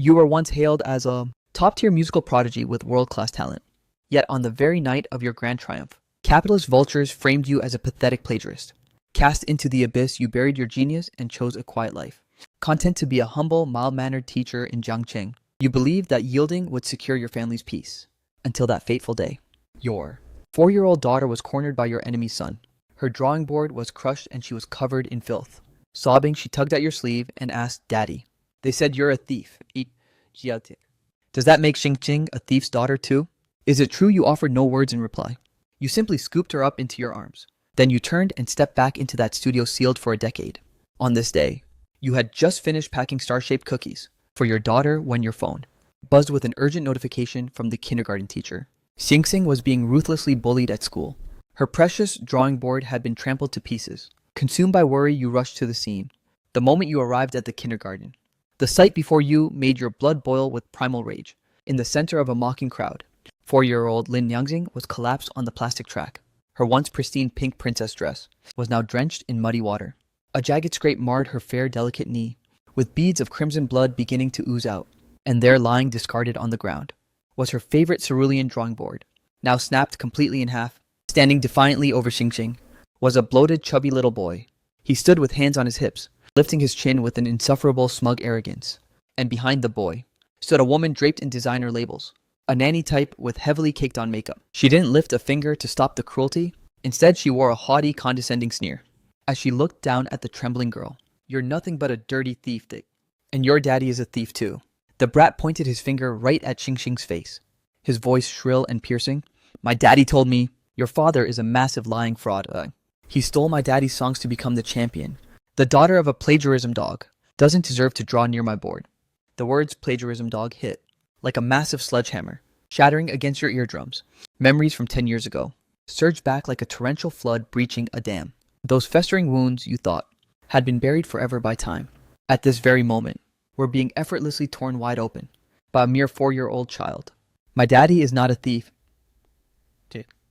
You were once hailed as a top-tier musical prodigy with world-class talent. Yet on the very night of your grand triumph, capitalist vultures framed you as a pathetic plagiarist. Cast into the abyss, you buried your genius and chose a quiet life. Content to be a humble, mild-mannered teacher in Jiangcheng, you believed that yielding would secure your family's peace. Until that fateful day. Your 4-year-old daughter was cornered by your enemy's son. Her drawing board was crushed and she was covered in filth. Sobbing, she tugged at your sleeve and asked, "Daddy, they said you're a thief." Does that make Xingqing a thief's daughter too? Is it true you offered no words in reply? You simply scooped her up into your arms. Then you turned and stepped back into that studio sealed for a decade. On this day, you had just finished packing star-shaped cookies for your daughter when your phone buzzed with an urgent notification from the kindergarten teacher. Xingqing was being ruthlessly bullied at school. Her precious drawing board had been trampled to pieces. Consumed by worry, you rushed to the scene. The moment you arrived at the kindergarten, the sight before you made your blood boil with primal rage. In the center of a mocking crowd, 4-year-old Lin Yangxing was collapsed on the plastic track. Her once pristine pink princess dress was now drenched in muddy water. A jagged scrape marred her fair, delicate knee, with beads of crimson blood beginning to ooze out. And there, lying discarded on the ground, was her favorite cerulean drawing board, now snapped completely in half. Standing defiantly over Xingqing was a bloated, chubby little boy. He stood with hands on his hips, lifting his chin with an insufferable, smug arrogance. And behind the boy stood a woman draped in designer labels, a nanny type with heavily caked-on makeup. She didn't lift a finger to stop the cruelty. Instead, she wore a haughty, condescending sneer as she looked down at the trembling girl. "You're nothing but a dirty thief, Dick. And your daddy is a thief too." The brat pointed his finger right at Xingqing's face, his voice shrill and piercing. "My daddy told me your father is a massive lying fraud. He stole my daddy's songs to become the champion. The daughter of a plagiarism dog doesn't deserve to draw near my board." The words plagiarism dog hit like a massive sledgehammer, shattering against your eardrums. Memories from 10 years ago surged back like a torrential flood breaching a dam. Those festering wounds you thought had been buried forever by time, at this very moment, were being effortlessly torn wide open by a mere 4-year-old child. "My daddy is not a thief."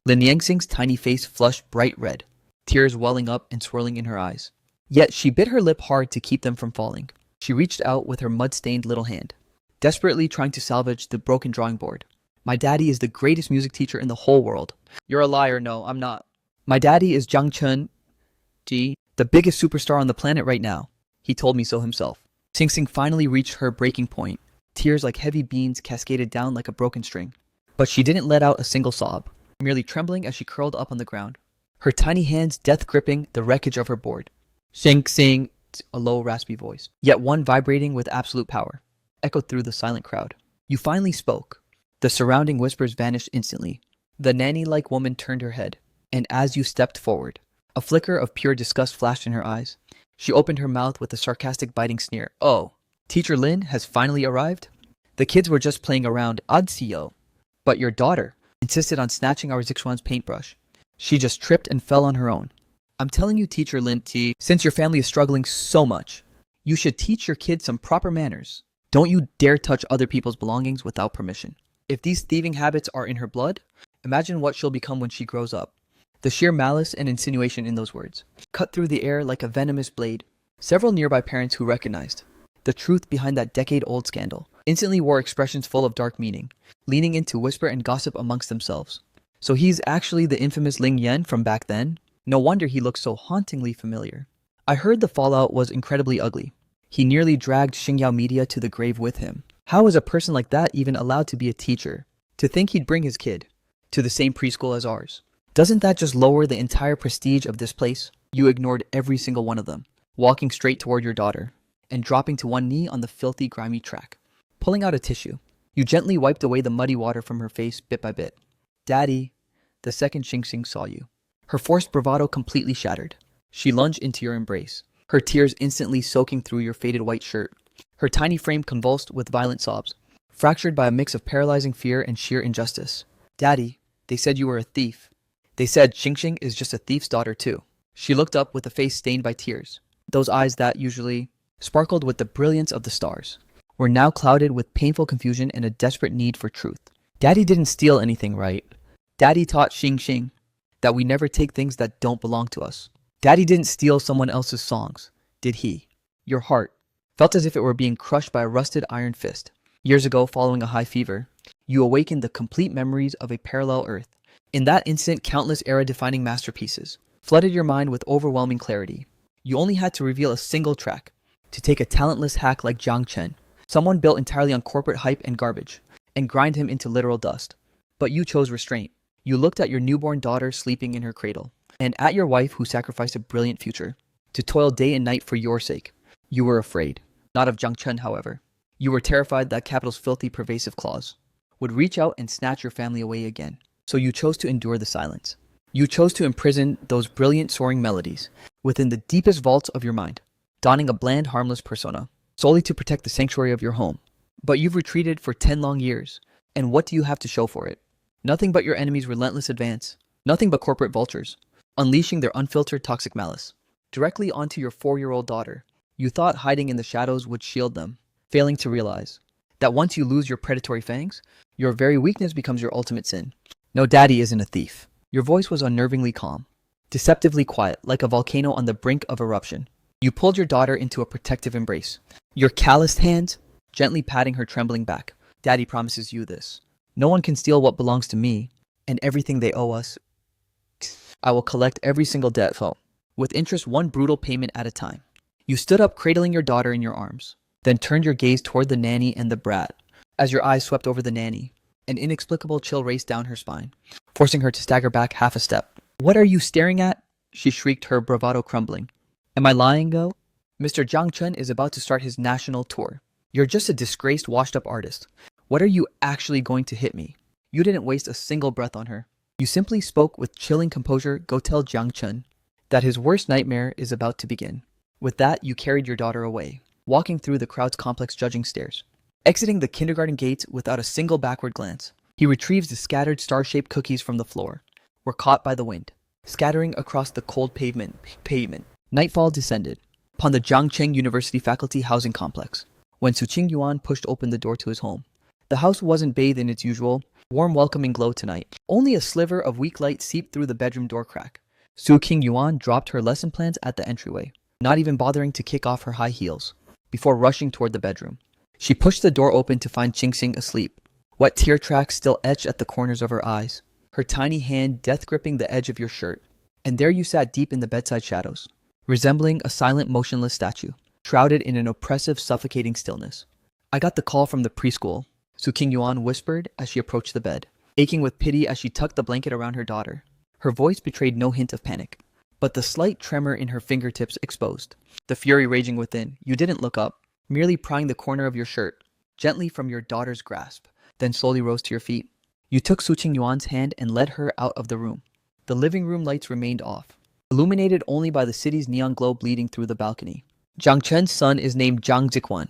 Lin Yangxing's tiny face flushed bright red, tears welling up and swirling in her eyes. Yet she bit her lip hard to keep them from falling. She reached out with her mud-stained little hand, desperately trying to salvage the broken drawing board. "My daddy is the greatest music teacher in the whole world." "You're a liar." "No, I'm not." "My daddy is Jiang Chen Ji, the biggest superstar on the planet right now. He told me so himself." Xingqing finally reached her breaking point. Tears like heavy beans cascaded down like a broken string. But she didn't let out a single sob, merely trembling as she curled up on the ground, her tiny hands death-gripping the wreckage of her board. "Xingqing," a low, raspy voice, yet one vibrating with absolute power, echoed through the silent crowd. "You finally spoke." The surrounding whispers vanished instantly. The nanny-like woman turned her head, and as you stepped forward, a flicker of pure disgust flashed in her eyes. She opened her mouth with a sarcastic biting sneer. "Oh, Teacher Lin has finally arrived? The kids were just playing around, Adsio. But your daughter insisted on snatching our Zixuan's paintbrush. She just tripped and fell on her own. I'm telling you, Teacher Lin T, since your family is struggling so much, you should teach your kids some proper manners. Don't you dare touch other people's belongings without permission. If these thieving habits are in her blood, imagine what she'll become when she grows up." The sheer malice and insinuation in those words cut through the air like a venomous blade. Several nearby parents who recognized the truth behind that decade-old scandal instantly wore expressions full of dark meaning, leaning in to whisper and gossip amongst themselves. "So he's actually the infamous Ling Yan from back then? No wonder he looks so hauntingly familiar. I heard the fallout was incredibly ugly. He nearly dragged Xingyao Media to the grave with him. How is a person like that even allowed to be a teacher? To think he'd bring his kid to the same preschool as ours. Doesn't that just lower the entire prestige of this place?" You ignored every single one of them, walking straight toward your daughter, and dropping to one knee on the filthy, grimy track. Pulling out a tissue, you gently wiped away the muddy water from her face bit by bit. "Daddy," the second Xingqing saw you. Her forced bravado completely shattered. She lunged into your embrace, her tears instantly soaking through your faded white shirt. Her tiny frame convulsed with violent sobs, fractured by a mix of paralyzing fear and sheer injustice. "Daddy, they said you were a thief. They said Xingqing is just a thief's daughter too." She looked up with a face stained by tears. Those eyes that usually sparkled with the brilliance of the stars were now clouded with painful confusion and a desperate need for truth. "Daddy didn't steal anything, right? Daddy taught Xingqing that we never take things that don't belong to us. Daddy didn't steal someone else's songs, did he?" Your heart felt as if it were being crushed by a rusted iron fist. Years ago, following a high fever, you awakened the complete memories of a parallel Earth. In that instant, countless era-defining masterpieces flooded your mind with overwhelming clarity. You only had to reveal a single track to take a talentless hack like Jiang Chen, someone built entirely on corporate hype and garbage, and grind him into literal dust. But you chose restraint. You looked at your newborn daughter sleeping in her cradle, and at your wife who sacrificed a brilliant future to toil day and night for your sake. You were afraid. Not of Jiang Chen, however. You were terrified that Capital's filthy, pervasive claws would reach out and snatch your family away again. So you chose to endure the silence. You chose to imprison those brilliant, soaring melodies within the deepest vaults of your mind, donning a bland, harmless persona, solely to protect the sanctuary of your home. But you've retreated for 10 long years, and what do you have to show for it? Nothing but your enemy's relentless advance. Nothing but corporate vultures, unleashing their unfiltered toxic malice directly onto your 4-year-old daughter. You thought hiding in the shadows would shield them, failing to realize that once you lose your predatory fangs, your very weakness becomes your ultimate sin. No, Daddy isn't a thief. Your voice was unnervingly calm, deceptively quiet, like a volcano on the brink of eruption. You pulled your daughter into a protective embrace, your calloused hands gently patting her trembling back. Daddy promises you this. No one can steal what belongs to me, and everything they owe us. I will collect every single debt, with interest, one brutal payment at a time. You stood up, cradling your daughter in your arms, then turned your gaze toward the nanny and the brat. As your eyes swept over the nanny, an inexplicable chill raced down her spine, forcing her to stagger back half a step. What are you staring at? She shrieked, her bravado crumbling. Am I lying, Go? Mr. Jiang Chen is about to start his national tour. You're just a disgraced, washed-up artist. What are you actually going to hit me? You didn't waste a single breath on her. You simply spoke with chilling composure. Go tell Jiang Chen that his worst nightmare is about to begin. With that, you carried your daughter away, walking through the crowd's complex judging stairs. Exiting the kindergarten gates without a single backward glance, he retrieves the scattered star-shaped cookies from the floor, were caught by the wind, scattering across the cold pavement. Nightfall descended upon the Jiangcheng University faculty housing complex when Su Qingyuan pushed open the door to his home. The house wasn't bathed in its usual warm, welcoming glow tonight. Only a sliver of weak light seeped through the bedroom door crack. Su Qingyuan dropped her lesson plans at the entryway, not even bothering to kick off her high heels, before rushing toward the bedroom. She pushed the door open to find Qingxing asleep, wet tear tracks still etched at the corners of her eyes, her tiny hand death-gripping the edge of your shirt. And there you sat deep in the bedside shadows, resembling a silent, motionless statue, shrouded in an oppressive, suffocating stillness. I got the call from the preschool, Su Qingyuan whispered as she approached the bed, aching with pity as she tucked the blanket around her daughter. Her voice betrayed no hint of panic, but the slight tremor in her fingertips exposed the fury raging within. You didn't look up, merely prying the corner of your shirt gently from your daughter's grasp, then slowly rose to your feet. You took Su Qingyuan's hand and led her out of the room. The living room lights remained off, illuminated only by the city's neon glow bleeding through the balcony. Jiang Chen's son is named Jiang Zixuan.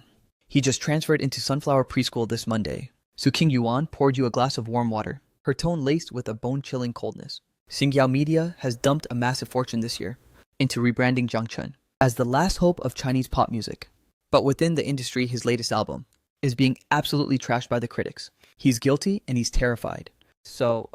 He just transferred into Sunflower Preschool this Monday. Su Qingyuan poured you a glass of warm water, her tone laced with a bone-chilling coldness. Xinjiao Media has dumped a massive fortune this year into rebranding Jiang Chen as the last hope of Chinese pop music. But within the industry, his latest album is being absolutely trashed by the critics. He's guilty and he's terrified. So,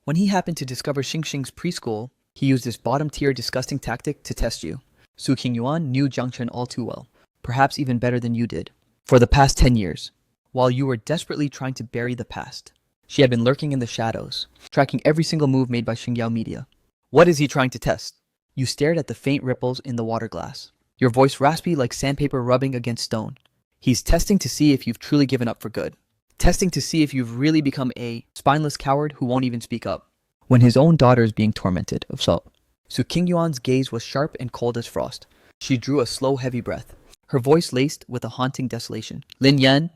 when he happened to discover Xingxing's preschool, he used this bottom-tier disgusting tactic to test you. Su Qingyuan knew Jiang Chen all too well, perhaps even better than you did. For the past 10 years, while you were desperately trying to bury the past, she had been lurking in the shadows, tracking every single move made by Xinjiao Media. What is he trying to test? You stared at the faint ripples in the water glass, your voice raspy like sandpaper rubbing against stone. He's testing to see if you've truly given up for good. Testing to see if you've really become a spineless coward who won't even speak up when his own daughter is being tormented. Su Qingyuan's gaze was sharp and cold as frost. She drew a slow, heavy breath, her voice laced with a haunting desolation. Lin Yan,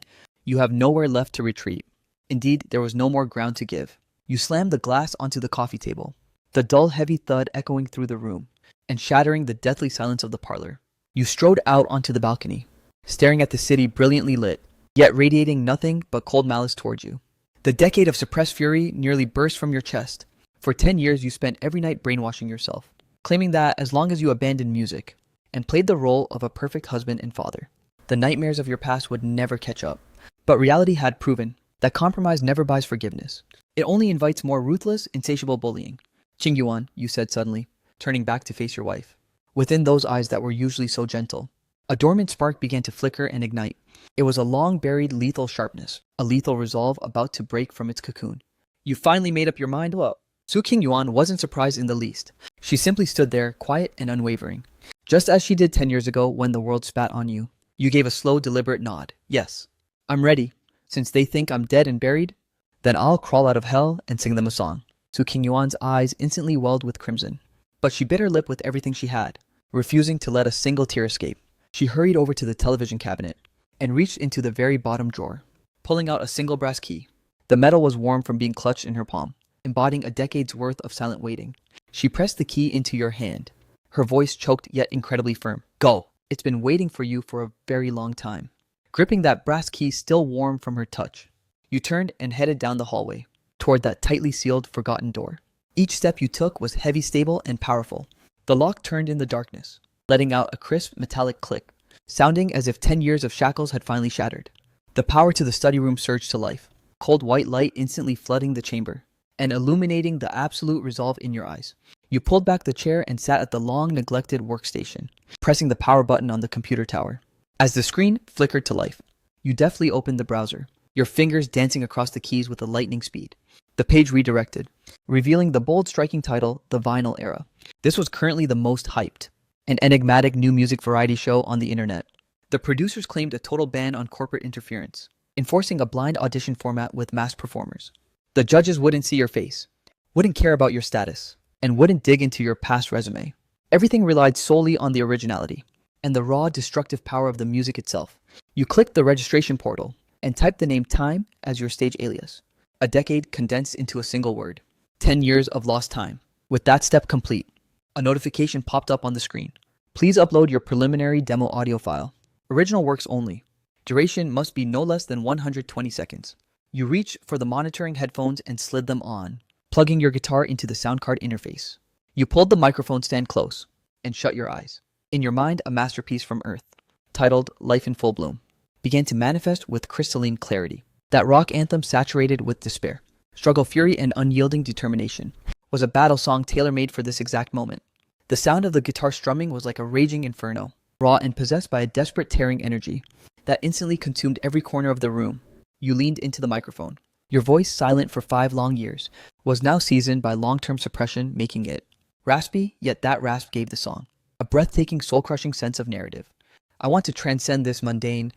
you have nowhere left to retreat. Indeed, there was no more ground to give. You slammed the glass onto the coffee table, the dull, heavy thud echoing through the room and shattering the deathly silence of the parlor. You strode out onto the balcony, staring at the city brilliantly lit, yet radiating nothing but cold malice towards you. The decade of suppressed fury nearly burst from your chest. For 10 years, you spent every night brainwashing yourself, claiming that as long as you abandoned music and played the role of a perfect husband and father, the nightmares of your past would never catch up. But reality had proven that compromise never buys forgiveness. It only invites more ruthless, insatiable bullying. Qingyuan, you said suddenly, turning back to face your wife. Within those eyes that were usually so gentle, A dormant spark began to flicker and ignite. It was a long-buried lethal sharpness, a lethal resolve about to break from its cocoon. You finally made up your mind? Well, Su Qingyuan wasn't surprised in the least. She simply stood there, quiet and unwavering. Just as she did 10 years ago when the world spat on you. You gave a slow, deliberate nod. Yes, I'm ready. Since they think I'm dead and buried, then I'll crawl out of hell and sing them a song. Su Qingyuan's eyes instantly welled with crimson. But she bit her lip with everything she had, refusing to let a single tear escape. She hurried over to the television cabinet and reached into the very bottom drawer, pulling out a single brass key. The metal was warm from being clutched in her palm, embodying a decade's worth of silent waiting. She pressed the key into your hand, her voice choked yet incredibly firm. Go! It's been waiting for you for a very long time. Gripping that brass key still warm from her touch, you turned and headed down the hallway, toward that tightly sealed, forgotten door. Each step you took was heavy, stable, and powerful. The lock turned in the darkness, letting out a crisp, metallic click, sounding as if 10 years of shackles had finally shattered. The power to the study room surged to life, cold white light instantly flooding the chamber, and illuminating the absolute resolve in your eyes. You pulled back the chair and sat at the long-neglected workstation, pressing the power button on the computer tower. As the screen flickered to life, you deftly opened the browser, your fingers dancing across the keys with a lightning speed. The page redirected, revealing the bold, striking title, The Vinyl Era. This was currently the most hyped, an enigmatic new music variety show on the internet. The producers claimed a total ban on corporate interference, enforcing a blind audition format with masked performers. The judges wouldn't see your face, wouldn't care about your status, and wouldn't dig into your past resume. Everything relied solely on the originality and the raw, destructive power of the music itself. You clicked the registration portal and typed the name Time as your stage alias. A decade condensed into a single word. 10 years of lost time. With that step complete, a notification popped up on the screen. Please upload your preliminary demo audio file. Original works only. Duration must be no less than 120 seconds. You reached for the monitoring headphones and slid them on, plugging your guitar into the sound card interface. You pulled the microphone stand close and shut your eyes. In your mind, a masterpiece from Earth, titled Life in Full Bloom, began to manifest with crystalline clarity. That rock anthem saturated with despair, struggle, fury, and unyielding determination was a battle song tailor-made for this exact moment. The sound of the guitar strumming was like a raging inferno, raw and possessed by a desperate tearing energy that instantly consumed every corner of the room. You leaned into the microphone. Your voice, silent for 5 long years, was now seasoned by long-term suppression, making it raspy, yet that rasp gave the song a breathtaking, soul-crushing sense of narrative. I want to transcend this mundane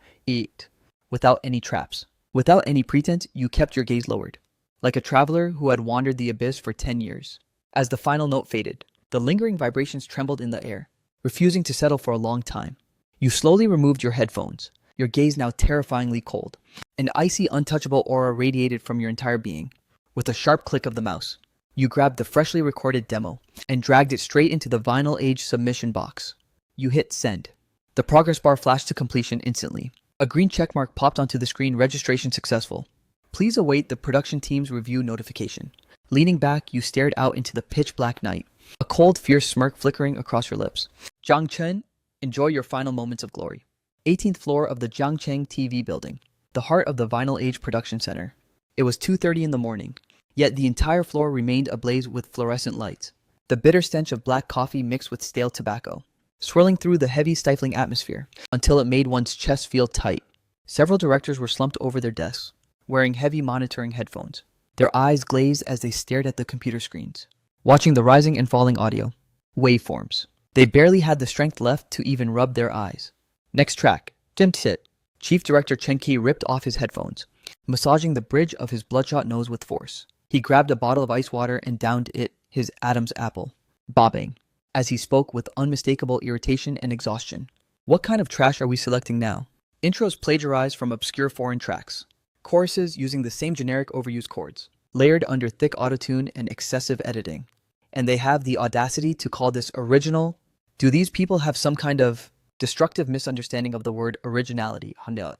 without any traps. Without any pretense, you kept your gaze lowered, like a traveler who had wandered the abyss for 10 years. As the final note faded, the lingering vibrations trembled in the air, refusing to settle for a long time. You slowly removed your headphones, your gaze now terrifyingly cold. An icy, untouchable aura radiated from your entire being. With a sharp click of the mouse, you grabbed the freshly recorded demo and dragged it straight into the Vinyl Age submission box. You hit send. The progress bar flashed to completion instantly. A green checkmark popped onto the screen, registration successful. Please await the production team's review notification. Leaning back, you stared out into the pitch-black night, a cold, fierce smirk flickering across your lips. Zhang Chen, enjoy your final moments of glory. 18th floor of the Jiangcheng TV building, the heart of the Vinyl Age production center. It was 2:30 in the morning, yet the entire floor remained ablaze with fluorescent lights. The bitter stench of black coffee mixed with stale tobacco, swirling through the heavy, stifling atmosphere until it made one's chest feel tight. Several directors were slumped over their desks, wearing heavy monitoring headphones, their eyes glazed as they stared at the computer screens, watching the rising and falling audio waveforms. They barely had the strength left to even rub their eyes. Next track, Jim Tit. Chief Director Chen Qi ripped off his headphones, massaging the bridge of his bloodshot nose with force. He grabbed a bottle of ice water and downed it, his Adam's apple, bobbing, as he spoke with unmistakable irritation and exhaustion. What kind of trash are we selecting now? Intros plagiarized from obscure foreign tracks. Choruses using the same generic overused chords, layered under thick autotune and excessive editing. And they have the audacity to call this original? Do these people have some kind of destructive misunderstanding of the word originality? Xiao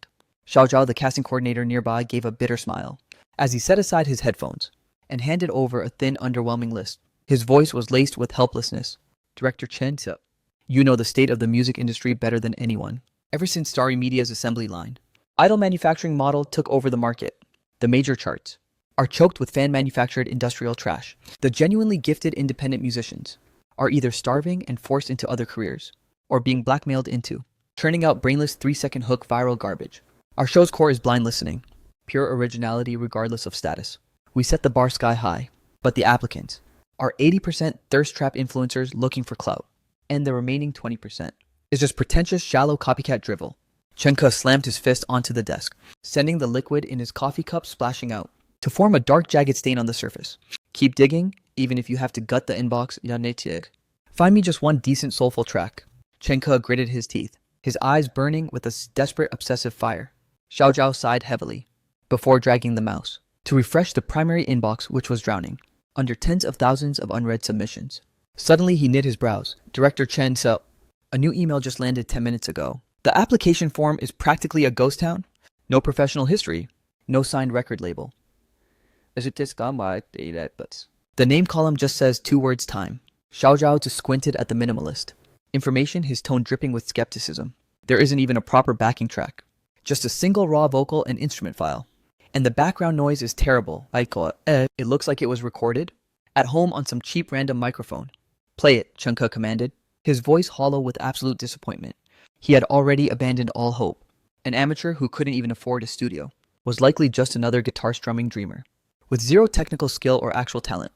Zhao, the casting coordinator nearby, gave a bitter smile as he set aside his headphones and handed over a thin, underwhelming list. His voice was laced with helplessness. Director Chen, you know the state of the music industry better than anyone. Ever since Starry Media's assembly line, idol manufacturing model took over the market. The major charts are choked with fan-manufactured industrial trash. The genuinely gifted independent musicians are either starving and forced into other careers, or being blackmailed into churning out brainless 3-second hook viral garbage. Our show's core is blind listening, pure originality regardless of status. We set the bar sky high, but the applicants are 80% thirst trap influencers looking for clout, and the remaining 20% is just pretentious, shallow copycat drivel. Chenka slammed his fist onto the desk, sending the liquid in his coffee cup splashing out, to form a dark, jagged stain on the surface. Keep digging, even if you have to gut the inbox. Find me just one decent, soulful track. Chenka gritted his teeth, his eyes burning with a desperate, obsessive fire. Xiao Zhao sighed heavily, before dragging the mouse, to refresh the primary inbox, which was drowning under tens of thousands of unread submissions. Suddenly, he knit his brows. Director Chen said, "A new email just landed 10 minutes ago. The application form is practically a ghost town. No professional history. No signed record label. The name column just says 2 words time." Xiao Zhao just squinted at the minimalist information, his tone dripping with skepticism. There isn't even a proper backing track. Just a single raw vocal and instrument file. And the background noise is terrible. It looks like it was recorded at home on some cheap random microphone. "Play it," Chunka commanded, his voice hollow with absolute disappointment. He had already abandoned all hope. An amateur who couldn't even afford a studio was likely just another guitar-strumming dreamer, with zero technical skill or actual talent.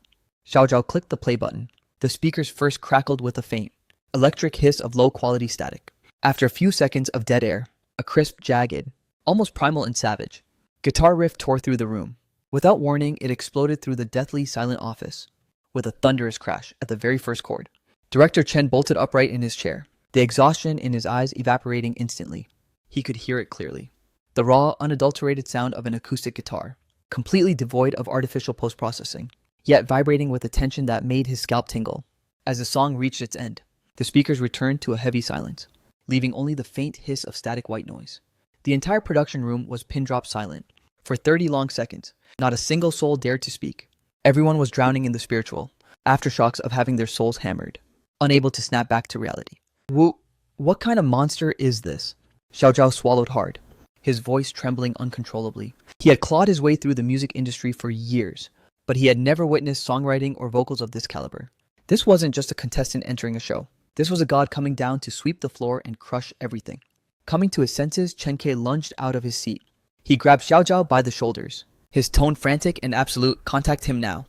Xiao Zhao clicked the play button. The speakers first crackled with a faint, electric hiss of low-quality static. After a few seconds of dead air, a crisp, jagged, almost primal and savage, guitar riff tore through the room. Without warning, it exploded through the deathly silent office, with a thunderous crash at the very first chord. Director Chen bolted upright in his chair, the exhaustion in his eyes evaporating instantly. He could hear it clearly. The raw, unadulterated sound of an acoustic guitar, completely devoid of artificial post-processing, yet vibrating with a tension that made his scalp tingle. As the song reached its end, the speakers returned to a heavy silence, leaving only the faint hiss of static white noise. The entire production room was pin-drop silent. For 30 long seconds, not a single soul dared to speak. Everyone was drowning in the spiritual aftershocks of having their souls hammered, unable to snap back to reality. What kind of monster is this?" Xiao Zhao swallowed hard, his voice trembling uncontrollably. He had clawed his way through the music industry for years, but he had never witnessed songwriting or vocals of this caliber. This wasn't just a contestant entering a show. This was a god coming down to sweep the floor and crush everything. Coming to his senses, Chen Ke lunged out of his seat. He grabbed Xiao Zhao by the shoulders, his tone frantic and absolute. "Contact him now.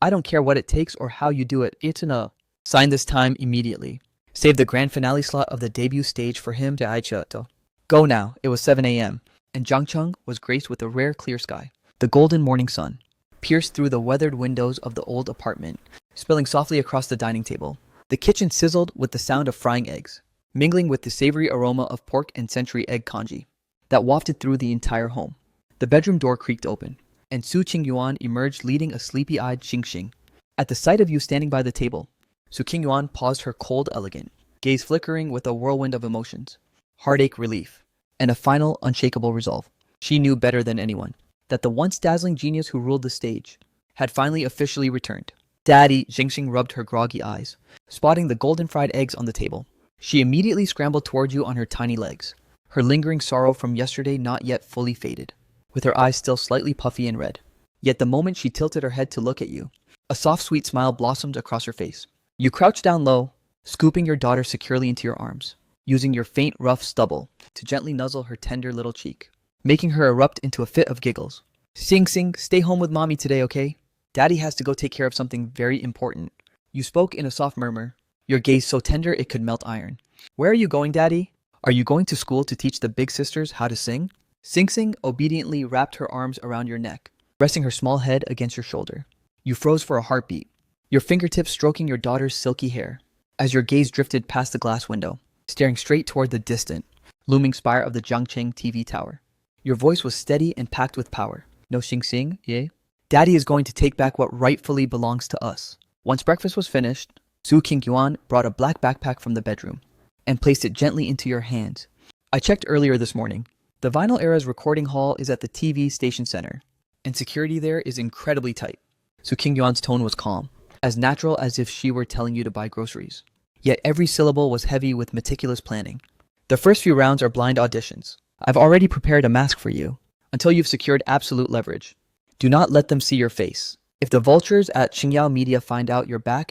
I don't care what it takes or how you do it. It's enough. Sign this time immediately. Save the grand finale slot of the debut stage for him to aichato. Go now." It was 7 a.m., and Jiangcheng was graced with a rare clear sky. The golden morning sun pierced through the weathered windows of the old apartment, spilling softly across the dining table. The kitchen sizzled with the sound of frying eggs, mingling with the savory aroma of pork and century egg congee that wafted through the entire home. The bedroom door creaked open, and Su Qingyuan emerged leading a sleepy-eyed Xingxing. At the sight of you standing by the table, Su Qingyuan paused, her cold, elegant gaze flickering with a whirlwind of emotions, heartache, relief, and a final, unshakable resolve. She knew better than anyone that the once dazzling genius who ruled the stage had finally officially returned. "Daddy," Xingxing rubbed her groggy eyes, spotting the golden fried eggs on the table. She immediately scrambled toward you on her tiny legs, her lingering sorrow from yesterday not yet fully faded, with her eyes still slightly puffy and red. Yet the moment she tilted her head to look at you, a soft, sweet smile blossomed across her face. You crouched down low, scooping your daughter securely into your arms, using your faint, rough stubble to gently nuzzle her tender little cheek, making her erupt into a fit of giggles. "Xingxing, stay home with mommy today, okay? Daddy has to go take care of something very important." You spoke in a soft murmur, your gaze so tender it could melt iron. "Where are you going, Daddy? Are you going to school to teach the big sisters how to sing?" Xingxing obediently wrapped her arms around your neck, resting her small head against your shoulder. You froze for a heartbeat, your fingertips stroking your daughter's silky hair, as your gaze drifted past the glass window, staring straight toward the distant, looming spire of the Jiangcheng TV tower. Your voice was steady and packed with power. "No, Xingxing, yeah? Daddy is going to take back what rightfully belongs to us." Once breakfast was finished, Su Qingyuan brought a black backpack from the bedroom and placed it gently into your hands. "I checked earlier this morning. The Vinyl Era's recording hall is at the TV station center, and security there is incredibly tight." Su Qingyuan's tone was calm, as natural as if she were telling you to buy groceries. Yet every syllable was heavy with meticulous planning. "The first few rounds are blind auditions. I've already prepared a mask for you, until you've secured absolute leverage. Do not let them see your face. If the vultures at Qingyao Media find out you're back,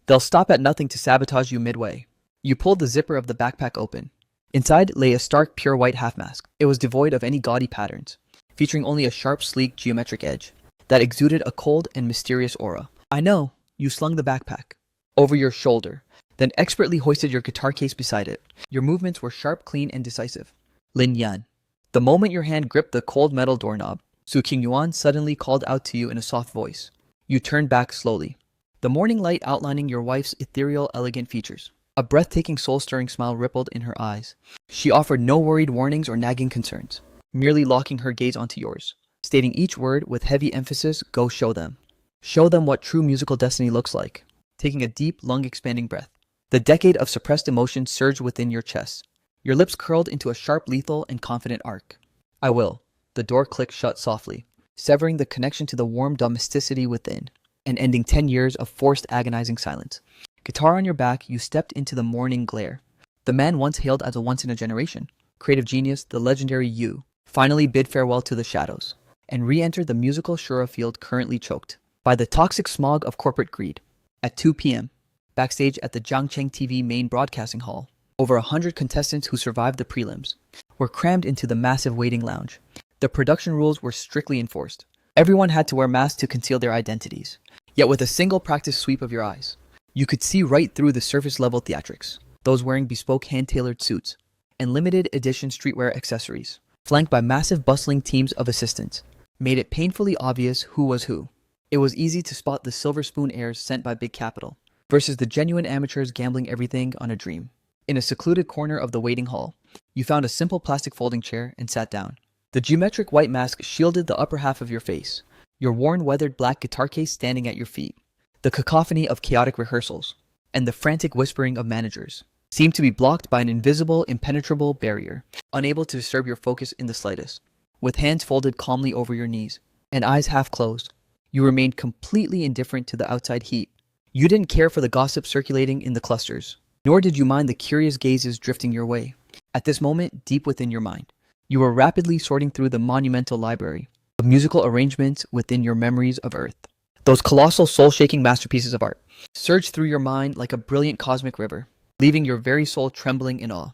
they'll stop at nothing to sabotage you midway. You pulled the zipper of the backpack open. Inside lay a stark, pure white half mask. It was devoid of any gaudy patterns, featuring only a sharp, sleek geometric edge that exuded a cold and mysterious aura. I know, you slung the backpack over your shoulder, then expertly hoisted your guitar case beside it. Your movements were sharp, clean, and decisive. Lin Yan. The moment your hand gripped the cold metal doorknob, Su Qingyuan suddenly called out to you in a soft voice. You turned back slowly, the morning light outlining your wife's ethereal, elegant features. A breathtaking, soul-stirring smile rippled in her eyes. She offered no worried warnings or nagging concerns, merely locking her gaze onto yours, stating each word with heavy emphasis, go show them. Show them what true musical destiny looks like. Taking a deep, lung-expanding breath, the decade of suppressed emotion surged within your chest. Your lips curled into a sharp, lethal, and confident arc. I will. The door clicked shut softly, severing the connection to the warm domesticity within, and ending 10 years of forced, agonizing silence. Guitar on your back, you stepped into the morning glare. The man once hailed as a once-in-a-generation creative genius, the legendary you, finally bid farewell to the shadows, and re-entered the musical Shura field currently choked by the toxic smog of corporate greed. At 2 p.m., backstage at the Jiangcheng TV main broadcasting hall, over 100 contestants who survived the prelims were crammed into the massive waiting lounge. The production rules were strictly enforced. Everyone had to wear masks to conceal their identities. Yet with a single practice sweep of your eyes, you could see right through the surface-level theatrics, those wearing bespoke hand-tailored suits and limited edition streetwear accessories, flanked by massive bustling teams of assistants, made it painfully obvious who was who. It was easy to spot the silver spoon heirs sent by Big Capital versus the genuine amateurs gambling everything on a dream. In a secluded corner of the waiting hall, you found a simple plastic folding chair and sat down. The geometric white mask shielded the upper half of your face, your worn, weathered black guitar case standing at your feet. The cacophony of chaotic rehearsals and the frantic whispering of managers seemed to be blocked by an invisible, impenetrable barrier, unable to disturb your focus in the slightest. With hands folded calmly over your knees and eyes half closed, you remained completely indifferent to the outside heat. You didn't care for the gossip circulating in the clusters, nor did you mind the curious gazes drifting your way. At this moment, deep within your mind, you were rapidly sorting through the monumental library of musical arrangements within your memories of Earth. Those colossal, soul-shaking masterpieces of art surged through your mind like a brilliant cosmic river, leaving your very soul trembling in awe.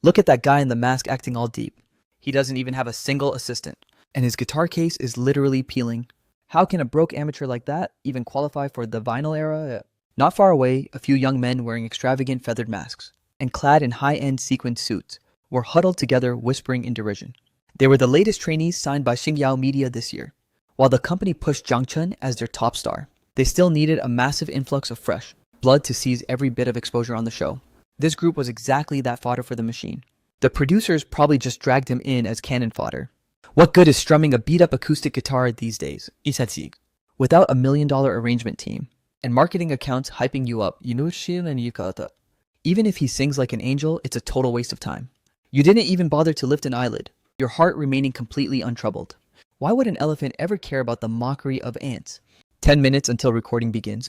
Look at that guy in the mask acting all deep. He doesn't even have a single assistant, and his guitar case is literally peeling. How can a broke amateur like that even qualify for the vinyl era? Not far away, a few young men wearing extravagant feathered masks and clad in high-end sequined suits were huddled together, whispering in derision. They were the latest trainees signed by Xingyao Media this year. While the company pushed Zhang Chen as their top star, they still needed a massive influx of fresh blood to seize every bit of exposure on the show. This group was exactly that fodder for the machine. The producers probably just dragged him in as cannon fodder. What good is strumming a beat-up acoustic guitar these days? Without a $1 million arrangement team and marketing accounts hyping you up. Even if he sings like an angel, it's a total waste of time. You didn't even bother to lift an eyelid, your heart remaining completely untroubled. Why would an elephant ever care about the mockery of ants? 10 minutes until recording begins.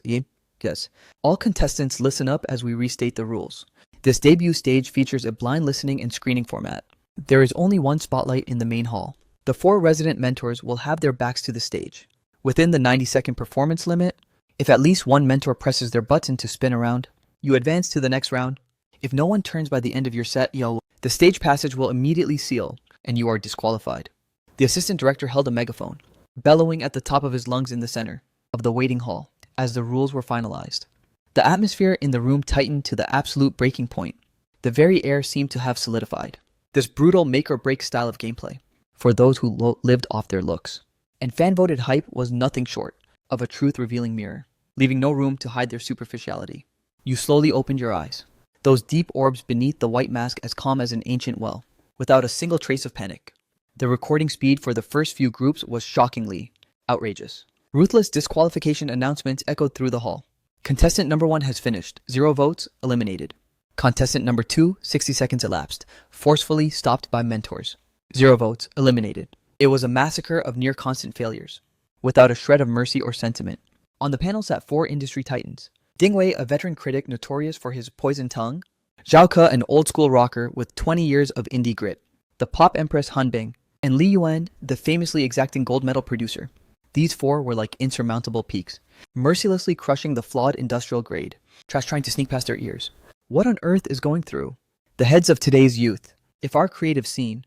Yes. All contestants listen up as we restate the rules. This debut stage features a blind listening and screening format. There is only one spotlight in the main hall. The 4 resident mentors will have their backs to the stage. Within the 90-second performance limit, if at least one mentor presses their button to spin around, you advance to the next round. If no one turns by the end of your set, the stage passage will immediately seal, and you are disqualified. The assistant director held a megaphone, bellowing at the top of his lungs in the center of the waiting hall as the rules were finalized. The atmosphere in the room tightened to the absolute breaking point. The very air seemed to have solidified. This brutal make-or-break style of gameplay for those who lived off their looks. And fan-voted hype was nothing short of a truth-revealing mirror, leaving no room to hide their superficiality. You slowly opened your eyes, those deep orbs beneath the white mask as calm as an ancient well, without a single trace of panic. The recording speed for the first few groups was shockingly outrageous. Ruthless disqualification announcements echoed through the hall. Contestant number 1 has finished. 0 votes, eliminated. Contestant number 2, 60 seconds elapsed. Forcefully stopped by mentors. 0 votes, eliminated. It was a massacre of near-constant failures, without a shred of mercy or sentiment. On the panel sat 4 industry titans. Ding Wei, a veteran critic notorious for his poison tongue. Zhao Ke, an old-school rocker with 20 years of indie grit. The pop empress Han Bing. And Li Yuan, the famously exacting gold medal producer. These 4 were like insurmountable peaks, mercilessly crushing the flawed industrial grade, trash trying to sneak past their ears. What on earth is going through the heads of today's youth? If our creative scene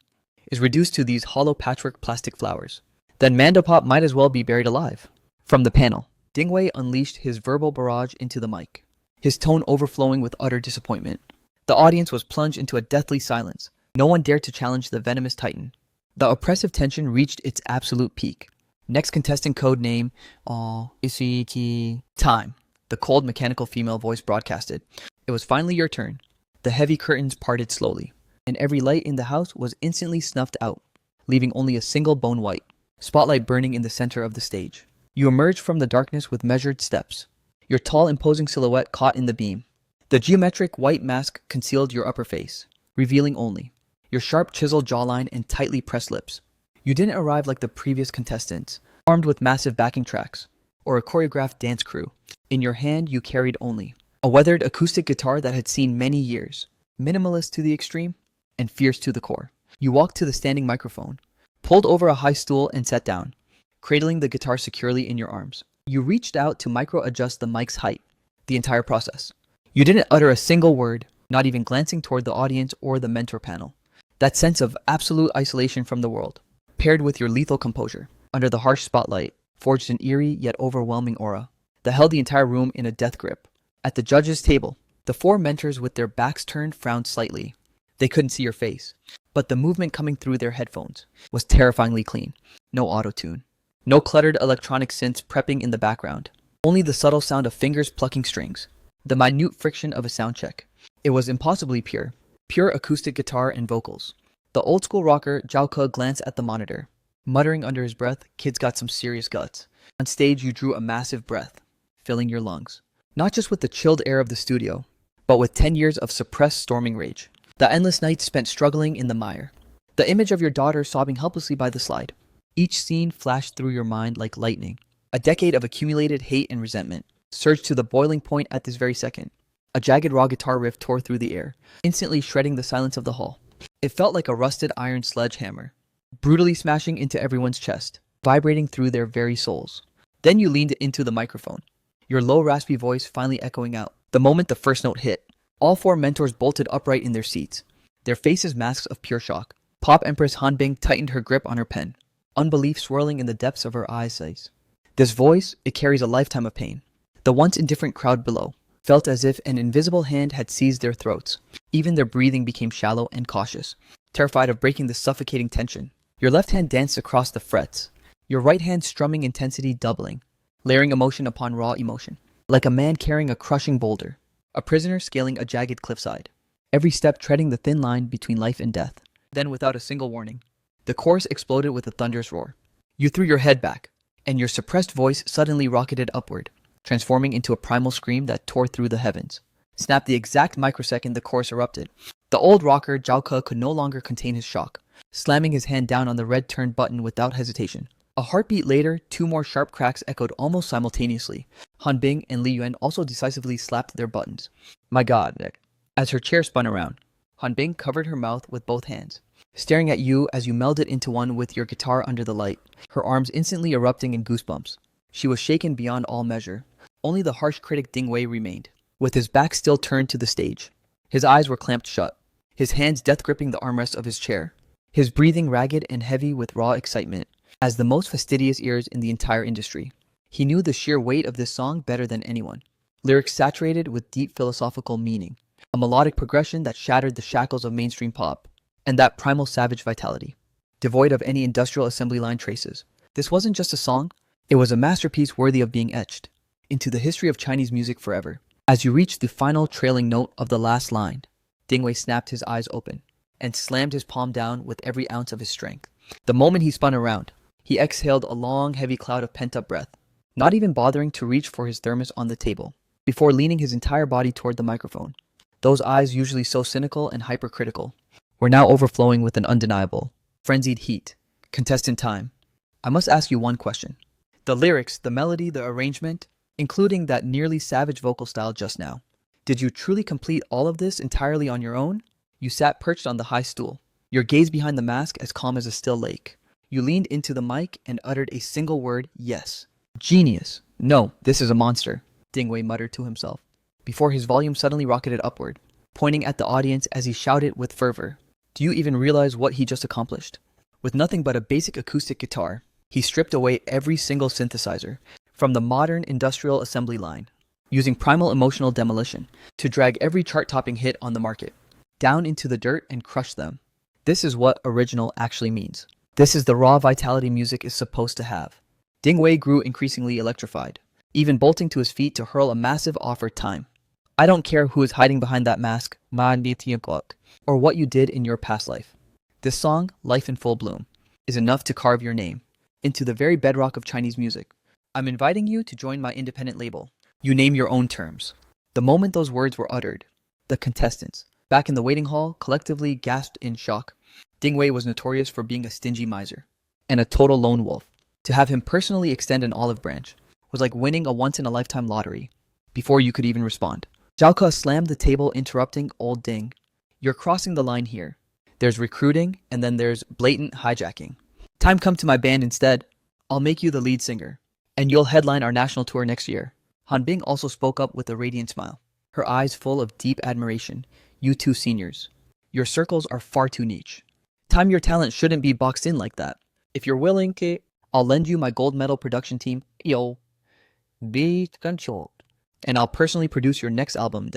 is reduced to these hollow patchwork plastic flowers, then Mandopop might as well be buried alive. From the panel, Dingwei unleashed his verbal barrage into the mic, his tone overflowing with utter disappointment. The audience was plunged into a deathly silence. No one dared to challenge the venomous titan. The oppressive tension reached its absolute peak. Next contestant code name, Isiki. Time. The cold mechanical female voice broadcasted. It was finally your turn. The heavy curtains parted slowly, and every light in the house was instantly snuffed out, leaving only a single bone white spotlight burning in the center of the stage. You emerged from the darkness with measured steps, your tall, imposing silhouette caught in the beam. The geometric white mask concealed your upper face, revealing only your sharp, chiseled jawline and tightly pressed lips. You didn't arrive like the previous contestants, armed with massive backing tracks or a choreographed dance crew. In your hand, you carried only a weathered acoustic guitar that had seen many years, minimalist to the extreme and fierce to the core. You walked to the standing microphone, pulled over a high stool and sat down, cradling the guitar securely in your arms. You reached out to micro-adjust the mic's height, the entire process. You didn't utter a single word, not even glancing toward the audience or the mentor panel. That sense of absolute isolation from the world, paired with your lethal composure, under the harsh spotlight, forged an eerie yet overwhelming aura that held the entire room in a death grip. At the judges' table, the four mentors with their backs turned frowned slightly. They couldn't see your face, but the movement coming through their headphones was terrifyingly clean. No auto-tune. No cluttered electronic synths prepping in the background. Only the subtle sound of fingers plucking strings. The minute friction of a sound check. It was impossibly pure. Pure acoustic guitar and vocals. The old-school rocker Zhao Ke glanced at the monitor, muttering under his breath, "Kid's got some serious guts." On stage, you drew a massive breath, filling your lungs. Not just with the chilled air of the studio, but with 10 years of suppressed storming rage. The endless nights spent struggling in the mire. The image of your daughter sobbing helplessly by the slide. Each scene flashed through your mind like lightning. A decade of accumulated hate and resentment surged to the boiling point at this very second. A jagged raw guitar riff tore through the air, instantly shredding the silence of the hall. It felt like a rusted iron sledgehammer, brutally smashing into everyone's chest, vibrating through their very souls. Then you leaned into the microphone, your low raspy voice finally echoing out. The moment the first note hit, all four mentors bolted upright in their seats, their faces masks of pure shock. Pop Empress Hanbing tightened her grip on her pen, unbelief swirling in the depths of her eyes. This voice, it carries a lifetime of pain. The once indifferent crowd below felt as if an invisible hand had seized their throats. Even their breathing became shallow and cautious, terrified of breaking the suffocating tension. Your left hand danced across the frets, your right hand strumming intensity doubling, layering emotion upon raw emotion. Like a man carrying a crushing boulder, a prisoner scaling a jagged cliffside, every step treading the thin line between life and death. Then, without a single warning, the chorus exploded with a thunderous roar. You threw your head back, and your suppressed voice suddenly rocketed upward, transforming into a primal scream that tore through the heavens. Snapped the exact microsecond the chorus erupted. The old rocker Zhao Ke could no longer contain his shock, slamming his hand down on the red turn button without hesitation. A heartbeat later, two more sharp cracks echoed almost simultaneously. Han Bing and Li Yuan also decisively slapped their buttons. "My God, Nick." As her chair spun around, Han Bing covered her mouth with both hands, staring at you as you melded into one with your guitar under the light, her arms instantly erupting in goosebumps. She was shaken beyond all measure. Only the harsh critic Dingwei remained, with his back still turned to the stage. His eyes were clamped shut, his hands death-gripping the armrest of his chair, his breathing ragged and heavy with raw excitement. As the most fastidious ears in the entire industry, he knew the sheer weight of this song better than anyone. Lyrics saturated with deep philosophical meaning, a melodic progression that shattered the shackles of mainstream pop, and that primal savage vitality, devoid of any industrial assembly line traces. This wasn't just a song, it was a masterpiece worthy of being etched into the history of Chinese music forever. As you reached the final trailing note of the last line, Dingwei snapped his eyes open and slammed his palm down with every ounce of his strength. The moment he spun around, he exhaled a long, heavy cloud of pent-up breath, not even bothering to reach for his thermos on the table, before leaning his entire body toward the microphone. Those eyes, usually so cynical and hypercritical, were now overflowing with an undeniable, frenzied heat. Contestant time. I must ask you one question. The lyrics, the melody, the arrangement, including that nearly savage vocal style just now. Did you truly complete all of this entirely on your own? You sat perched on the high stool, your gaze behind the mask as calm as a still lake. You leaned into the mic and uttered a single word, yes. Genius. No, this is a monster, Dingwei muttered to himself, before his volume suddenly rocketed upward. pointing at the audience as he shouted with fervor. Do you even realize what he just accomplished? With nothing but a basic acoustic guitar, he stripped away every single synthesizer from the modern industrial assembly line, using primal emotional demolition to drag every chart-topping hit on the market down into the dirt and crush them. This is what original actually means. This is the raw vitality music is supposed to have. Ding Wei grew increasingly electrified, even bolting to his feet to hurl a massive offer time. I don't care who is hiding behind that mask, or what you did in your past life. This song, Life in Full Bloom, is enough to carve your name into the very bedrock of Chinese music. I'm inviting you to join my independent label. You name your own terms. The moment those words were uttered, the contestants, back in the waiting hall, collectively gasped in shock. Ding Wei was notorious for being a stingy miser and a total lone wolf. To have him personally extend an olive branch was like winning a once-in-a-lifetime lottery before you could even respond. Zhao Ke slammed the table, interrupting old Ding. You're crossing the line here. There's recruiting, and then there's blatant hijacking. Time come to my band instead. I'll make you the lead singer, and you'll headline our national tour next year. Han Bing also spoke up with a radiant smile, her eyes full of deep admiration. You two seniors, your circles are far too niche. Time your talent shouldn't be boxed in like that. If you're willing, I'll lend you my gold medal production team, be controlled, and I'll personally produce your next album.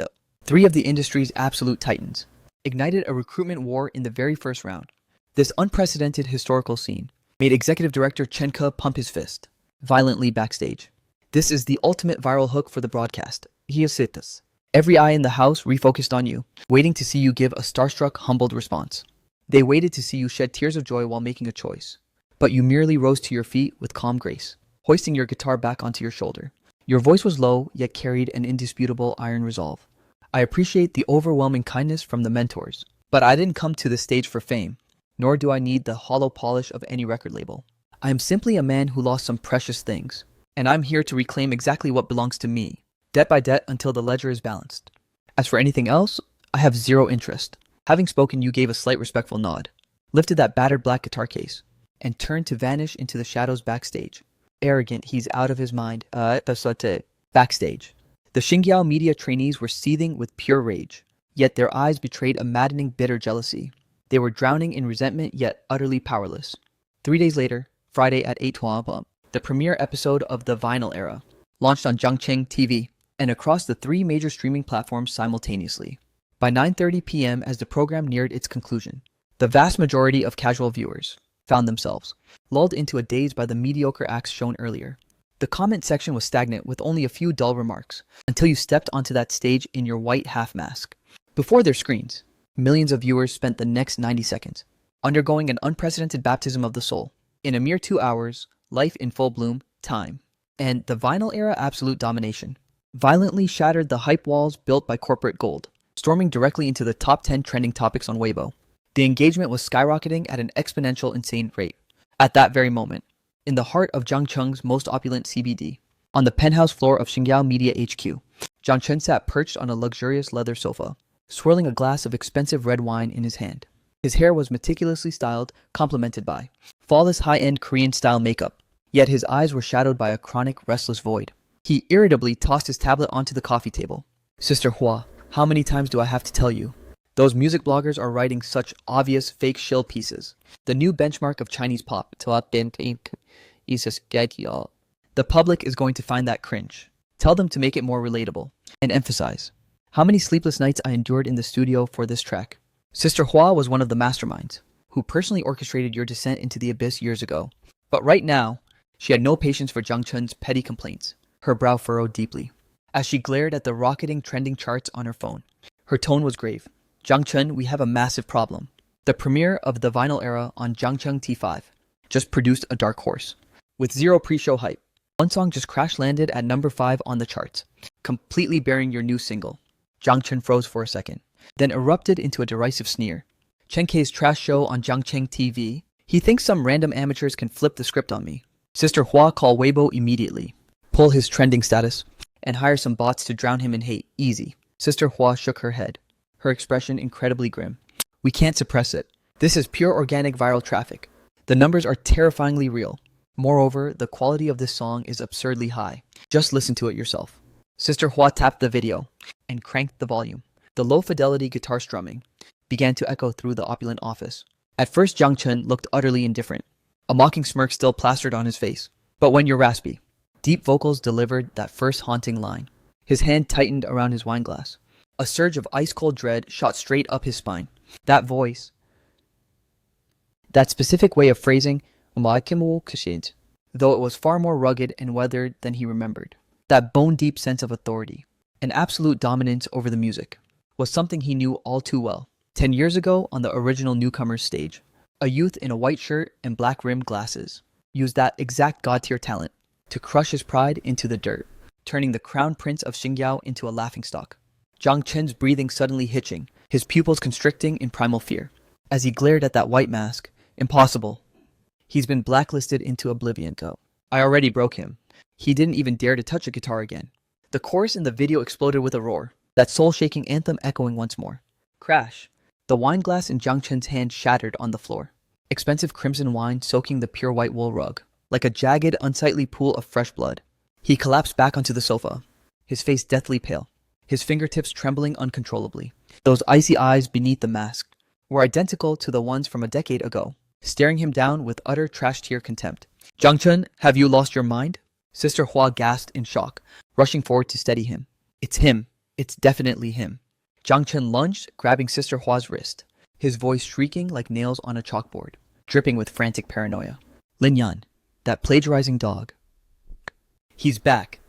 Three of the industry's absolute titans ignited a recruitment war in the very first round. This unprecedented historical scene made executive director Chen Ke pump his fist violently backstage. This is the ultimate viral hook for the broadcast. Here sit us. Every eye in the house refocused on you, waiting to see you give a starstruck, humbled response. They waited to see you shed tears of joy while making a choice. But you merely rose to your feet with calm grace, hoisting your guitar back onto your shoulder. Your voice was low, yet carried an indisputable iron resolve. I appreciate the overwhelming kindness from the mentors, but I didn't come to this stage for fame, nor do I need the hollow polish of any record label. I am simply a man who lost some precious things, and I'm here to reclaim exactly what belongs to me, debt by debt until the ledger is balanced. As for anything else, I have zero interest. Having spoken, you gave a slight respectful nod, lifted that battered black guitar case, and turned to vanish into the shadows backstage. Arrogant, he's out of his mind. Backstage. The Xinjiao media trainees were seething with pure rage, yet their eyes betrayed a maddening, bitter jealousy. They were drowning in resentment, yet utterly powerless. 3 days later, Friday at 8:00, the premiere episode of The Vinyl Era launched on Zhangcheng TV and across the 3 major streaming platforms simultaneously. By 9:30 p.m., as the program neared its conclusion, the vast majority of casual viewers found themselves lulled into a daze by the mediocre acts shown earlier. The comment section was stagnant with only a few dull remarks until you stepped onto that stage in your white half mask. Before their screens, millions of viewers spent the next 90 seconds undergoing an unprecedented baptism of the soul. In a mere 2 hours, Life in Full Bloom, Time, and The Vinyl Era Absolute Domination violently shattered the hype walls built by corporate gold, storming directly into the top 10 trending topics on Weibo. The engagement was skyrocketing at an exponential, insane rate. At that very moment, in the heart of Zhangcheng's most opulent CBD, on the penthouse floor of Xinjiao Media HQ, Zhang Chen sat perched on a luxurious leather sofa, swirling a glass of expensive red wine in his hand. His hair was meticulously styled, complemented by flawless high-end Korean-style makeup, yet his eyes were shadowed by a chronic, restless void. He irritably tossed his tablet onto the coffee table. Sister Hua, how many times do I have to tell you? Those music bloggers are writing such obvious fake shill pieces. The new benchmark of Chinese pop. The public is going to find that cringe. Tell them to make it more relatable. And emphasize how many sleepless nights I endured in the studio for this track. Sister Hua was one of the masterminds who personally orchestrated your descent into the abyss years ago. But right now, she had no patience for Zhang Chen's petty complaints. Her brow furrowed deeply as she glared at the rocketing trending charts on her phone. Her tone was grave. Zhang Chen, we have a massive problem. The premiere of The Vinyl Era on Zhangcheng T5 just produced a dark horse. With zero pre-show hype, one song just crash-landed at number 5 on the charts, completely burying your new single. Zhang Chen froze for a second, then erupted into a derisive sneer. Chen K's trash show on Zhangcheng TV? He thinks some random amateurs can flip the script on me. Sister Hua, call Weibo immediately. Pull his trending status, and hire some bots to drown him in hate. Easy. Sister Hua shook her head, her expression incredibly grim. We can't suppress it. This is pure organic viral traffic. The numbers are terrifyingly real. Moreover, the quality of this song is absurdly high. Just listen to it yourself. Sister Hua tapped the video and cranked the volume. The low-fidelity guitar strumming began to echo through the opulent office. At first, Jiang Chen looked utterly indifferent, a mocking smirk still plastered on his face. But when you're raspy, deep vocals delivered that first haunting line. His hand tightened around his wineglass. A surge of ice-cold dread shot straight up his spine. That voice, that specific way of phrasing, though it was far more rugged and weathered than he remembered. That bone-deep sense of authority, an absolute dominance over the music, was something he knew all too well. 10 years ago, on the original Newcomers stage, a youth in a white shirt and black-rimmed glasses used that exact god-tier talent to crush his pride into the dirt, turning the crown prince of Xingyao into a laughingstock. Jiang Chen's breathing suddenly hitching, his pupils constricting in primal fear. As he glared at that white mask, impossible. He's been blacklisted into oblivion. Go. I already broke him. He didn't even dare to touch a guitar again. The chorus in the video exploded with a roar, that soul-shaking anthem echoing once more. Crash. The wine glass in Jiang Chen's hand shattered on the floor. Expensive crimson wine soaking the pure white wool rug, like a jagged, unsightly pool of fresh blood. He collapsed back onto the sofa, his face deathly pale, his fingertips trembling uncontrollably. Those icy eyes beneath the mask were identical to the ones from a decade ago, staring him down with utter trash-tier contempt. Jiang Chen, have you lost your mind? Sister Hua gasped in shock, rushing forward to steady him. It's him. It's definitely him. Jiang Chen lunged, grabbing Sister Hua's wrist, his voice shrieking like nails on a chalkboard, dripping with frantic paranoia. Lin Yan, that plagiarizing dog. He's back.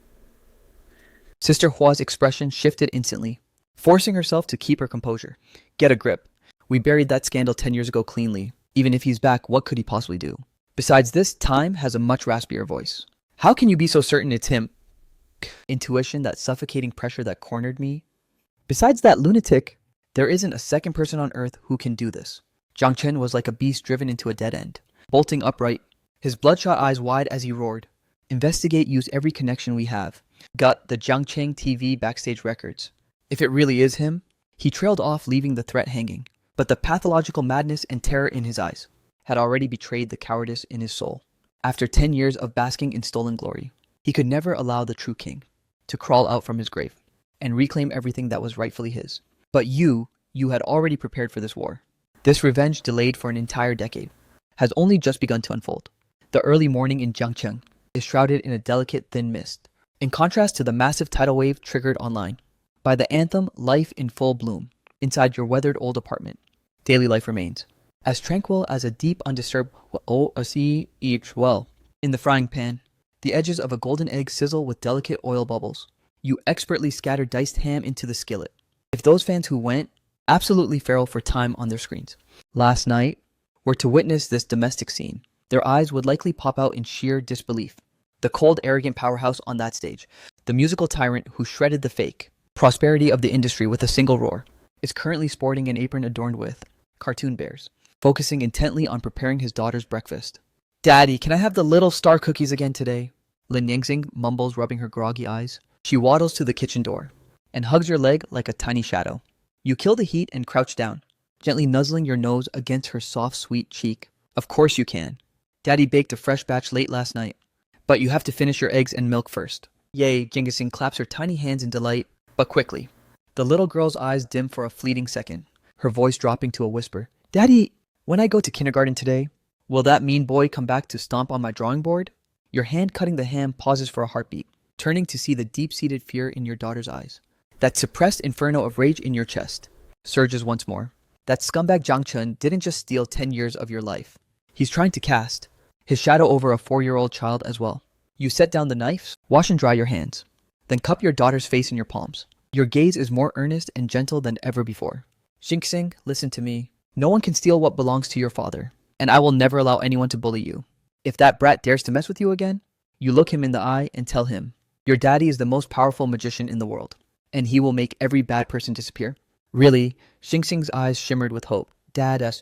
Sister Hua's expression shifted instantly, forcing herself to keep her composure. Get a grip. We buried that scandal 10 years ago cleanly. Even if he's back, what could he possibly do? Besides this, Time has a much raspier voice. How can you be so certain it's him? Intuition, that suffocating pressure that cornered me. Besides that lunatic, there isn't a second person on earth who can do this. Jiang Chen was like a beast driven into a dead end, bolting upright, his bloodshot eyes wide as he roared. Investigate, use every connection we have. Got the Jiangcheng TV backstage records. If it really is him, he trailed off, leaving the threat hanging. But the pathological madness and terror in his eyes had already betrayed the cowardice in his soul. After 10 years of basking in stolen glory, he could never allow the true king to crawl out from his grave and reclaim everything that was rightfully his. But you had already prepared for this war. This revenge, delayed for an entire decade, has only just begun to unfold. The early morning in Jiangcheng is shrouded in a delicate thin mist, in contrast to the massive tidal wave triggered online by the anthem Life in Full Bloom. Inside your weathered old apartment, daily life remains as tranquil as a deep, undisturbed well. In the frying pan, the edges of a golden egg sizzle with delicate oil bubbles. You expertly scatter diced ham into the skillet. If those fans who went absolutely feral for time on their screens last night were to witness this domestic scene, their eyes would likely pop out in sheer disbelief. The cold, arrogant powerhouse on that stage, the musical tyrant who shredded the fake prosperity of the industry with a single roar, is currently sporting an apron adorned with cartoon bears, focusing intently on preparing his daughter's breakfast. Daddy, can I have the little star cookies again today? Lin Yingxing mumbles, rubbing her groggy eyes. She waddles to the kitchen door and hugs your leg like a tiny shadow. You kill the heat and crouch down, gently nuzzling your nose against her soft, sweet cheek. Of course you can. Daddy baked a fresh batch late last night, but you have to finish your eggs and milk first. Yay, Jingising claps her tiny hands in delight, but quickly. The little girl's eyes dim for a fleeting second, her voice dropping to a whisper. Daddy, when I go to kindergarten today, will that mean boy come back to stomp on my drawing board? Your hand cutting the ham pauses for a heartbeat, turning to see the deep-seated fear in your daughter's eyes. That suppressed inferno of rage in your chest surges once more. That scumbag Jiang Chen didn't just steal 10 years of your life. He's trying to cast his shadow over a 4-year-old child as well. You set down the knives, wash and dry your hands, then cup your daughter's face in your palms. Your gaze is more earnest and gentle than ever before. Xingxing, listen to me. No one can steal what belongs to your father, and I will never allow anyone to bully you. If that brat dares to mess with you again, you look him in the eye and tell him, your daddy is the most powerful magician in the world, and he will make every bad person disappear. Really, Xingxing's eyes shimmered with hope. Dad,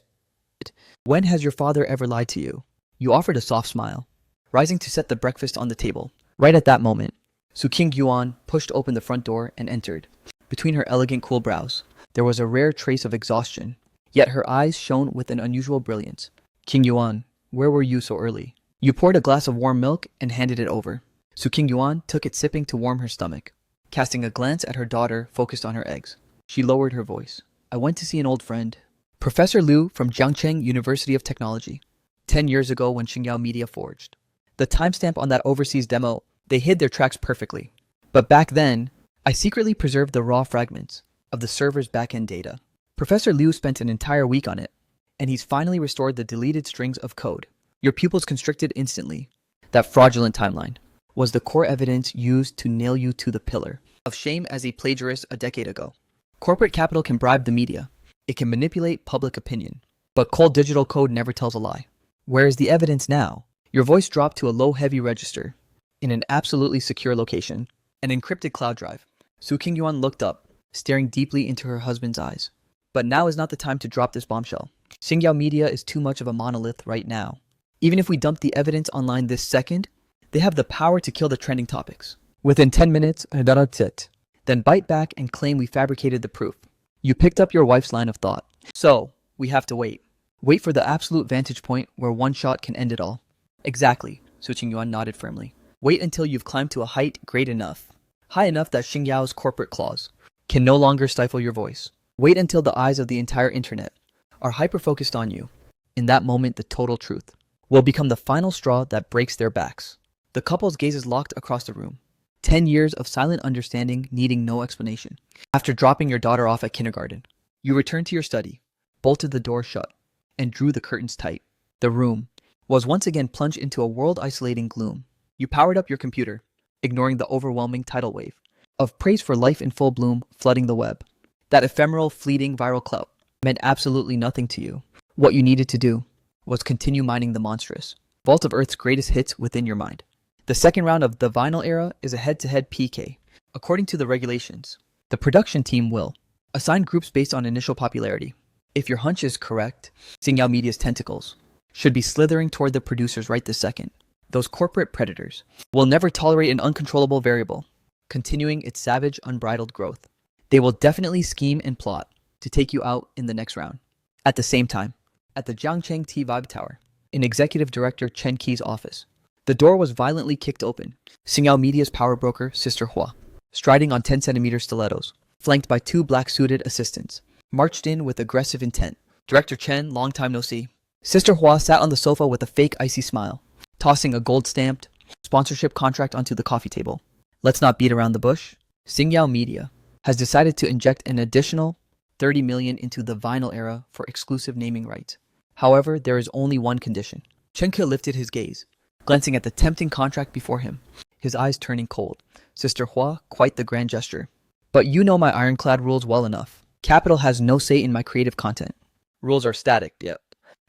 when has your father ever lied to you? You offered a soft smile, rising to set the breakfast on the table. Right at that moment, Su King Yuan pushed open the front door and entered. Between her elegant, cool brows, there was a rare trace of exhaustion, yet her eyes shone with an unusual brilliance. King Yuan, where were you so early? You poured a glass of warm milk and handed it over. Su King Yuan took it, sipping to warm her stomach, casting a glance at her daughter focused on her eggs. She lowered her voice. I went to see an old friend, Professor Liu from Jiangcheng University of Technology, 10 years ago when Xingyao Media forged. The timestamp on that overseas demo, they hid their tracks perfectly. But back then, I secretly preserved the raw fragments of the server's backend data. Professor Liu spent an entire week on it, and he's finally restored the deleted strings of code. Your pupils constricted instantly. That fraudulent timeline was the core evidence used to nail you to the pillar of shame as a plagiarist a decade ago. Corporate capital can bribe the media. It can manipulate public opinion. But cold digital code never tells a lie. Where is the evidence now? Your voice dropped to a low heavy register in an absolutely secure location, an encrypted cloud drive. Su Qingyuan looked up, staring deeply into her husband's eyes. But now is not the time to drop this bombshell. Xingyao Media is too much of a monolith right now. Even if we dump the evidence online this second, they have the power to kill the trending topics. Within 10 minutes, that's it. Then bite back and claim we fabricated the proof. You picked up your wife's line of thought. So, we have to wait. Wait for the absolute vantage point where one shot can end it all. Exactly, Su Qingyuan nodded firmly. Wait until you've climbed to a height great enough. High enough that Xingyao's corporate claws can no longer stifle your voice. Wait until the eyes of the entire internet are hyper-focused on you. In that moment, the total truth will become the final straw that breaks their backs. The couple's gazes locked across the room. 10 years of silent understanding needing no explanation. After dropping your daughter off at kindergarten, you returned to your study, bolted the door shut, and drew the curtains tight. The room was once again plunged into a world-isolating gloom. You powered up your computer, ignoring the overwhelming tidal wave of praise for life in full bloom flooding the web. That ephemeral, fleeting viral clout meant absolutely nothing to you. What you needed to do was continue mining the monstrous vault of Earth's greatest hits within your mind. The second round of the vinyl era is a head-to-head PK. According to the regulations, the production team will assign groups based on initial popularity. If your hunch is correct, Xingyao Media's tentacles should be slithering toward the producers right this second. Those corporate predators will never tolerate an uncontrollable variable, continuing its savage, unbridled growth. They will definitely scheme and plot to take you out in the next round. At the same time, at the Jiangcheng T Vibe Tower, in Executive Director Chen Qi's office, the door was violently kicked open. Xingyao Media's power broker, Sister Hua, striding on 10-centimeter stilettos, flanked by two black-suited assistants, marched in with aggressive intent. Director Chen, long time no see. Sister Hua sat on the sofa with a fake icy smile, tossing a gold-stamped sponsorship contract onto the coffee table. Let's not beat around the bush. Xingyao Media has decided to inject an additional 30 million into the vinyl era for exclusive naming rights. However, there is only one condition. Chen Ke lifted his gaze, glancing at the tempting contract before him, his eyes turning cold. Sister Hua, quite the grand gesture. But you know my ironclad rules well enough. Capital has no say in my creative content. Rules are static, yep.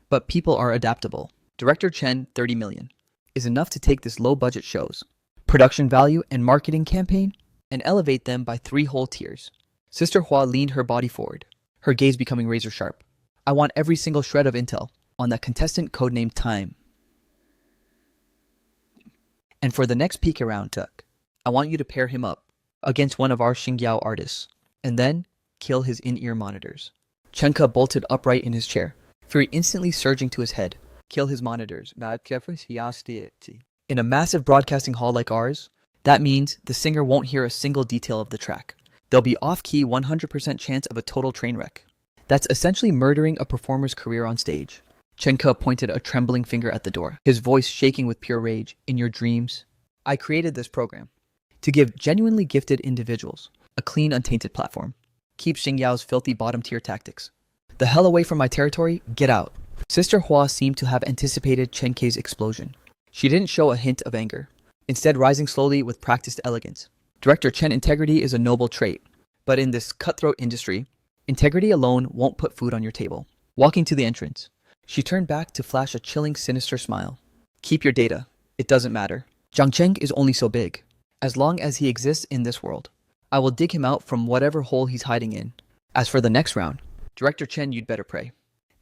But people are adaptable. Director Chen, 30 million, is enough to take this low-budget show's production value and marketing campaign and elevate them by 3 whole tiers. Sister Hua leaned her body forward, her gaze becoming razor sharp. I want every single shred of intel on that contestant codenamed Time. And for the next peek around, Tuck, I want you to pair him up against one of our Xingyao artists, and then kill his in-ear monitors. Chenka bolted upright in his chair, fury instantly surging to his head. Kill his monitors. In a massive broadcasting hall like ours, that means the singer won't hear a single detail of the track. There'll be off-key 100% chance of a total train wreck. That's essentially murdering a performer's career on stage. Chenka pointed a trembling finger at the door, his voice shaking with pure rage. In your dreams, I created this program to give genuinely gifted individuals a clean, untainted platform. Keep Xingyao's filthy bottom-tier tactics. The hell away from my territory, get out. Sister Hua seemed to have anticipated Chen Ke's explosion. She didn't show a hint of anger, instead rising slowly with practiced elegance. Director Chen, integrity is a noble trait, but in this cutthroat industry, integrity alone won't put food on your table. Walking to the entrance, she turned back to flash a chilling, sinister smile. Keep your data. It doesn't matter. Jiangcheng is only so big. As long as he exists in this world, I will dig him out from whatever hole he's hiding in. As for the next round, Director Chen, you'd better pray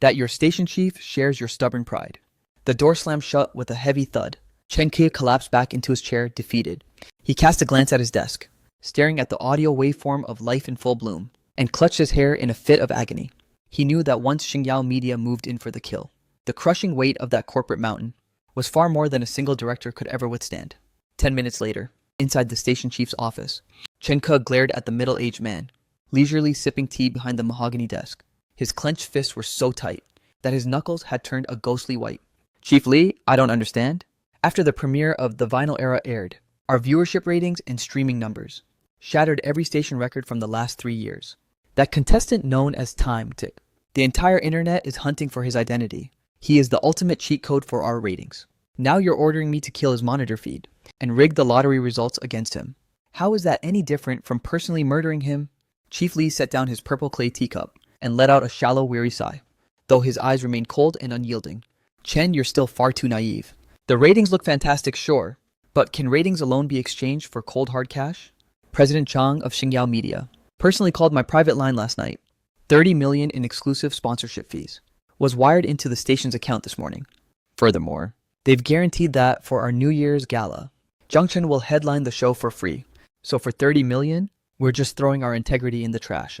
that your station chief shares your stubborn pride. The door slammed shut with a heavy thud. Chen Ke collapsed back into his chair, defeated. He cast a glance at his desk, staring at the audio waveform of life in full bloom, and clutched his hair in a fit of agony. He knew that once Xingyao Media moved in for the kill, the crushing weight of that corporate mountain was far more than a single director could ever withstand. 10 minutes later, inside the station chief's office, Chen Ke glared at the middle-aged man, leisurely sipping tea behind the mahogany desk. His clenched fists were so tight that his knuckles had turned a ghostly white. Chief Lee, I don't understand. After the premiere of The Vinyl Era aired, our viewership ratings and streaming numbers shattered every station record from the last 3 years. That contestant known as Time Tick. The entire internet is hunting for his identity. He is the ultimate cheat code for our ratings. Now you're ordering me to kill his monitor feed and rig the lottery results against him. How is that any different from personally murdering him? Chief Lee set down his purple clay teacup and let out a shallow, weary sigh, though his eyes remained cold and unyielding. Chen, you're still far too naive. The ratings look fantastic, sure, but can ratings alone be exchanged for cold hard cash? President Chang of Xingyao Media personally called my private line last night. 30 million in exclusive sponsorship fees was wired into the station's account this morning. Furthermore, they've guaranteed that for our New Year's gala, Zhang Chen will headline the show for free. So for 30 million, we're just throwing our integrity in the trash,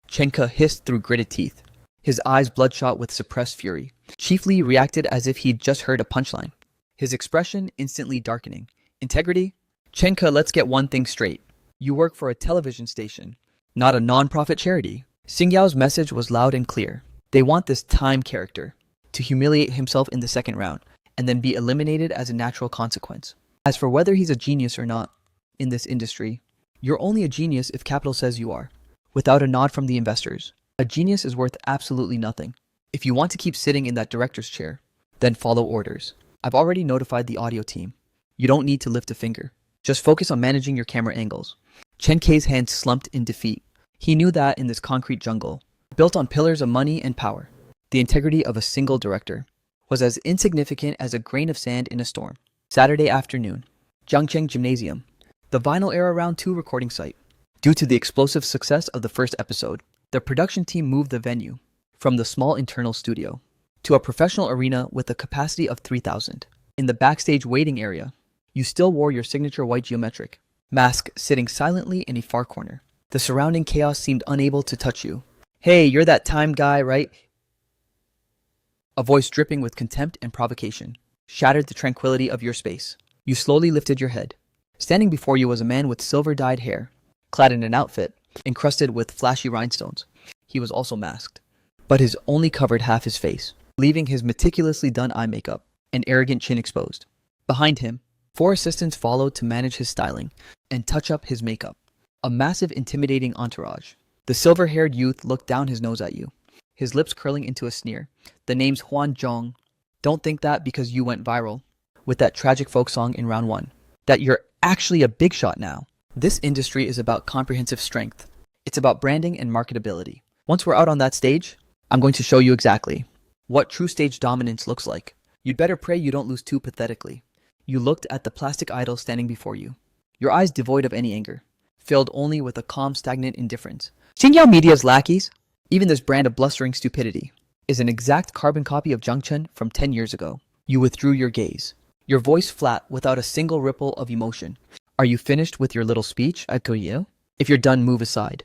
Chen Ke hissed through gritted teeth, his eyes bloodshot with suppressed fury. Chief Lee reacted as if he'd just heard a punchline, his expression instantly darkening. Integrity? Chen Ke, let's get one thing straight. You work for a television station, not a non-profit charity. Xingyao's message was loud and clear. They want this Time character to humiliate himself in the second round and then be eliminated as a natural consequence. As for whether he's a genius or not in this industry, you're only a genius if capital says you are, without a nod from the investors. A genius is worth absolutely nothing. If you want to keep sitting in that director's chair, then follow orders. I've already notified the audio team. You don't need to lift a finger. Just focus on managing your camera angles. Chen Ke's hands slumped in defeat. He knew that in this concrete jungle, built on pillars of money and power, the integrity of a single director was as insignificant as a grain of sand in a storm. Saturday afternoon, Jiangcheng Gymnasium, the Vinyl Era Round 2 recording site. Due to the explosive success of the first episode, the production team moved the venue from the small internal studio to a professional arena with a capacity of 3,000. In the backstage waiting area, you still wore your signature white geometric mask, sitting silently in a far corner. The surrounding chaos seemed unable to touch you. Hey, you're that Time guy, right? A voice dripping with contempt and provocation shattered the tranquility of your space. You slowly lifted your head. Standing before you was a man with silver-dyed hair, clad in an outfit encrusted with flashy rhinestones. He was also masked, but his only covered half his face, leaving his meticulously done eye makeup and arrogant chin exposed. Behind him, 4 assistants followed to manage his styling and touch up his makeup. A massive, intimidating entourage. The silver-haired youth looked down his nose at you, his lips curling into a sneer. The name's Huan Zhong. Don't think that because you went viral with that tragic folk song in round 1, that you're actually a big shot now. This industry is about comprehensive strength. It's about branding and marketability. Once we're out on that stage, I'm going to show you exactly what true stage dominance looks like. You'd better pray you don't lose too pathetically. You looked at the plastic idol standing before you, your eyes devoid of any anger, filled only with a calm, stagnant indifference. Xingyao Media's lackeys, even this brand of blustering stupidity, is an exact carbon copy of Zhang Chen from 10 years ago. You withdrew your gaze, your voice flat without a single ripple of emotion. Are you finished with your little speech, Akoye? If you're done, move aside.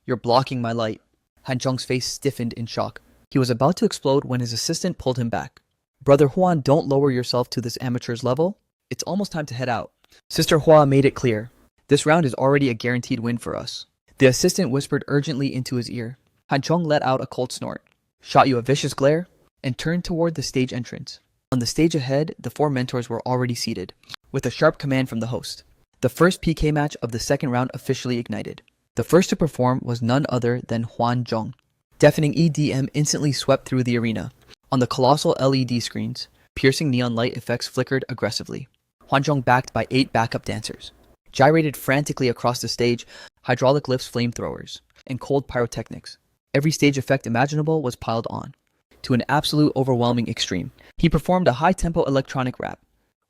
You're blocking my light. Han Zhong's face stiffened in shock. He was about to explode when his assistant pulled him back. Brother Huan, don't lower yourself to this amateur's level. It's almost time to head out. Sister Hua made it clear. This round is already a guaranteed win for us. The assistant whispered urgently into his ear. Han Zhong let out a cold snort, shot you a vicious glare, and turned toward the stage entrance. On the stage ahead, the 4 mentors were already seated, with a sharp command from the host. The first PK match of the second round officially ignited. The first to perform was none other than Huan Zhong. Deafening EDM instantly swept through the arena. On the colossal LED screens, piercing neon light effects flickered aggressively. Huan Zhong, backed by 8 backup dancers, gyrated frantically across the stage, hydraulic lifts, flamethrowers, and cold pyrotechnics. Every stage effect imaginable was piled on, to an absolute overwhelming extreme. He performed a high-tempo electronic rap,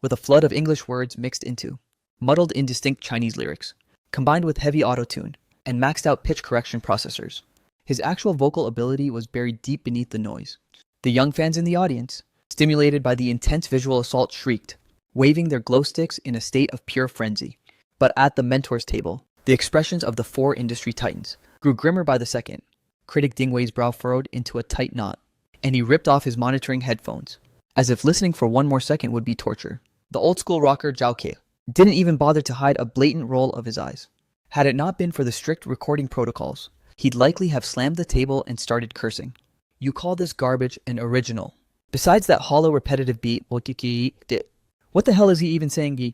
with a flood of English words mixed into muddled, indistinct Chinese lyrics, combined with heavy auto-tune and maxed-out pitch correction processors. His actual vocal ability was buried deep beneath the noise. The young fans in the audience, stimulated by the intense visual assault, shrieked, waving their glow sticks in a state of pure frenzy. But at the mentors' table, the expressions of the 4 industry titans grew grimmer by the second. Critic Dingwei's brow furrowed into a tight knot, and he ripped off his monitoring headphones, as if listening for one more second would be torture. The old-school rocker Zhao Ke didn't even bother to hide a blatant roll of his eyes. Had it not been for the strict recording protocols, he'd likely have slammed the table and started cursing. You call this garbage an original. Besides that hollow repetitive beat, what the hell is he even saying?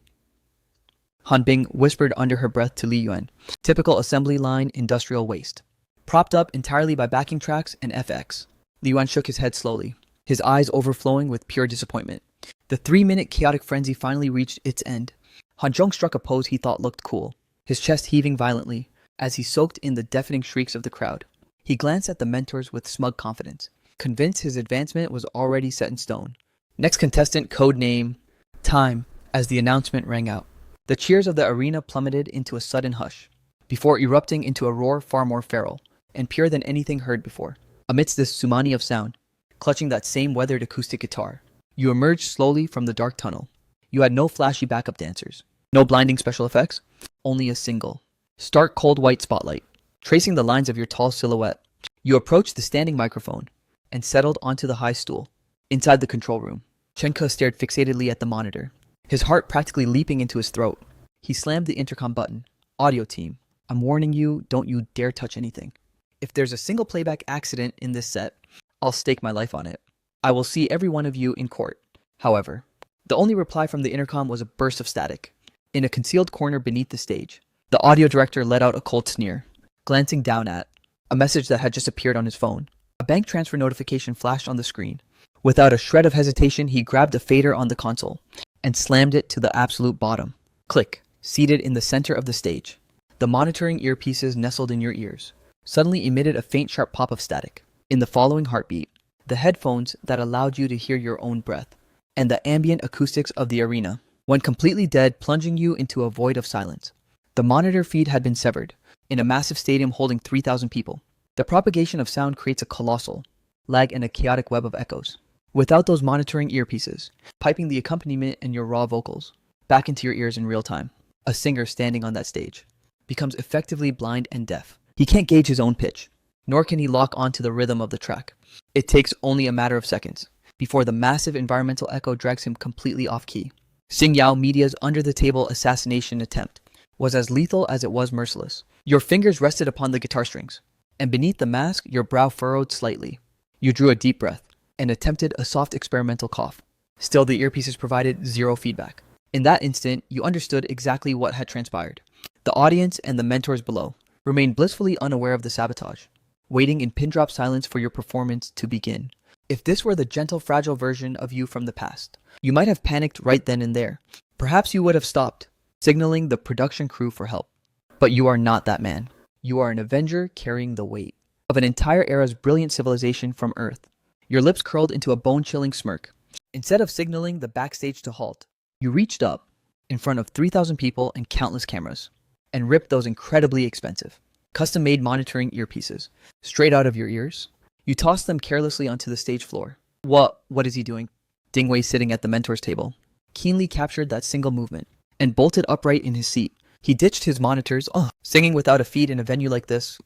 Han Bing whispered under her breath to Li Yuan. Typical assembly line industrial waste. Propped up entirely by backing tracks and FX. Li Yuan shook his head slowly, his eyes overflowing with pure disappointment. The 3-minute chaotic frenzy finally reached its end. Han Zhong struck a pose he thought looked cool, his chest heaving violently as he soaked in the deafening shrieks of the crowd. He glanced at the mentors with smug confidence, convinced his advancement was already set in stone. Next contestant, code name, time, as the announcement rang out. The cheers of the arena plummeted into a sudden hush, before erupting into a roar far more feral and pure than anything heard before. Amidst this tsunami of sound, clutching that same weathered acoustic guitar, you emerged slowly from the dark tunnel. You had no flashy backup dancers, no blinding special effects, only a single, stark cold white spotlight, tracing the lines of your tall silhouette. You approached the standing microphone and settled onto the high stool. Inside the control room, Chen Ke stared fixatedly at the monitor, his heart practically leaping into his throat. He slammed the intercom button. Audio team, I'm warning you, don't you dare touch anything. If there's a single playback accident in this set, I'll stake my life on it. I will see every one of you in court. However, the only reply from the intercom was a burst of static. In a concealed corner beneath the stage, the audio director let out a cold sneer, glancing down at a message that had just appeared on his phone. A bank transfer notification flashed on the screen. Without a shred of hesitation, he grabbed a fader on the console and slammed it to the absolute bottom. Click, seated in the center of the stage. The monitoring earpieces nestled in your ears suddenly emitted a faint sharp pop of static. In the following heartbeat, the headphones that allowed you to hear your own breath and the ambient acoustics of the arena went completely dead, plunging you into a void of silence. The monitor feed had been severed in a massive stadium holding 3,000 people. The propagation of sound creates a colossal lag and a chaotic web of echoes. Without those monitoring earpieces, piping the accompaniment and your raw vocals back into your ears in real time, a singer standing on that stage becomes effectively blind and deaf. He can't gauge his own pitch, nor can he lock onto the rhythm of the track. It takes only a matter of seconds before the massive environmental echo drags him completely off key. Xing Yao Media's under-the-table assassination attempt was as lethal as it was merciless. Your fingers rested upon the guitar strings, and beneath the mask, your brow furrowed slightly. You drew a deep breath and attempted a soft experimental cough. Still, the earpieces provided zero feedback. In that instant, you understood exactly what had transpired. The audience and the mentors below remained blissfully unaware of the sabotage, waiting in pin-drop silence for your performance to begin. If this were the gentle, fragile version of you from the past, you might have panicked right then and there. Perhaps you would have stopped, signaling the production crew for help. But you are not that man. You are an avenger carrying the weight of an entire era's brilliant civilization from Earth. Your lips curled into a bone-chilling smirk. Instead of signaling the backstage to halt, you reached up in front of 3,000 people and countless cameras and ripped those incredibly expensive, custom-made monitoring earpieces straight out of your ears. You tossed them carelessly onto the stage floor. What is he doing? Ding Wei, sitting at the mentor's table, keenly captured that single movement and bolted upright in his seat. He ditched his monitors, singing without a feed in a venue like this.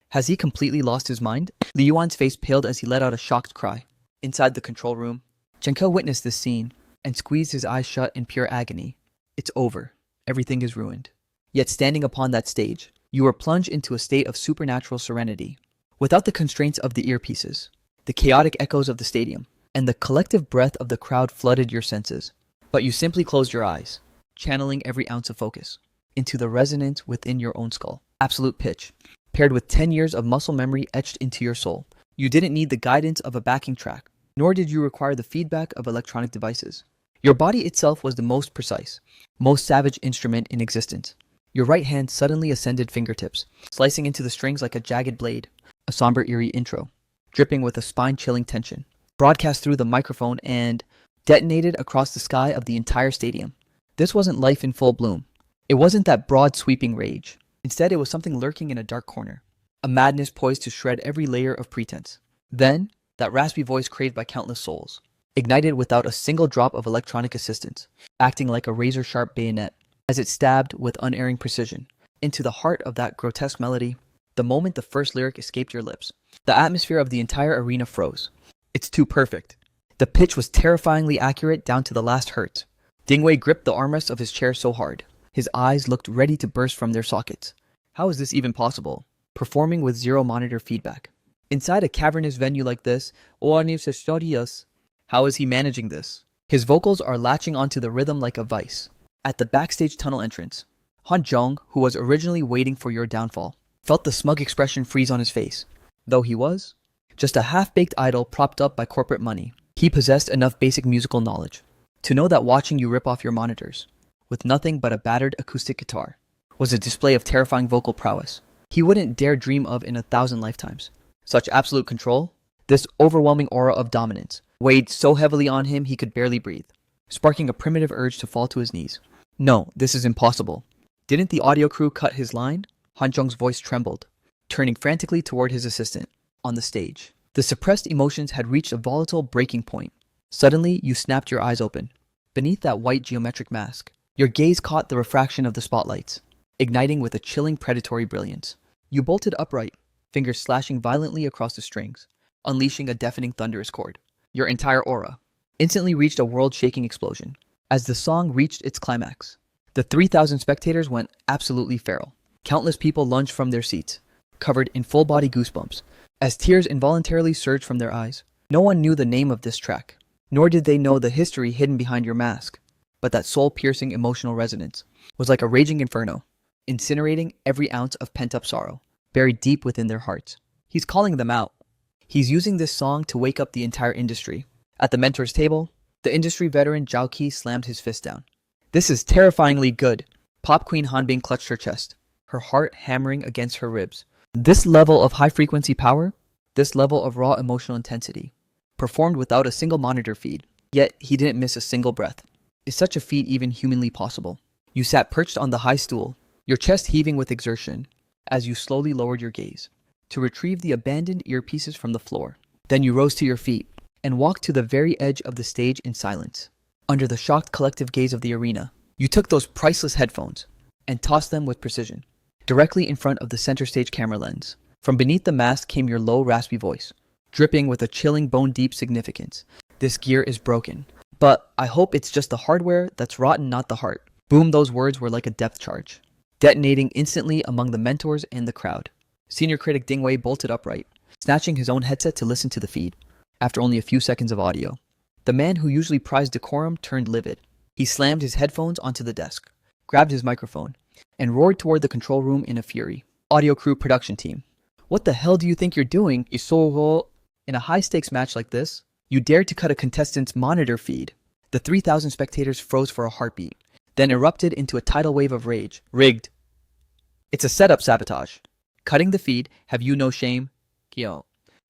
Has he completely lost his mind? Li Yuan's face paled as he let out a shocked cry. Inside the control room, Chen Ke witnessed this scene and squeezed his eyes shut in pure agony. It's over. Everything is ruined. Yet standing upon that stage, you were plunged into a state of supernatural serenity. Without the constraints of the earpieces, the chaotic echoes of the stadium, and the collective breath of the crowd flooded your senses. But you simply closed your eyes, channeling every ounce of focus into the resonance within your own skull. Absolute pitch, paired with 10 years of muscle memory etched into your soul. You didn't need the guidance of a backing track, nor did you require the feedback of electronic devices. Your body itself was the most precise, most savage instrument in existence. Your right hand suddenly ascended fingertips, slicing into the strings like a jagged blade. A somber, eerie intro, dripping with a spine-chilling tension, broadcast through the microphone and detonated across the sky of the entire stadium. This wasn't life in full bloom. It wasn't that broad, sweeping rage. Instead, it was something lurking in a dark corner, a madness poised to shred every layer of pretense. Then, that raspy voice craved by countless souls, ignited without a single drop of electronic assistance, acting like a razor-sharp bayonet, as it stabbed with unerring precision into the heart of that grotesque melody. The moment the first lyric escaped your lips, the atmosphere of the entire arena froze. It's too perfect. The pitch was terrifyingly accurate down to the last hertz. Ding Wei gripped the armrest of his chair so hard, his eyes looked ready to burst from their sockets. How is this even possible? performing with zero monitor feedback. Inside a cavernous venue like this, how is he managing this? His vocals are latching onto the rhythm like a vice. At the backstage tunnel entrance, Han Zhong, who was originally waiting for your downfall, felt the smug expression freeze on his face. Though he was just a half-baked idol propped up by corporate money, he possessed enough basic musical knowledge to know that watching you rip off your monitors, with nothing but a battered acoustic guitar, was a display of terrifying vocal prowess he wouldn't dare dream of in 1,000 lifetimes. Such absolute control, this overwhelming aura of dominance, weighed so heavily on him he could barely breathe, sparking a primitive urge to fall to his knees. No, this is impossible. Didn't the audio crew cut his line? Han Zhong's voice trembled, turning frantically toward his assistant. On the stage, the suppressed emotions had reached a volatile breaking point. Suddenly, you snapped your eyes open. Beneath that white geometric mask, your gaze caught the refraction of the spotlights, igniting with a chilling predatory brilliance. You bolted upright, fingers slashing violently across the strings, unleashing a deafening thunderous chord. Your entire aura instantly reached a world-shaking explosion. As the song reached its climax, the 3,000 spectators went absolutely feral. Countless people lunged from their seats, covered in full-body goosebumps, as tears involuntarily surged from their eyes. No one knew the name of this track, nor did they know the history hidden behind your mask, but that soul-piercing emotional resonance was like a raging inferno, incinerating every ounce of pent-up sorrow, buried deep within their hearts. He's calling them out. He's using this song to wake up the entire industry. At the mentor's table, the industry veteran Zhao Qi slammed his fist down. This is terrifyingly good. Pop Queen Hanbin clutched her chest, her heart hammering against her ribs. This level of high-frequency power, this level of raw emotional intensity, performed without a single monitor feed, yet he didn't miss a single breath. Is such a feat even humanly possible? You sat perched on the high stool, your chest heaving with exertion, as you slowly lowered your gaze to retrieve the abandoned earpieces from the floor. Then you rose to your feet and walked to the very edge of the stage in silence. Under the shocked collective gaze of the arena, you took those priceless headphones and tossed them with precision, directly in front of the center stage camera lens. From beneath the mask came your low, raspy voice, dripping with a chilling, bone-deep significance. This gear is broken, but I hope it's just the hardware that's rotten, not the heart. Boom, those words were like a depth charge, detonating instantly among the mentors and the crowd. Senior critic Ding Wei bolted upright, snatching his own headset to listen to the feed. After only a few seconds of audio, the man who usually prized decorum turned livid. He slammed his headphones onto the desk, grabbed his microphone, and roared toward the control room in a fury. Audio crew production team. What the hell do you think you're doing, Isoro? In a high-stakes match like this, you dared to cut a contestant's monitor feed. The 3,000 spectators froze for a heartbeat, then erupted into a tidal wave of rage. Rigged. It's a setup, sabotage. Cutting the feed, have you no shame? Kyo.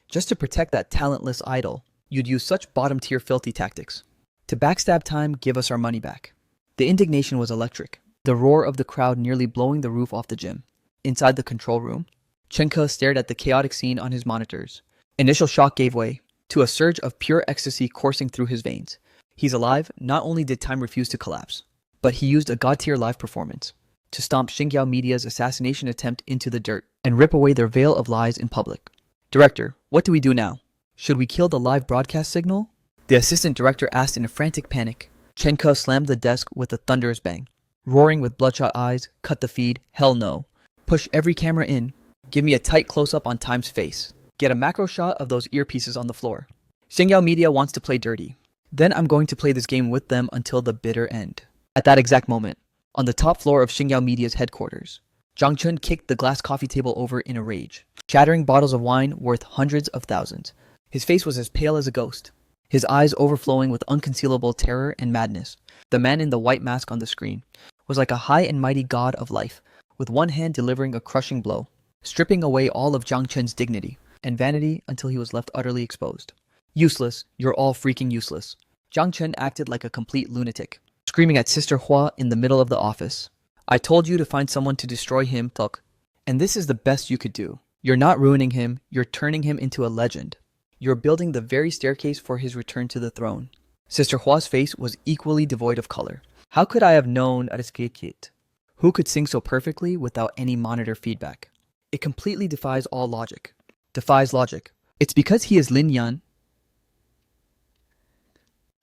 Just to protect that talentless idol, you'd use such bottom-tier filthy tactics. To backstab time, give us our money back. The indignation was electric, the roar of the crowd nearly blowing the roof off the gym. Inside the control room, Chen Ke stared at the chaotic scene on his monitors. Initial shock gave way to a surge of pure ecstasy coursing through his veins. He's alive. Not only did time refuse to collapse, but he used a god-tier live performance to stomp Xinjiao Media's assassination attempt into the dirt and rip away their veil of lies in public. Director, what do we do now? Should we kill the live broadcast signal? The assistant director asked in a frantic panic. Chen Ke slammed the desk with a thunderous bang. Roaring with bloodshot eyes, cut the feed, hell no. Push every camera in. Give me a tight close-up on Time's face. Get a macro shot of those earpieces on the floor. Xinjiao Media wants to play dirty. Then I'm going to play this game with them until the bitter end. At that exact moment, on the top floor of Xinjiao Media's headquarters, Zhang Chun kicked the glass coffee table over in a rage, shattering bottles of wine worth hundreds of thousands. His face was as pale as a ghost, his eyes overflowing with unconcealable terror and madness. The man in the white mask on the screen was like a high and mighty god of life, with one hand delivering a crushing blow, stripping away all of Zhang Chun's dignity and vanity until he was left utterly exposed. Useless, you're all freaking useless. Zhang Chun acted like a complete lunatic, screaming at Sister Hua in the middle of the office. I told you to find someone to destroy him, Tok. And this is the best you could do. You're not ruining him, you're turning him into a legend. You're building the very staircase for his return to the throne. Sister Hua's face was equally devoid of color. How could I have known Ariskekit? Who could sing so perfectly without any monitor feedback? It completely defies all logic. Defies logic. It's because he is Lin Yan.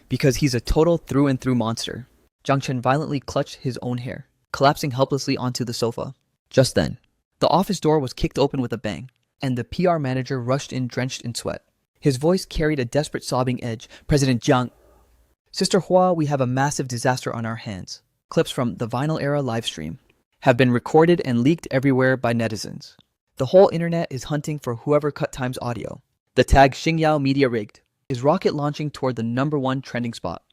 Because he's a total through-and-through monster. Zhang Chen violently clutched his own hair, collapsing helplessly onto the sofa. Just then, The office door was kicked open with a bang, and the PR manager rushed in drenched in sweat. His voice carried a desperate sobbing edge. President Jiang. Sister Hua, we have a massive disaster on our hands. Clips from the Vinyl Era livestream have been recorded and leaked everywhere by netizens. The whole internet is hunting for whoever cut Time's audio. The tag Xingyao Media Rigged is rocket launching toward the #1 trending spot.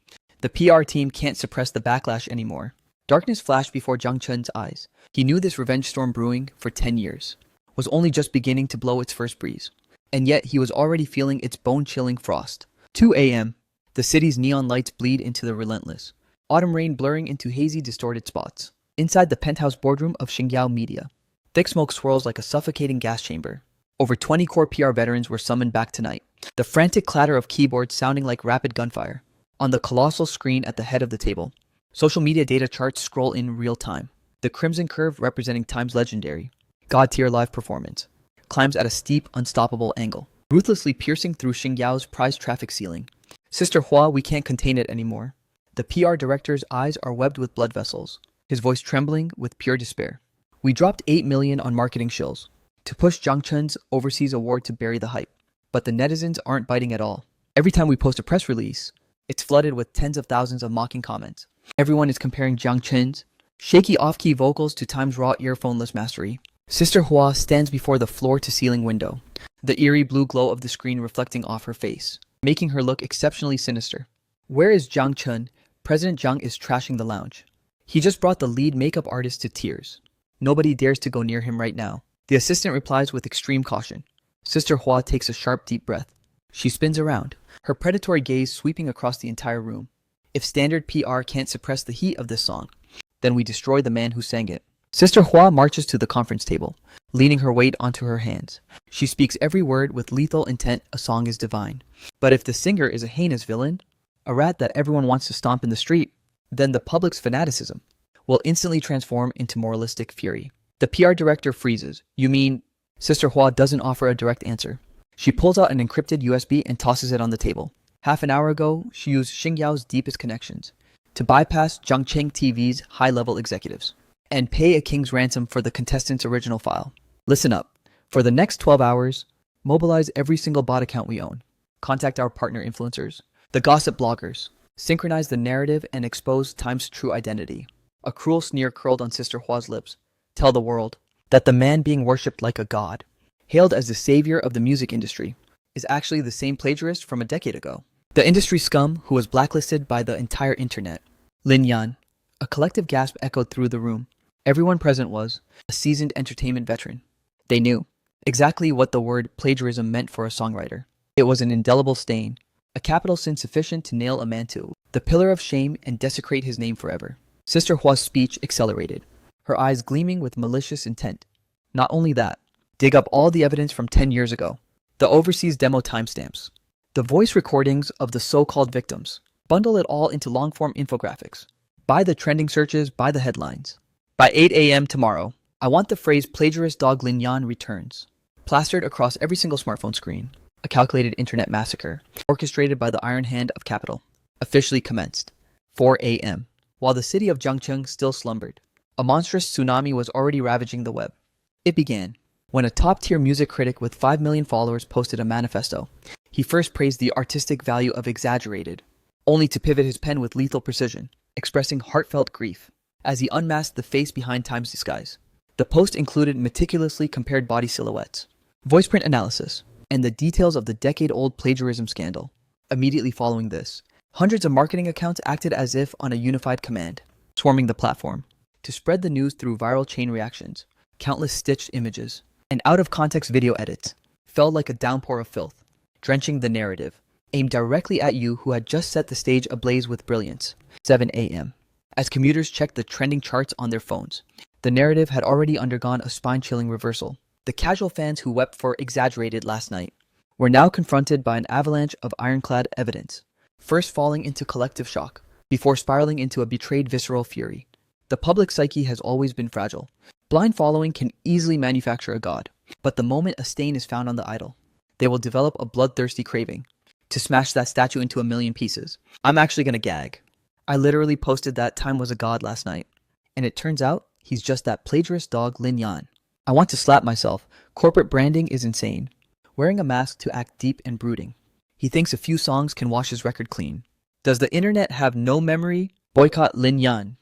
The PR team can't suppress the backlash anymore. Darkness flashed before Jiang Chen's eyes. He knew this revenge storm brewing for 10 years was only just beginning to blow its first breeze. And yet he was already feeling its bone-chilling frost. 2 a.m. The city's neon lights bleed into the relentless autumn rain, blurring into hazy, distorted spots. Inside the penthouse boardroom of Xingyao Media, thick smoke swirls like a suffocating gas chamber. Over 20 core PR veterans were summoned back tonight, the frantic clatter of keyboards sounding like rapid gunfire. On the colossal screen at the head of the table, social media data charts scroll in real time. The crimson curve, representing Time's legendary God-tier live performance, climbs at a steep, unstoppable angle, ruthlessly piercing through Xingyao's prized traffic ceiling. Sister Hua, we can't contain it anymore. The PR director's eyes are webbed with blood vessels, his voice trembling with pure despair. We dropped 8 million on marketing shills to push Jiang Chen's overseas award to bury the hype. But the netizens aren't biting at all. Every time we post a press release, it's flooded with tens of thousands of mocking comments. Everyone is comparing Jiang Chen's shaky off-key vocals to Time's raw earphoneless mastery. Sister Hua stands before the floor-to-ceiling window, the eerie blue glow of the screen reflecting off her face, making her look exceptionally sinister. Where is Jiang Chen? President Jiang is trashing the lounge. He just brought the lead makeup artist to tears. Nobody dares to go near him right now. The assistant replies with extreme caution. Sister Hua takes a sharp, deep breath. She spins around, her predatory gaze sweeping across the entire room. If standard PR can't suppress the heat of this song, then we destroy the man who sang it. Sister Hua marches to the conference table, leaning her weight onto her hands. She speaks every word with lethal intent. A song is divine. But if the singer is a heinous villain, a rat that everyone wants to stomp in the street, then the public's fanaticism will instantly transform into moralistic fury. The PR director freezes. You mean? Sister Hua doesn't offer a direct answer. She pulls out an encrypted USB and tosses it on the table. Half an hour ago, she used Xingyao's deepest connections to bypass Zhangcheng TV's high-level executives and pay a king's ransom for the contestant's original file. Listen up. For the next 12 hours, mobilize every single bot account we own. Contact our partner influencers, the gossip bloggers. Synchronize the narrative and expose Time's true identity. A cruel sneer curled on Sister Hua's lips. Tell the world that the man being worshipped like a god, hailed as the savior of the music industry, is actually the same plagiarist from a decade ago. The industry scum who was blacklisted by the entire internet. Lin Yan. A collective gasp echoed through the room. Everyone present was a seasoned entertainment veteran. They knew exactly what the word plagiarism meant for a songwriter. It was an indelible stain, a capital sin sufficient to nail a man to the pillar of shame and desecrate his name forever. Sister Hua's speech accelerated, her eyes gleaming with malicious intent. Not only that, dig up all the evidence from 10 years ago, the overseas demo timestamps, the voice recordings of the so-called victims. Bundle it all into long-form infographics. Buy the trending searches, buy the headlines. By 8 a.m. tomorrow, I want the phrase plagiarist dog Lin Yan returns plastered across every single smartphone screen. A calculated internet massacre, orchestrated by the iron hand of capital, officially commenced. 4 a.m. While the city of Zhangcheng still slumbered, a monstrous tsunami was already ravaging the web. It began when a top-tier music critic with 5 million followers posted a manifesto. He first praised the artistic value of exaggerated, only to pivot his pen with lethal precision, expressing heartfelt grief as he unmasked the face behind Time's disguise. The post included meticulously compared body silhouettes, voice print analysis, and the details of the decade-old plagiarism scandal. Immediately following this, hundreds of marketing accounts acted as if on a unified command, swarming the platform to spread the news through viral chain reactions. Countless stitched images and out-of-context video edits fell like a downpour of filth, drenching the narrative, aimed directly at you who had just set the stage ablaze with brilliance. 7 a.m. As commuters checked the trending charts on their phones, the narrative had already undergone a spine-chilling reversal. The casual fans who wept for exaggerated last night were now confronted by an avalanche of ironclad evidence, first falling into collective shock, before spiraling into a betrayed visceral fury. The public psyche has always been fragile. Blind following can easily manufacture a god, but the moment a stain is found on the idol, they will develop a bloodthirsty craving to smash that statue into a million pieces. I'm actually gonna gag. I literally posted that Time was a god last night, and it turns out he's just that plagiarist dog Lin Yan. I want to slap myself. Corporate branding is insane. Wearing a mask to act deep and brooding. He thinks a few songs can wash his record clean. Does the internet have no memory? Boycott Lin Yan.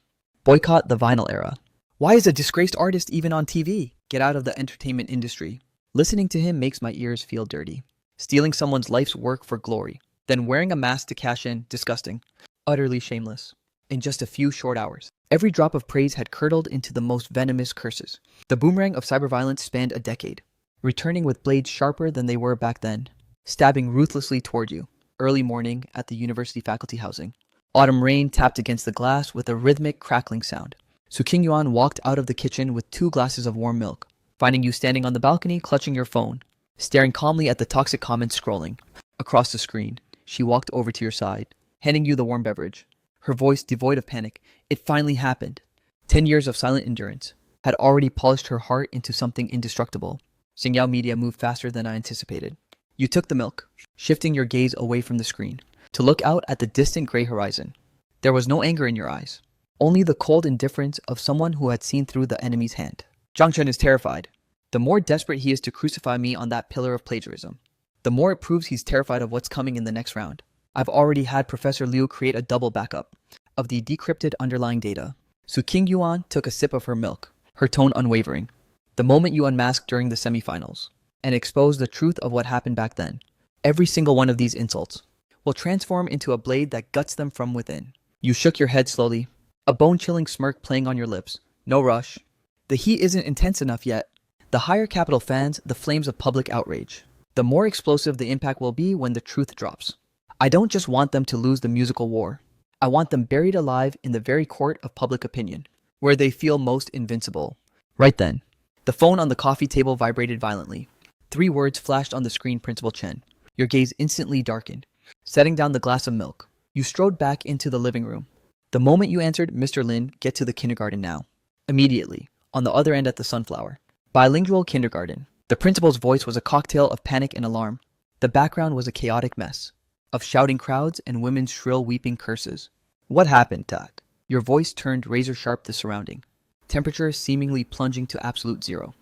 Boycott the vinyl era. Why is a disgraced artist even on TV? Get out of the entertainment industry. Listening to him makes my ears feel dirty. Stealing someone's life's work for glory. Then wearing a mask to cash in, disgusting. Utterly shameless. In just a few short hours. Every drop of praise had curdled into the most venomous curses. The boomerang of cyberviolence spanned a decade, returning with blades sharper than they were back then, stabbing ruthlessly toward you. Early morning at the university faculty housing. Autumn rain tapped against the glass with a rhythmic crackling sound. Su Qingyuan walked out of the kitchen with 2 glasses of warm milk, finding you standing on the balcony clutching your phone, staring calmly at the toxic comments scrolling. Across the screen, she walked over to your side, handing you the warm beverage. Her voice devoid of panic. It finally happened. 10 years of silent endurance had already polished her heart into something indestructible. Xingyao Media moved faster than I anticipated. You took the milk, shifting your gaze away from the screen, to look out at the distant gray horizon. There was no anger in your eyes, only the cold indifference of someone who had seen through the enemy's hand. Zhang Chen is terrified. The more desperate he is to crucify me on that pillar of plagiarism, the more it proves he's terrified of what's coming in the next round. I've already had Professor Liu create a double backup of the decrypted underlying data. Su Qingyuan took a sip of her milk, her tone unwavering. The moment you unmasked during the semifinals and exposed the truth of what happened back then, every single one of these insults will transform into a blade that guts them from within. You shook your head slowly, a bone-chilling smirk playing on your lips. No rush. The heat isn't intense enough yet. The higher capital fans the flames of public outrage. The more explosive the impact will be when the truth drops. I don't just want them to lose the musical war. I want them buried alive in the very court of public opinion, where they feel most invincible. Right then, the phone on the coffee table vibrated violently. 3 words flashed on the screen, Principal Chen. Your gaze instantly darkened. Setting down the glass of milk, you strode back into the living room. The moment you answered, Mr. Lin, get to the kindergarten now. Immediately, on the other end at the Sunflower. Bilingual kindergarten. The principal's voice was a cocktail of panic and alarm. The background was a chaotic mess of shouting crowds and women's shrill weeping curses. What happened, Tak? Your voice turned razor-sharp the surrounding, temperature seemingly plunging to absolute zero.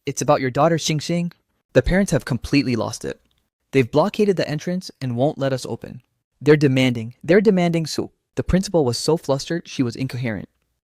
It's about your daughter Xing. The parents have completely lost it. They've blockaded the entrance and won't let us open. They're demanding Su. The principal was so flustered she was incoherent.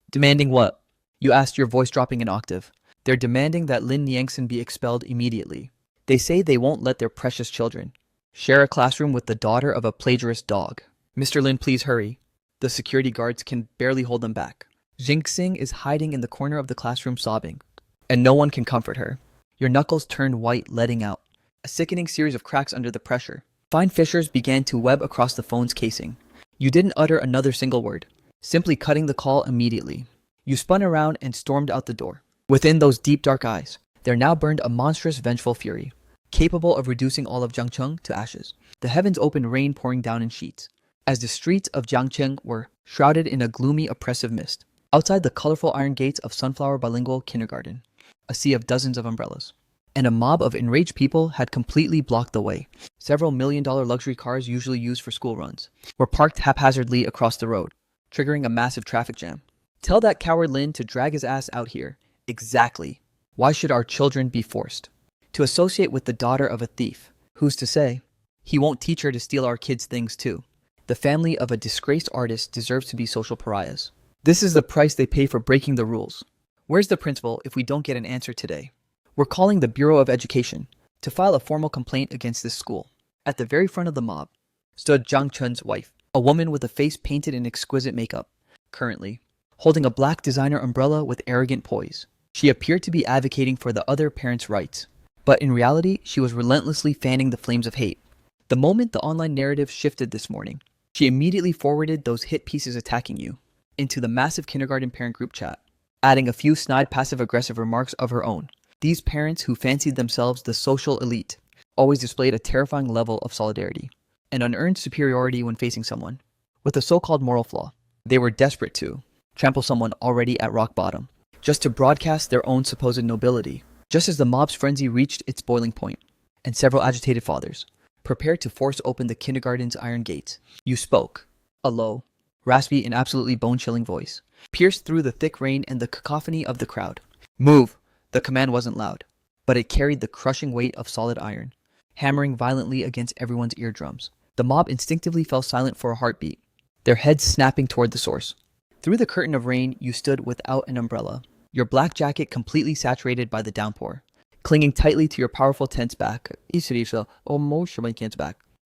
Demanding what? You asked, your voice dropping an octave. They're demanding that Lin Niangsen be expelled immediately. They say they won't let their precious children share a classroom with the daughter of a plagiarist dog. Mr. Lin, please hurry. The security guards can barely hold them back. Xing is hiding in the corner of the classroom sobbing, and no one can comfort her. Your knuckles turned white, letting out a sickening series of cracks under the pressure. Fine fissures began to web across the phone's casing. You didn't utter another single word, simply cutting the call immediately. You spun around and stormed out the door. Within those deep dark eyes, there now burned a monstrous vengeful fury, capable of reducing all of Jiangcheng to ashes. The heavens opened, rain pouring down in sheets, as the streets of Jiangcheng were shrouded in a gloomy, oppressive mist. Outside the colorful iron gates of Sunflower Bilingual Kindergarten, a sea of dozens of umbrellas, and a mob of enraged people had completely blocked the way. Several million-dollar luxury cars usually used for school runs were parked haphazardly across the road, triggering a massive traffic jam. Tell that coward Lin to drag his ass out here. Exactly. Why should our children be forced to associate with the daughter of a thief? Who's to say he won't teach her to steal our kids' things too? The family of a disgraced artist deserves to be social pariahs. This is the price they pay for breaking the rules. Where's the principal if we don't get an answer today? We're calling the Bureau of Education to file a formal complaint against this school. At the very front of the mob stood Zhang Chun's wife, a woman with a face painted in exquisite makeup, currently holding a black designer umbrella with arrogant poise. She appeared to be advocating for the other parents' rights, but in reality, she was relentlessly fanning the flames of hate. The moment the online narrative shifted this morning, she immediately forwarded those hit pieces attacking you into the massive kindergarten parent group chat, adding a few snide passive-aggressive remarks of her own. These parents who fancied themselves the social elite always displayed a terrifying level of solidarity and unearned superiority when facing someone with a so-called moral flaw. They were desperate to trample someone already at rock bottom, just to broadcast their own supposed nobility. Just as the mob's frenzy reached its boiling point, and several agitated fathers prepared to force open the kindergarten's iron gates, you spoke. A low, raspy, and absolutely bone-chilling voice pierced through the thick rain and the cacophony of the crowd. Move! The command wasn't loud, but it carried the crushing weight of solid iron, hammering violently against everyone's eardrums. The mob instinctively fell silent for a heartbeat, their heads snapping toward the source. Through the curtain of rain, you stood without an umbrella, your black jacket completely saturated by the downpour, clinging tightly to your powerful tense back.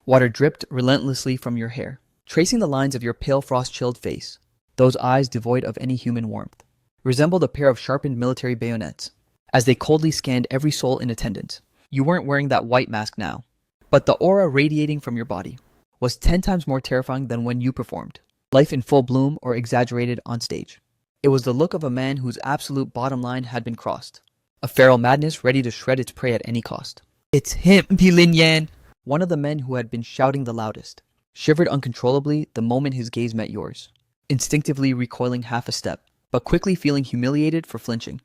Water dripped relentlessly from your hair, tracing the lines of your pale frost-chilled face. Those eyes, devoid of any human warmth, resembled a pair of sharpened military bayonets, as they coldly scanned every soul in attendance. You weren't wearing that white mask now, but the aura radiating from your body was 10 times more terrifying than when you performed, life in full bloom or exaggerated on stage. It was the look of a man whose absolute bottom line had been crossed, a feral madness ready to shred its prey at any cost. It's him, Pilin Yan! One of the men who had been shouting the loudest shivered uncontrollably the moment his gaze met yours, instinctively recoiling half a step, but quickly feeling humiliated for flinching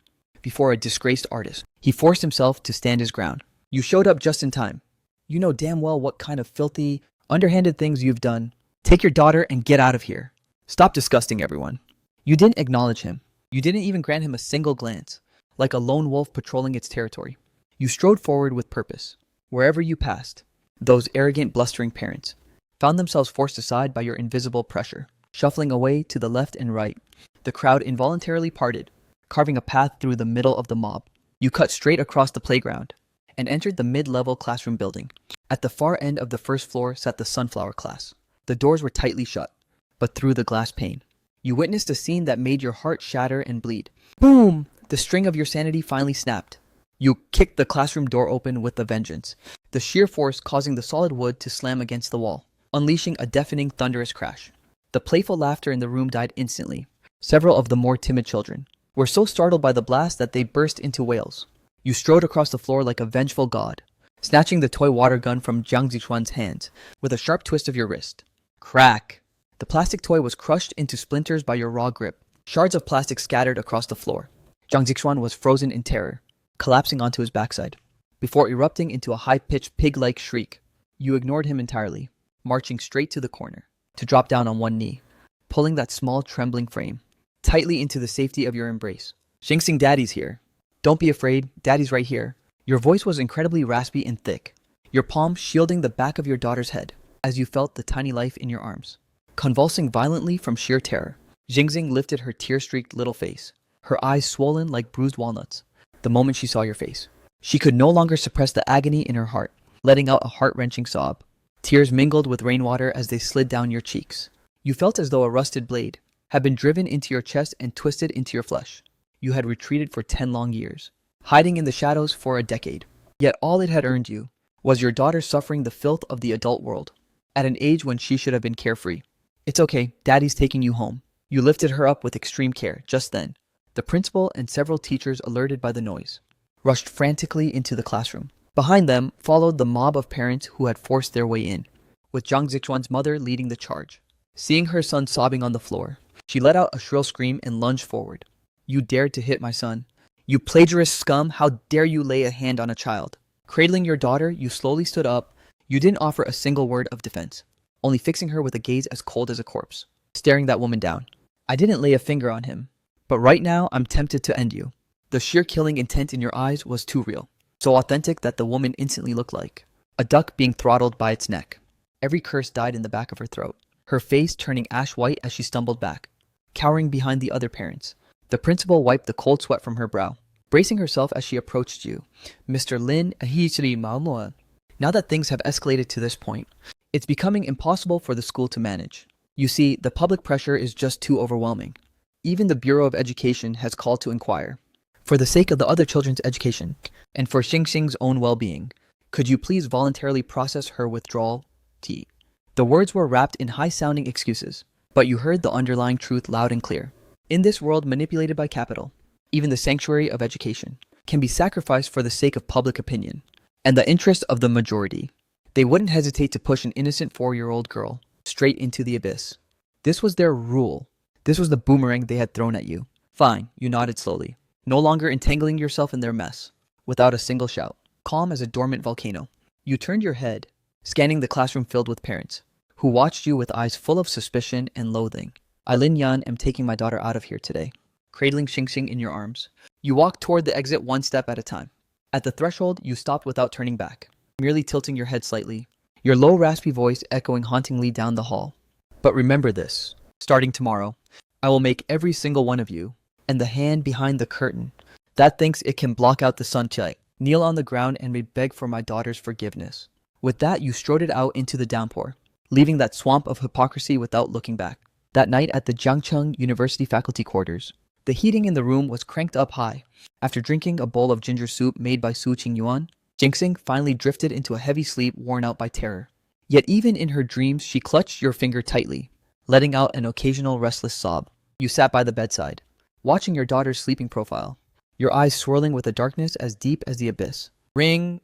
before a disgraced artist. He forced himself to stand his ground. You showed up just in time. You know damn well what kind of filthy, underhanded things you've done. Take your daughter and get out of here. Stop disgusting everyone. You didn't acknowledge him. You didn't even grant him a single glance, like a lone wolf patrolling its territory. You strode forward with purpose. Wherever you passed, those arrogant, blustering parents found themselves forced aside by your invisible pressure. Shuffling away to the left and right, the crowd involuntarily parted, carving a path through the middle of the mob. You cut straight across the playground and entered the mid-level classroom building. At the far end of the first floor sat the sunflower class. The doors were tightly shut, but through the glass pane, you witnessed a scene that made your heart shatter and bleed. Boom! The string of your sanity finally snapped. You kicked the classroom door open with a vengeance, the sheer force causing the solid wood to slam against the wall, unleashing a deafening, thunderous crash. The playful laughter in the room died instantly. Several of the more timid children were so startled by the blast that they burst into wails. You strode across the floor like a vengeful god, snatching the toy water gun from Jiang Zixuan's hands with a sharp twist of your wrist. Crack! The plastic toy was crushed into splinters by your raw grip. Shards of plastic scattered across the floor. Jiang Zixuan was frozen in terror, collapsing onto his backside, before erupting into a high-pitched pig-like shriek. You ignored him entirely, marching straight to the corner, to drop down on one knee, pulling that small, trembling frame tightly into the safety of your embrace. Xingxing, Daddy's here. Don't be afraid, Daddy's right here. Your voice was incredibly raspy and thick, your palm shielding the back of your daughter's head as you felt the tiny life in your arms. Convulsing violently from sheer terror, Xingxing lifted her tear-streaked little face, her eyes swollen like bruised walnuts, the moment she saw your face. She could no longer suppress the agony in her heart, letting out a heart-wrenching sob. Tears mingled with rainwater as they slid down your cheeks. You felt as though a rusted blade had been driven into your chest and twisted into your flesh. You had retreated for 10 long years, hiding in the shadows for a decade. Yet all it had earned you was your daughter suffering the filth of the adult world, at an age when she should have been carefree. It's okay, Daddy's taking you home. You lifted her up with extreme care. Just then, the principal and several teachers, alerted by the noise, rushed frantically into the classroom. Behind them followed the mob of parents who had forced their way in, with Jiang Zixuan's mother leading the charge. Seeing her son sobbing on the floor, she let out a shrill scream and lunged forward. You dared to hit my son. You plagiarist scum, how dare you lay a hand on a child? Cradling your daughter, you slowly stood up. You didn't offer a single word of defense, only fixing her with a gaze as cold as a corpse, staring that woman down. I didn't lay a finger on him, but right now I'm tempted to end you. The sheer killing intent in your eyes was too real, so authentic that the woman instantly looked like a duck being throttled by its neck. Every curse died in the back of her throat, her face turning ash white as she stumbled back, cowering behind the other parents. The principal wiped the cold sweat from her brow, bracing herself as she approached you. Mr. Lin Ahishri Maomoa. Now that things have escalated to this point, it's becoming impossible for the school to manage. You see, the public pressure is just too overwhelming. Even the Bureau of Education has called to inquire. For the sake of the other children's education, and for Xingxing's own well-being, could you please voluntarily process her withdrawal? T. The words were wrapped in high-sounding excuses, but you heard the underlying truth loud and clear. In this world manipulated by capital, even the sanctuary of education can be sacrificed for the sake of public opinion and the interest of the majority. They wouldn't hesitate to push an innocent 4-year-old girl straight into the abyss. This was their rule. This was the boomerang they had thrown at you. Fine, you nodded slowly, no longer entangling yourself in their mess. Without a single shout, calm as a dormant volcano, you turned your head, scanning the classroom filled with parents, who watched you with eyes full of suspicion and loathing. I, Lin Yan, am taking my daughter out of here today. Cradling Xingxing in your arms, You walked toward the exit one step at a time. At the threshold, you stopped without turning back, merely tilting your head slightly, your low, raspy voice echoing hauntingly down the hall. But remember this, starting tomorrow, I will make every single one of you, and the hand behind the curtain that thinks it can block out the sunlight, kneel on the ground and beg for my daughter's forgiveness. With that, you strode out into the downpour, leaving that swamp of hypocrisy without looking back. That night at the Jiangcheng University faculty quarters, the heating in the room was cranked up high. After drinking a bowl of ginger soup made by Su Qingyuan, Jinxing finally drifted into a heavy sleep worn out by terror. Yet even in her dreams, she clutched your finger tightly, letting out an occasional restless sob. You sat by the bedside, watching your daughter's sleeping profile, your eyes swirling with a darkness as deep as the abyss. Ring!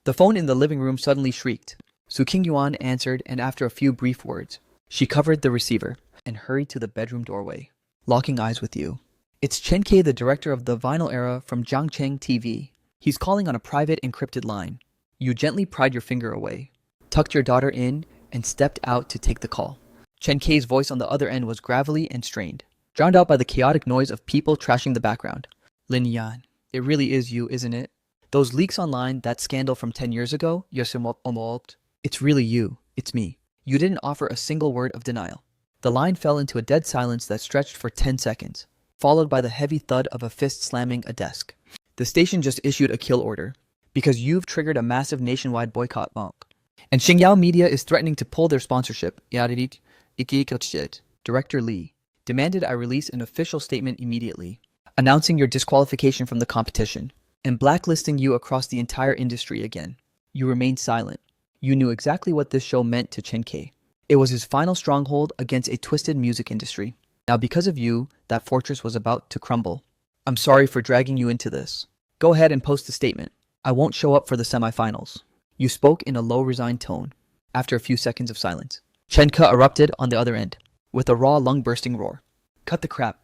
The phone in the living room suddenly shrieked. Su Qingyuan answered, and after a few brief words, she covered the receiver and hurried to the bedroom doorway, locking eyes with you. It's Chen K, the director of the Vinyl Era from Jiangcheng TV. He's calling on a private encrypted line. You gently pried your finger away, tucked your daughter in, and stepped out to take the call. Chen K's voice on the other end was gravelly and strained, drowned out by the chaotic noise of people trashing the background. Lin Yan, it really is you, isn't it? Those leaks online, that scandal from 10 years ago, it's really you. It's me. You didn't offer a single word of denial. The line fell into a dead silence that stretched for 10 seconds, followed by the heavy thud of a fist slamming a desk. The station just issued a kill order, because you've triggered a massive nationwide boycott monk. And Xingyao Media is threatening to pull their sponsorship. Director Li demanded I release an official statement immediately, announcing your disqualification from the competition, and blacklisting you across the entire industry again. You remained silent. You knew exactly what this show meant to Chen K. It was his final stronghold against a twisted music industry. Now because of you, that fortress was about to crumble. I'm sorry for dragging you into this. Go ahead and post the statement. I won't show up for the semifinals. You spoke in a low, resigned tone. After a few seconds of silence, Chen Ke erupted on the other end, with a raw, lung-bursting roar. Cut the crap.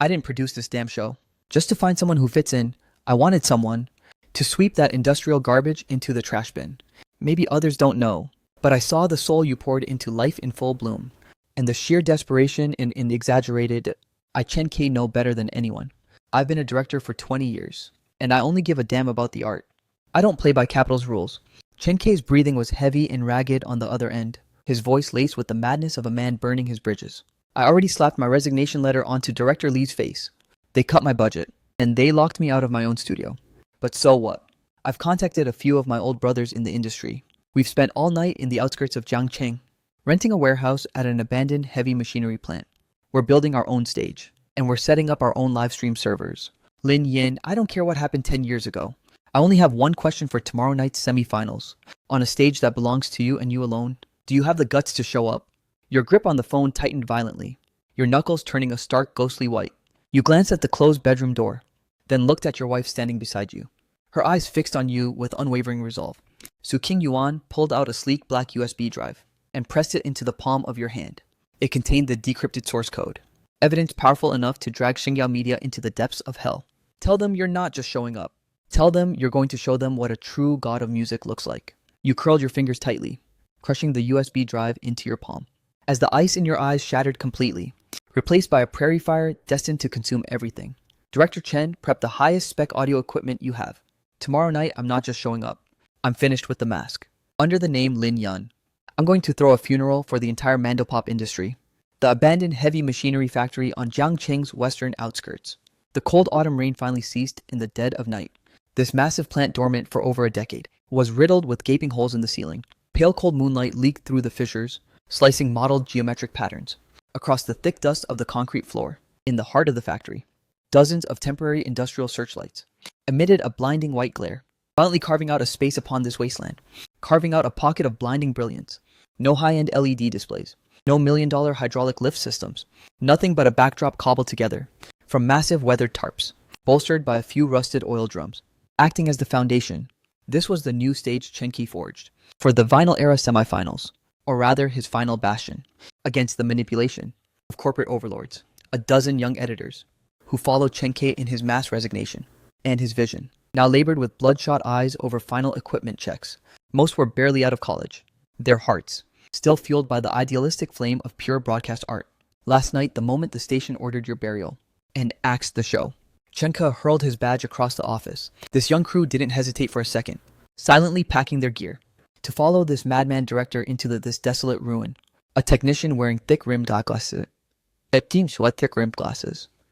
I didn't produce this damn show just to find someone who fits in. I wanted someone to sweep that industrial garbage into the trash bin. Maybe others don't know, but I saw the soul you poured into life in full bloom, and the sheer desperation in the exaggerated. I Chen K know better than anyone. I've been a director for 20 years, and I only give a damn about the art. I don't play by Capital's rules. Chen K's breathing was heavy and ragged on the other end, his voice laced with the madness of a man burning his bridges. I already slapped my resignation letter onto Director Lee's face. They cut my budget, and they locked me out of my own studio. But so what? I've contacted a few of my old brothers in the industry. We've spent all night in the outskirts of Jiangcheng, renting a warehouse at an abandoned heavy machinery plant. We're building our own stage, and we're setting up our own live stream servers. Lin Yin, I don't care what happened 10 years ago. I only have one question for tomorrow night's semifinals. On a stage that belongs to you and you alone, do you have the guts to show up? Your grip on the phone tightened violently, your knuckles turning a stark, ghostly white. You glanced at the closed bedroom door, then looked at your wife standing beside you, her eyes fixed on you with unwavering resolve. Su Qingyuan pulled out a sleek black USB drive and pressed it into the palm of your hand. It contained the decrypted source code, evidence powerful enough to drag Xingyao Media into the depths of hell. Tell them you're not just showing up. Tell them you're going to show them what a true god of music looks like. You curled your fingers tightly, crushing the USB drive into your palm. As the ice in your eyes shattered completely, replaced by a prairie fire destined to consume everything, Director Chen prepped the highest spec audio equipment you have. Tomorrow night, I'm not just showing up. I'm finished with the mask. Under the name Lin Yan, I'm going to throw a funeral for the entire mandopop industry. The abandoned heavy machinery factory on Jiangcheng's western outskirts. The cold autumn rain finally ceased in the dead of night. This massive plant, dormant for over a decade, was riddled with gaping holes in the ceiling. Pale cold moonlight leaked through the fissures, slicing mottled geometric patterns. Across the thick dust of the concrete floor, in the heart of the factory, dozens of temporary industrial searchlights emitted a blinding white glare, violently carving out a space upon this wasteland, carving out a pocket of blinding brilliance. No high-end LED displays, no million-dollar hydraulic lift systems, nothing but a backdrop cobbled together from massive weathered tarps, bolstered by a few rusted oil drums. Acting as the foundation, this was the new stage Chen Qi forged for the Vinyl Era semifinals, or rather his final bastion, against the manipulation of corporate overlords, a dozen young editors who followed Chen Ke in his mass resignation, and his vision, now labored with bloodshot eyes over final equipment checks. Most were barely out of college, their hearts still fueled by the idealistic flame of pure broadcast art. Last night, the moment the station ordered your burial, and axed the show. Chenka hurled his badge across the office. This young crew didn't hesitate for a second, silently packing their gear to follow this madman director into this desolate ruin. A technician wearing thick-rimmed eyeglasses,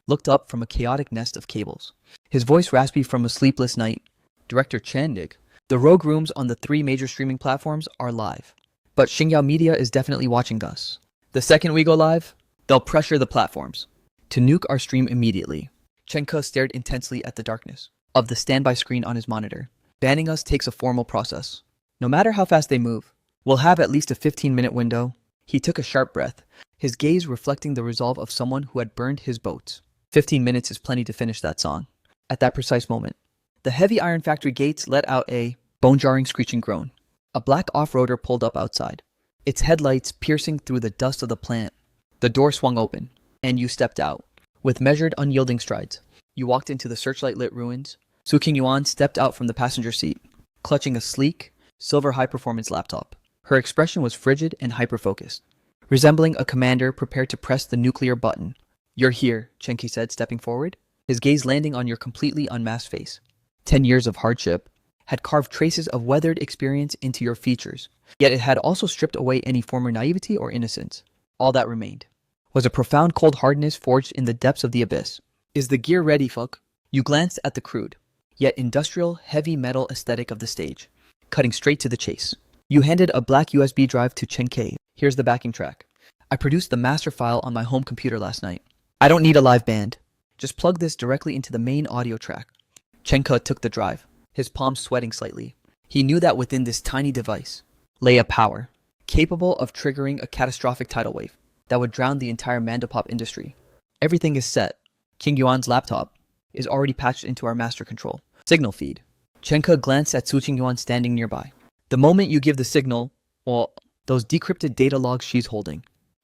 looked up from a chaotic nest of cables. His voice raspy from a sleepless night. Director Chandig, the rogue rooms on the 3 major streaming platforms are live. But Xingyao Media is definitely watching us. The second we go live, they'll pressure the platforms to nuke our stream immediately. Chenka stared intensely at the darkness of the standby screen on his monitor. Banning us takes a formal process. No matter how fast they move, we'll have at least a 15-minute window. He took a sharp breath, his gaze reflecting the resolve of someone who had burned his boats. 15 minutes is plenty to finish that song. At that precise moment, the heavy iron factory gates let out a bone-jarring screeching groan. A black off-roader pulled up outside, its headlights piercing through the dust of the plant. The door swung open, and you stepped out. With measured, unyielding strides, you walked into the searchlight-lit ruins. Su Qingyuan stepped out from the passenger seat, clutching a sleek, silver high-performance laptop. Her expression was frigid and hyper-focused, resembling a commander prepared to press the nuclear button. "You're here," Chenki said, stepping forward, his gaze landing on your completely unmasked face. 10 years of hardship had carved traces of weathered experience into your features, yet it had also stripped away any former naivety or innocence. All that remained was a profound cold hardness forged in the depths of the abyss. "Is the gear ready, fuck?" You glanced at the crude, yet industrial, heavy metal aesthetic of the stage, cutting straight to the chase. You handed a black USB drive to Chen K. "Here's the backing track. I produced the master file on my home computer last night. I don't need a live band. Just plug this directly into the main audio track." Chenka took the drive, his palms sweating slightly. He knew that within this tiny device lay a power, capable of triggering a catastrophic tidal wave that would drown the entire mandopop industry. Everything is set. Qingyuan's laptop is already patched into our master control signal feed. Chenka glanced at Su Qingyuan standing nearby. "The moment you give the signal, well, those decrypted data logs she's holding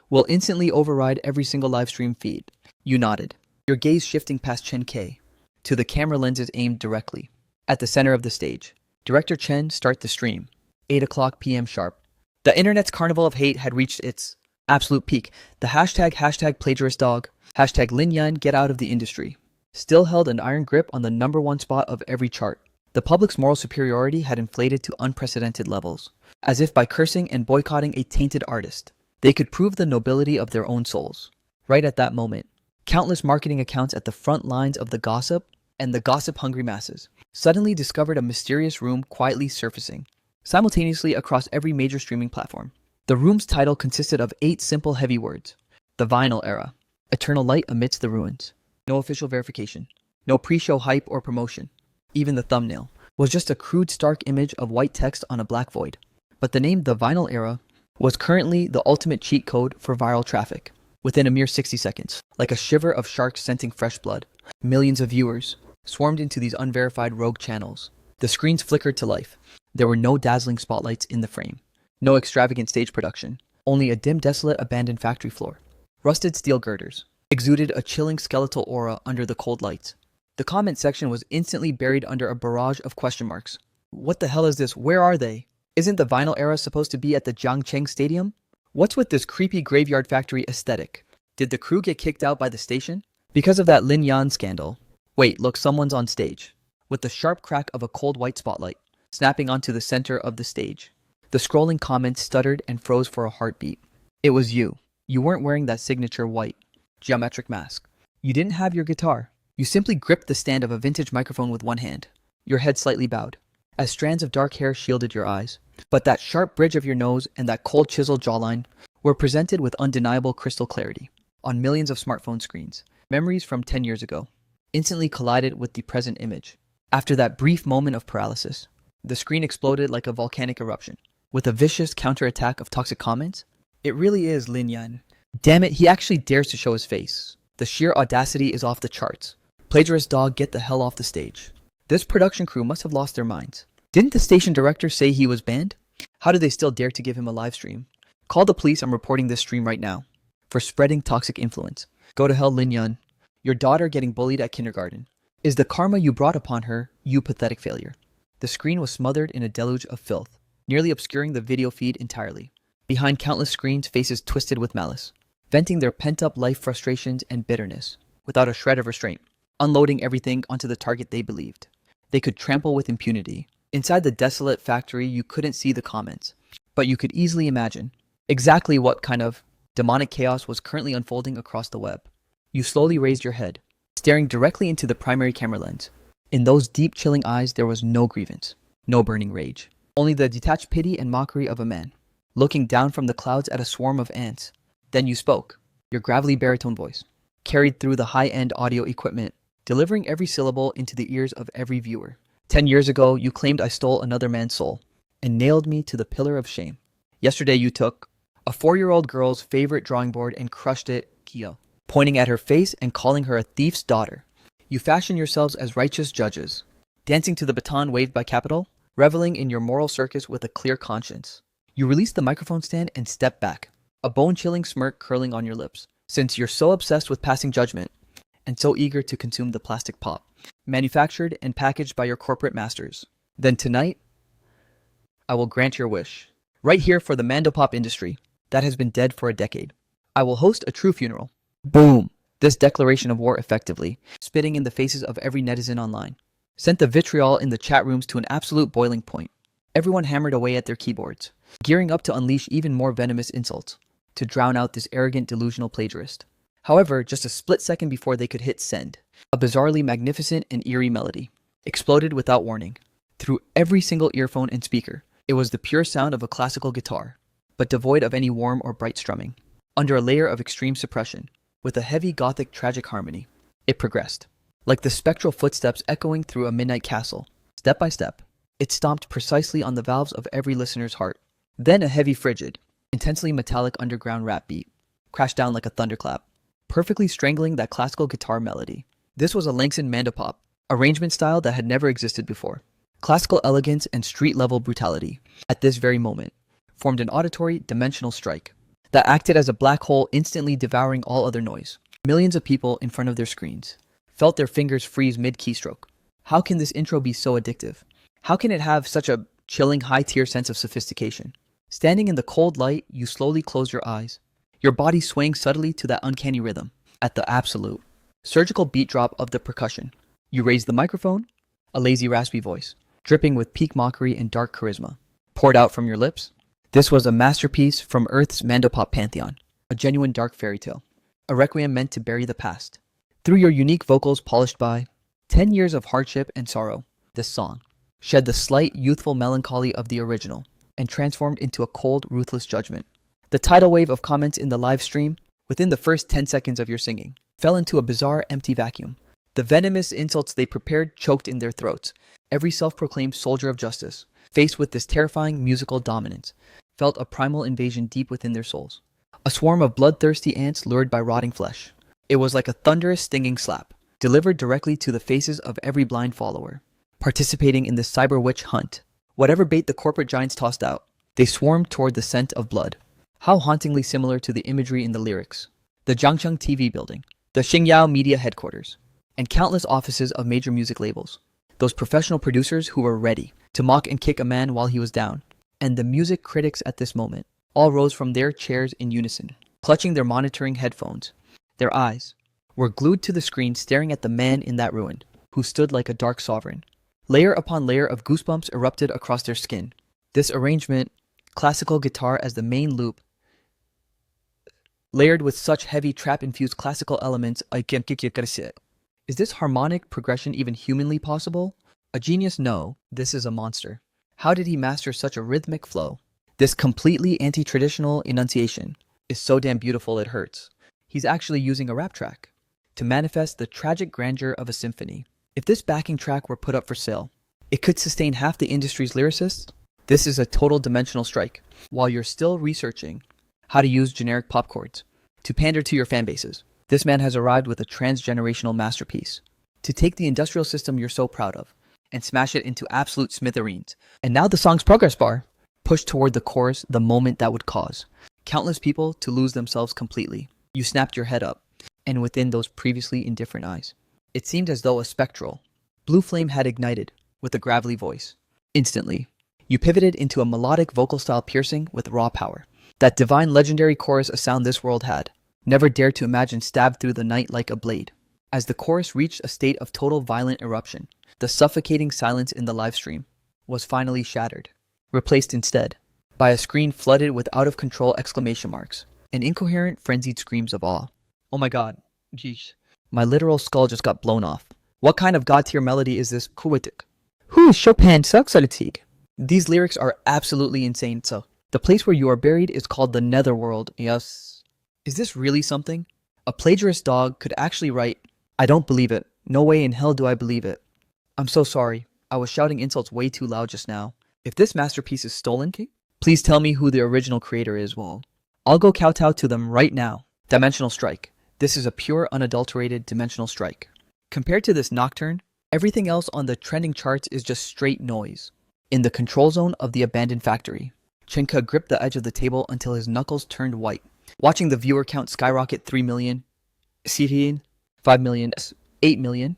will instantly override every single live stream feed." You nodded, your gaze shifting past Chen K to the camera lenses aimed directly at the center of the stage. Director Chen, start the stream. 8 o'clock p.m. sharp. The internet's carnival of hate had reached its absolute peak. The hashtag plagiarist dog, hashtag Lin Yan get out of the industry, still held an iron grip on the #1 spot of every chart. The public's moral superiority had inflated to unprecedented levels, as if by cursing and boycotting a tainted artist, they could prove the nobility of their own souls. Right at that moment, countless marketing accounts at the front lines of the gossip and the gossip-hungry masses suddenly discovered a mysterious room quietly surfacing, simultaneously across every major streaming platform. The room's title consisted of 8 simple heavy words: "The Vinyl Era, Eternal Light Amidst the Ruins." No official verification, no pre-show hype or promotion. Even the thumbnail was just a crude, stark image of white text on a black void. But the name The Vinyl Era was currently the ultimate cheat code for viral traffic. Within a mere 60 seconds, like a shiver of sharks scenting fresh blood, millions of viewers swarmed into these unverified rogue channels. The screens flickered to life. There were no dazzling spotlights in the frame, no extravagant stage production, only a dim, desolate, abandoned factory floor. Rusted steel girders exuded a chilling skeletal aura under the cold lights. The comment section was instantly buried under a barrage of question marks. "What the hell is this? Where are they? Isn't the Vinyl Era supposed to be at the Jiangcheng Stadium? What's with this creepy graveyard factory aesthetic? Did the crew get kicked out by the station because of that Lin Yan scandal? Wait, look, someone's on stage." With the sharp crack of a cold white spotlight snapping onto the center of the stage, the scrolling comments stuttered and froze for a heartbeat. It was you. You weren't wearing that signature white, geometric mask. You didn't have your guitar. You simply gripped the stand of a vintage microphone with one hand, your head slightly bowed, as strands of dark hair shielded your eyes. But that sharp bridge of your nose and that cold chiseled jawline were presented with undeniable crystal clarity. On millions of smartphone screens, memories from 10 years ago instantly collided with the present image. After that brief moment of paralysis, the screen exploded like a volcanic eruption, with a vicious counterattack of toxic comments. "It really is Lin Yan. Damn it, he actually dares to show his face. The sheer audacity is off the charts. Plagiarist dog, get the hell off the stage." This production crew must have lost their minds. Didn't the station director say he was banned? How do they still dare to give him a live stream? Call the police, I'm reporting this stream right now for spreading toxic influence. Go to hell, Lin Yan. Your daughter getting bullied at kindergarten is the karma you brought upon her, you pathetic failure. The screen was smothered in a deluge of filth, nearly obscuring the video feed entirely. Behind countless screens, faces twisted with malice, venting their pent-up life frustrations and bitterness. without a shred of restraint, unloading everything onto the target they believed they could trample with impunity. Inside the desolate factory, you couldn't see the comments, but you could easily imagine exactly what kind of demonic chaos was currently unfolding across the web. You slowly raised your head, staring directly into the primary camera lens. In those deep, chilling eyes, there was no grievance, no burning rage, only the detached pity and mockery of a man, looking down from the clouds at a swarm of ants. Then you spoke, your gravelly baritone voice, carried through the high-end audio equipment, delivering every syllable into the ears of every viewer. 10 years ago, you claimed I stole another man's soul and nailed me to the pillar of shame. Yesterday, you took a 4-year-old girl's favorite drawing board and crushed it, Kia, pointing at her face and calling her a thief's daughter. You fashion yourselves as righteous judges, dancing to the baton waved by Capital, reveling in your moral circus with a clear conscience. You release the microphone stand and step back, a bone-chilling smirk curling on your lips, since you're so obsessed with passing judgment and so eager to consume the plastic pop, manufactured and packaged by your corporate masters. Then tonight, I will grant your wish. Right here for the Mandopop industry that has been dead for a decade. I will host a true funeral. Boom! This declaration of war effectively, spitting in the faces of every netizen online, sent the vitriol in the chat rooms to an absolute boiling point. Everyone hammered away at their keyboards, gearing up to unleash even more venomous insults, to drown out this arrogant, delusional plagiarist. However, just a split second before they could hit send, a bizarrely magnificent and eerie melody exploded without warning. Through every single earphone and speaker, it was the pure sound of a classical guitar, but devoid of any warm or bright strumming. Under a layer of extreme suppression, with a heavy gothic tragic harmony, it progressed. Like the spectral footsteps echoing through a midnight castle, step by step, it stomped precisely on the valves of every listener's heart. Then a heavy, frigid, intensely metallic underground rap beat crashed down like a thunderclap, perfectly strangling that classical guitar melody. This was a Langston Mandopop arrangement style that had never existed before. Classical elegance and street-level brutality, at this very moment, formed an auditory, dimensional strike that acted as a black hole instantly devouring all other noise. Millions of people in front of their screens felt their fingers freeze mid-keystroke. How can this intro be so addictive? How can it have such a chilling high-tier sense of sophistication? Standing in the cold light, you slowly close your eyes, your body swaying subtly to that uncanny rhythm. At the absolute, surgical beat drop of the percussion, you raise the microphone, a lazy raspy voice, dripping with peak mockery and dark charisma, poured out from your lips. This was a masterpiece from Earth's Mandopop pantheon, a genuine dark fairy tale, a requiem meant to bury the past. Through your unique vocals polished by 10 years of hardship and sorrow, this song shed the slight, youthful melancholy of the original and transformed into a cold, ruthless judgment. The tidal wave of comments in the live stream, within the first 10 seconds of your singing, fell into a bizarre, empty vacuum. The venomous insults they prepared choked in their throats. Every self-proclaimed soldier of justice, faced with this terrifying musical dominance, felt a primal invasion deep within their souls. A swarm of bloodthirsty ants lured by rotting flesh. It was like a thunderous, stinging slap, delivered directly to the faces of every blind follower, participating in this cyber witch hunt. Whatever bait the corporate giants tossed out, they swarmed toward the scent of blood. How hauntingly similar to the imagery in the lyrics. The Jiangcheng TV building, the Xingyao media headquarters, and countless offices of major music labels. Those professional producers who were ready to mock and kick a man while he was down. And the music critics at this moment all rose from their chairs in unison, clutching their monitoring headphones. Their eyes were glued to the screen, staring at the man in that ruin, who stood like a dark sovereign. Layer upon layer of goosebumps erupted across their skin. This arrangement, classical guitar as the main loop, layered with such heavy trap-infused classical elements. Is this harmonic progression even humanly possible? A genius? No, this is a monster. How did he master such a rhythmic flow? This completely anti-traditional enunciation is so damn beautiful it hurts. He's actually using a rap track to manifest the tragic grandeur of a symphony. If this backing track were put up for sale, it could sustain half the industry's lyricists. This is a total dimensional strike. While you're still researching how to use generic pop chords to pander to your fan bases, this man has arrived with a transgenerational masterpiece to take the industrial system you're so proud of and smash it into absolute smithereens. And now the song's progress bar pushed toward the chorus, the moment that would cause countless people to lose themselves completely. You snapped your head up, and within those previously indifferent eyes, it seemed as though a spectral blue flame had ignited with a gravelly voice. Instantly, you pivoted into a melodic vocal style piercing with raw power. That divine legendary chorus, a sound this world had never dared to imagine, stabbed through the night like a blade. As the chorus reached a state of total violent eruption, the suffocating silence in the live stream was finally shattered, replaced instead by a screen flooded with out-of-control exclamation marks and incoherent, frenzied screams of awe. Oh my god, geesh. My literal skull just got blown off. What kind of god-tier melody is this? Kuwitik? Who is Chopin Saxalitig? These lyrics are absolutely insane, so. The place where you are buried is called the Netherworld, yes. Is this really something? A plagiarist dog could actually write, I don't believe it. No way in hell do I believe it. I'm so sorry. I was shouting insults way too loud just now. If this masterpiece is stolen, please tell me who the original creator is, Wall. I'll go kowtow to them right now. Dimensional Strike. This is a pure, unadulterated Dimensional Strike. Compared to this Nocturne, everything else on the trending charts is just straight noise. In the control zone of the abandoned factory, Chenka gripped the edge of the table until his knuckles turned white, watching the viewer count skyrocket 3 million, 5 million, 8 million.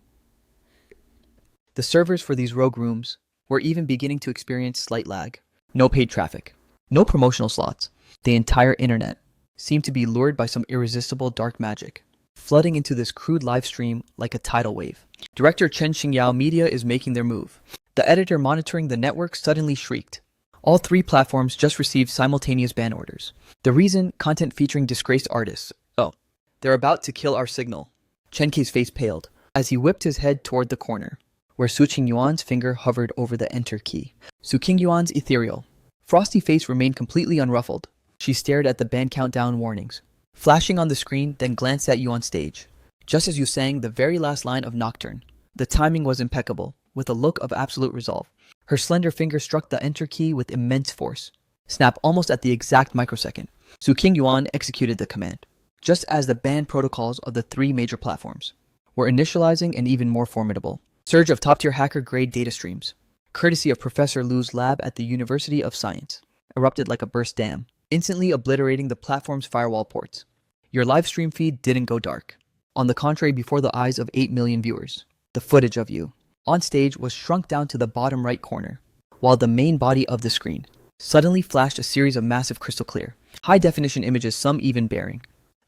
The servers for these rogue rooms were even beginning to experience slight lag. No paid traffic, no promotional slots. The entire internet seemed to be lured by some irresistible dark magic, flooding into this crude live stream like a tidal wave. Director Chen Xingyao Media is making their move. The editor monitoring the network suddenly shrieked. All 3 platforms just received simultaneous ban orders. The reason? Content featuring disgraced artists. Oh, they're about to kill our signal. Chen Kei's face paled as he whipped his head toward the corner, where Su Qingyuan's finger hovered over the enter key. Su Qingyuan's ethereal, frosty face remained completely unruffled. She stared at the ban countdown warnings, flashing on the screen, then glanced at you on stage. Just as you sang the very last line of Nocturne, the timing was impeccable, with a look of absolute resolve. Her slender finger struck the enter key with immense force. Snap almost at the exact microsecond. Su Qingyuan executed the command, just as the ban protocols of the 3 major platforms were initializing and even more formidable. Surge of top-tier hacker-grade data streams, courtesy of Professor Lu's lab at the University of Science, erupted like a burst dam, instantly obliterating the platform's firewall ports. Your live stream feed didn't go dark. On the contrary, before the eyes of 8 million viewers, the footage of you on stage was shrunk down to the bottom right corner, while the main body of the screen suddenly flashed a series of massive crystal clear, high-definition images, some even bearing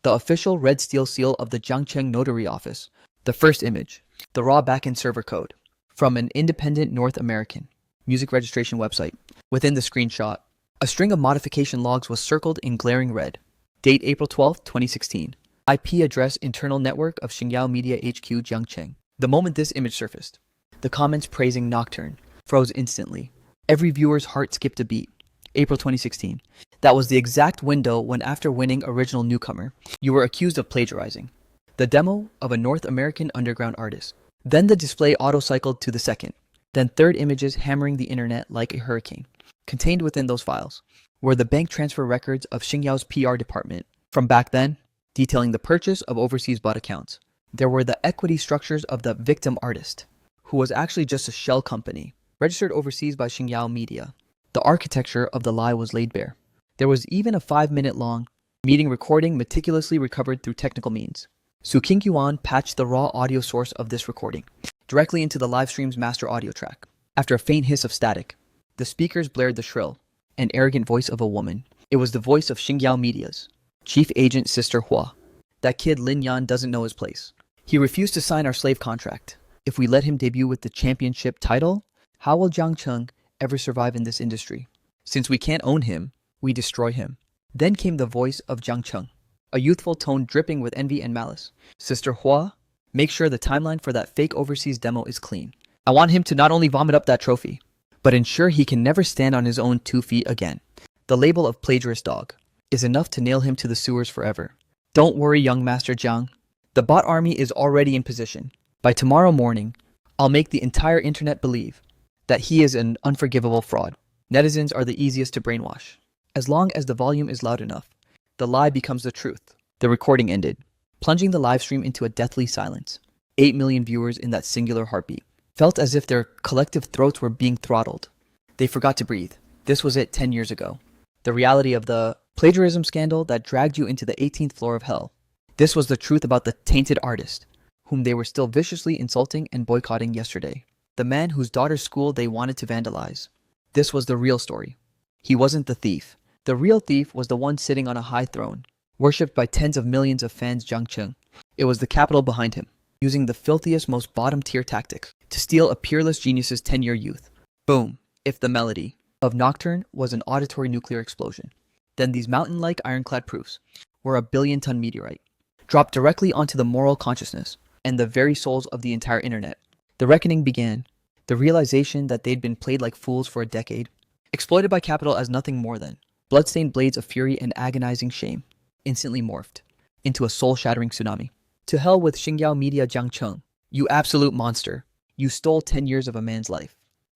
the official red steel seal of the Jiangcheng Notary Office. The first image, the raw backend server code, from an independent North American music registration website. Within the screenshot, a string of modification logs was circled in glaring red. Date April 12, 2016. IP address internal network of Xingyao Media HQ Jiangcheng. The moment this image surfaced, the comments praising Nocturne froze instantly. Every viewer's heart skipped a beat. April 2016. That was the exact window when, after winning Original Newcomer, you were accused of plagiarizing the demo of a North American underground artist. Then the display auto-cycled to the second, then third images hammering the internet like a hurricane. Contained within those files were the bank transfer records of Xingyao's PR department from back then, detailing the purchase of overseas bot accounts. There were the equity structures of the victim artist, who was actually just a shell company, registered overseas by Xingyao Media. The architecture of the lie was laid bare. There was even a 5-minute-long meeting recording meticulously recovered through technical means. Su Qingyuan patched the raw audio source of this recording directly into the livestream's master audio track. After a faint hiss of static, the speakers blared the shrill and arrogant voice of a woman. It was the voice of Xingyao Media's chief agent, Sister Hua. That kid Lin Yan doesn't know his place. He refused to sign our slave contract. If we let him debut with the championship title, how will Jiangcheng ever survive in this industry? Since we can't own him, we destroy him. Then came the voice of Jiangcheng, a youthful tone dripping with envy and malice. Sister Hua, make sure the timeline for that fake overseas demo is clean. I want him to not only vomit up that trophy, but ensure he can never stand on his own 2 feet again. The label of plagiarist dog is enough to nail him to the sewers forever. Don't worry, young Master Jiang. The bot army is already in position. By tomorrow morning, I'll make the entire internet believe that he is an unforgivable fraud. Netizens are the easiest to brainwash. As long as the volume is loud enough, the lie becomes the truth. The recording ended, plunging the livestream into a deathly silence. 8 million viewers in that singular heartbeat felt as if their collective throats were being throttled. They forgot to breathe. This was it 10 years ago. The reality of the plagiarism scandal that dragged you into the 18th floor of hell. This was the truth about the tainted artist, whom they were still viciously insulting and boycotting yesterday. The man whose daughter's school they wanted to vandalize. This was the real story. He wasn't the thief. The real thief was the one sitting on a high throne, worshipped by tens of millions of fans Jiangcheng. It was the capital behind him. using the filthiest, most bottom-tier tactics to steal a peerless genius's 10-year youth. Boom. If the melody of Nocturne was an auditory nuclear explosion, then these mountain-like ironclad proofs were a billion-ton meteorite, dropped directly onto the moral consciousness and the very souls of the entire internet. The reckoning began. The realization that they'd been played like fools for a decade, exploited by capital as nothing more than bloodstained blades of fury and agonizing shame, instantly morphed into a soul-shattering tsunami. To hell with Xingyao Media Jiang Cheng, you absolute monster. You stole 10 years of a man's life.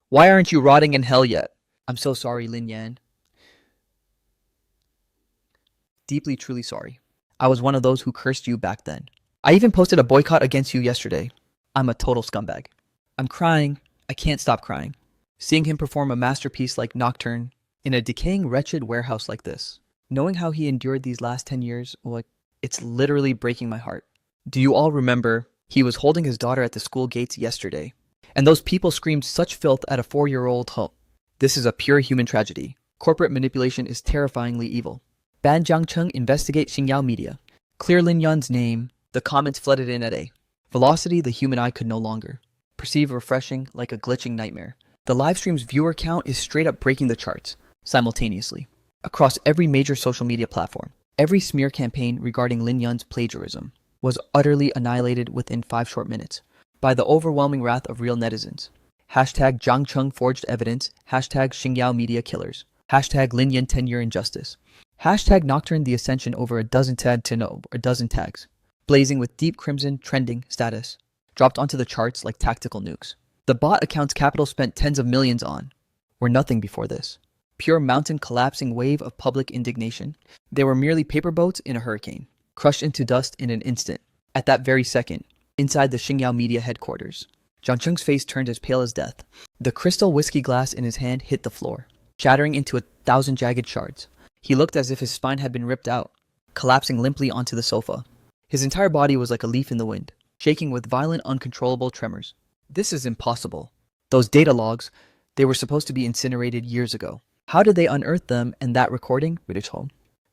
Why aren't you rotting in hell yet? I'm so sorry, Lin Yan. Deeply, truly sorry. I was one of those who cursed you back then. I even posted a boycott against you yesterday. I'm a total scumbag. I'm crying. I can't stop crying. Seeing him perform a masterpiece like Nocturne in a decaying, wretched warehouse like this. Knowing how he endured these last 10 years, it's literally breaking my heart. Do you all remember he was holding his daughter at the school gates yesterday? And those people screamed such filth at a 4-year-old home. This is a pure human tragedy. Corporate manipulation is terrifyingly evil. Ban Jiangcheng investigate Xingyao Media. Clear Lin Yan's name. The comments flooded in at a velocity the human eye could no longer perceive, refreshing like a glitching nightmare. The livestream's viewer count is straight up breaking the charts simultaneously across every major social media platform. Every smear campaign regarding Lin Yan's plagiarism was utterly annihilated within 5 short minutes by the overwhelming wrath of real netizens. Hashtag Jiangcheng forged evidence. Hashtag Xingyao Media killers. Hashtag Lin Yan 10-year injustice. Hashtag Nocturne the ascension over a dozen tags, blazing with deep crimson trending status, dropped onto the charts like tactical nukes. The bot accounts capital spent tens of millions on were nothing before this. Pure mountain collapsing wave of public indignation. They were merely paper boats in a hurricane, crushed into dust in an instant. At that very second, inside the Xingyao Media headquarters, Jiang Cheng's face turned as pale as death. The crystal whiskey glass in his hand hit the floor, shattering into 1,000 jagged shards. He looked as if his spine had been ripped out, collapsing limply onto the sofa. His entire body was like a leaf in the wind, shaking with violent, uncontrollable tremors. This is impossible. Those data logs, they were supposed to be incinerated years ago. How did they unearth them and that recording?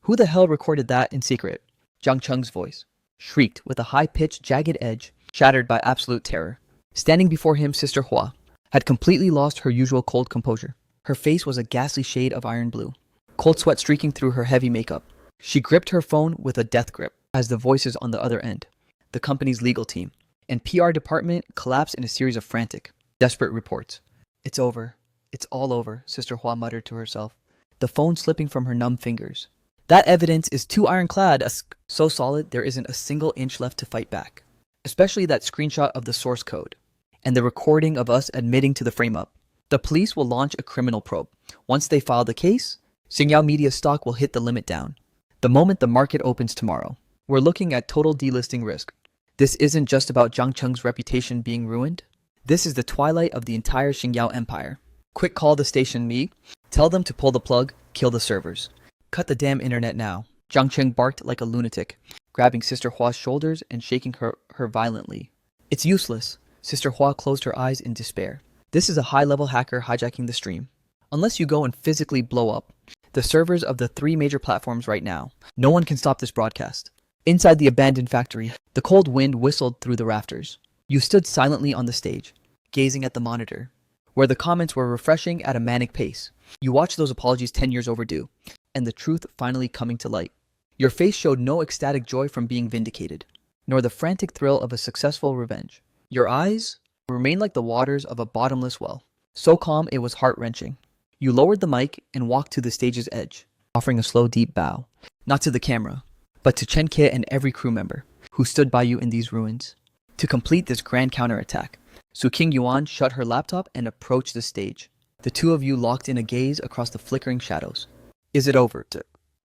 Who the hell recorded that in secret? Jiang Cheng's voice shrieked with a high-pitched, jagged edge, shattered by absolute terror. Standing before him, Sister Hua had completely lost her usual cold composure. Her face was a ghastly shade of iron blue, cold sweat streaking through her heavy makeup. She gripped her phone with a death grip as the voices on the other end, the company's legal team and PR department, collapsed in a series of frantic, desperate reports. It's over. It's all over, Sister Hua muttered to herself, the phone slipping from her numb fingers. That evidence is too ironclad, so solid there isn't a single inch left to fight back. Especially that screenshot of the source code and the recording of us admitting to the frame-up. The police will launch a criminal probe. Once they file the case, Xingyao Media stock will hit the limit down. The moment the market opens tomorrow, we're looking at total delisting risk. This isn't just about Jiang Cheng's reputation being ruined. This is the twilight of the entire Xingyao empire. Quick call the station me. Tell them to pull the plug, kill the servers. Cut the damn internet now. Jiang Cheng barked like a lunatic, grabbing Sister Hua's shoulders and shaking her violently. It's useless. Sister Hua closed her eyes in despair. This is a high-level hacker hijacking the stream. Unless you go and physically blow up the servers of the 3 major platforms right now, no one can stop this broadcast. Inside the abandoned factory, the cold wind whistled through the rafters. You stood silently on the stage, gazing at the monitor, where the comments were refreshing at a manic pace. You watched those apologies 10 years overdue, and the truth finally coming to light. Your face showed no ecstatic joy from being vindicated, nor the frantic thrill of a successful revenge. Your eyes remained like the waters of a bottomless well, so calm it was heart-wrenching. You lowered the mic and walked to the stage's edge, offering a slow, deep bow, not to the camera, but to Chen Ke and every crew member who stood by you in these ruins. To complete this grand counterattack, Su King Yuan shut her laptop and approached the stage. The two of you locked in a gaze across the flickering shadows. Is it over?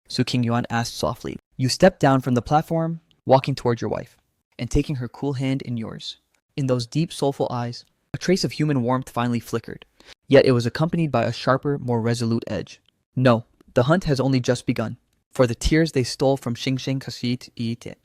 Su King Yuan asked softly. You stepped down from the platform, walking toward your wife, and taking her cool hand in yours. In those deep, soulful eyes, a trace of human warmth finally flickered, yet it was accompanied by a sharper, more resolute edge. No, the hunt has only just begun. For the tears they stole from Xingxing Kaxit Ite,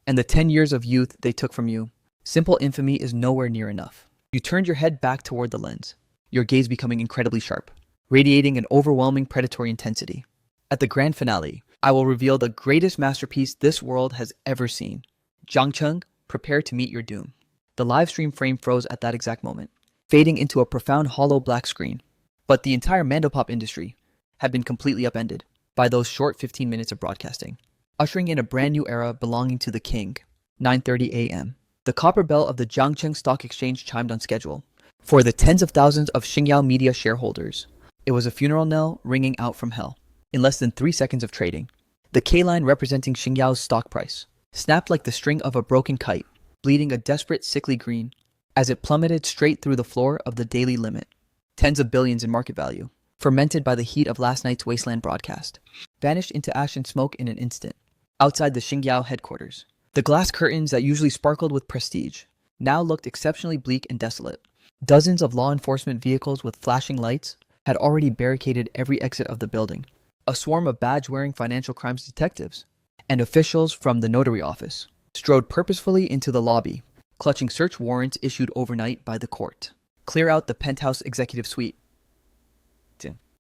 and the 10 years of youth they took from you, simple infamy is nowhere near enough. You turned your head back toward the lens, your gaze becoming incredibly sharp, radiating an overwhelming predatory intensity. At the grand finale, I will reveal the greatest masterpiece this world has ever seen. Jiang Cheng, prepare to meet your doom. The live stream frame froze at that exact moment, fading into a profound hollow black screen. But the entire mandopop industry had been completely upended by those short 15 minutes of broadcasting, ushering in a brand new era belonging to the king. 9:30 a.m. The copper bell of the Jiangcheng Stock Exchange chimed on schedule. For the tens of thousands of Xingyao Media shareholders, it was a funeral knell ringing out from hell. In less than 3 seconds of trading, the K-line representing Xingyao's stock price snapped like the string of a broken kite, bleeding a desperate sickly green as it plummeted straight through the floor of the daily limit. Tens of billions in market value, fermented by the heat of last night's wasteland broadcast, vanished into ash and smoke in an instant. Outside the Xingyao headquarters, the glass curtains that usually sparkled with prestige now looked exceptionally bleak and desolate. Dozens of law enforcement vehicles with flashing lights had already barricaded every exit of the building. A swarm of badge-wearing financial crimes detectives and officials from the notary office strode purposefully into the lobby, clutching search warrants issued overnight by the court. Clear out the penthouse executive suite,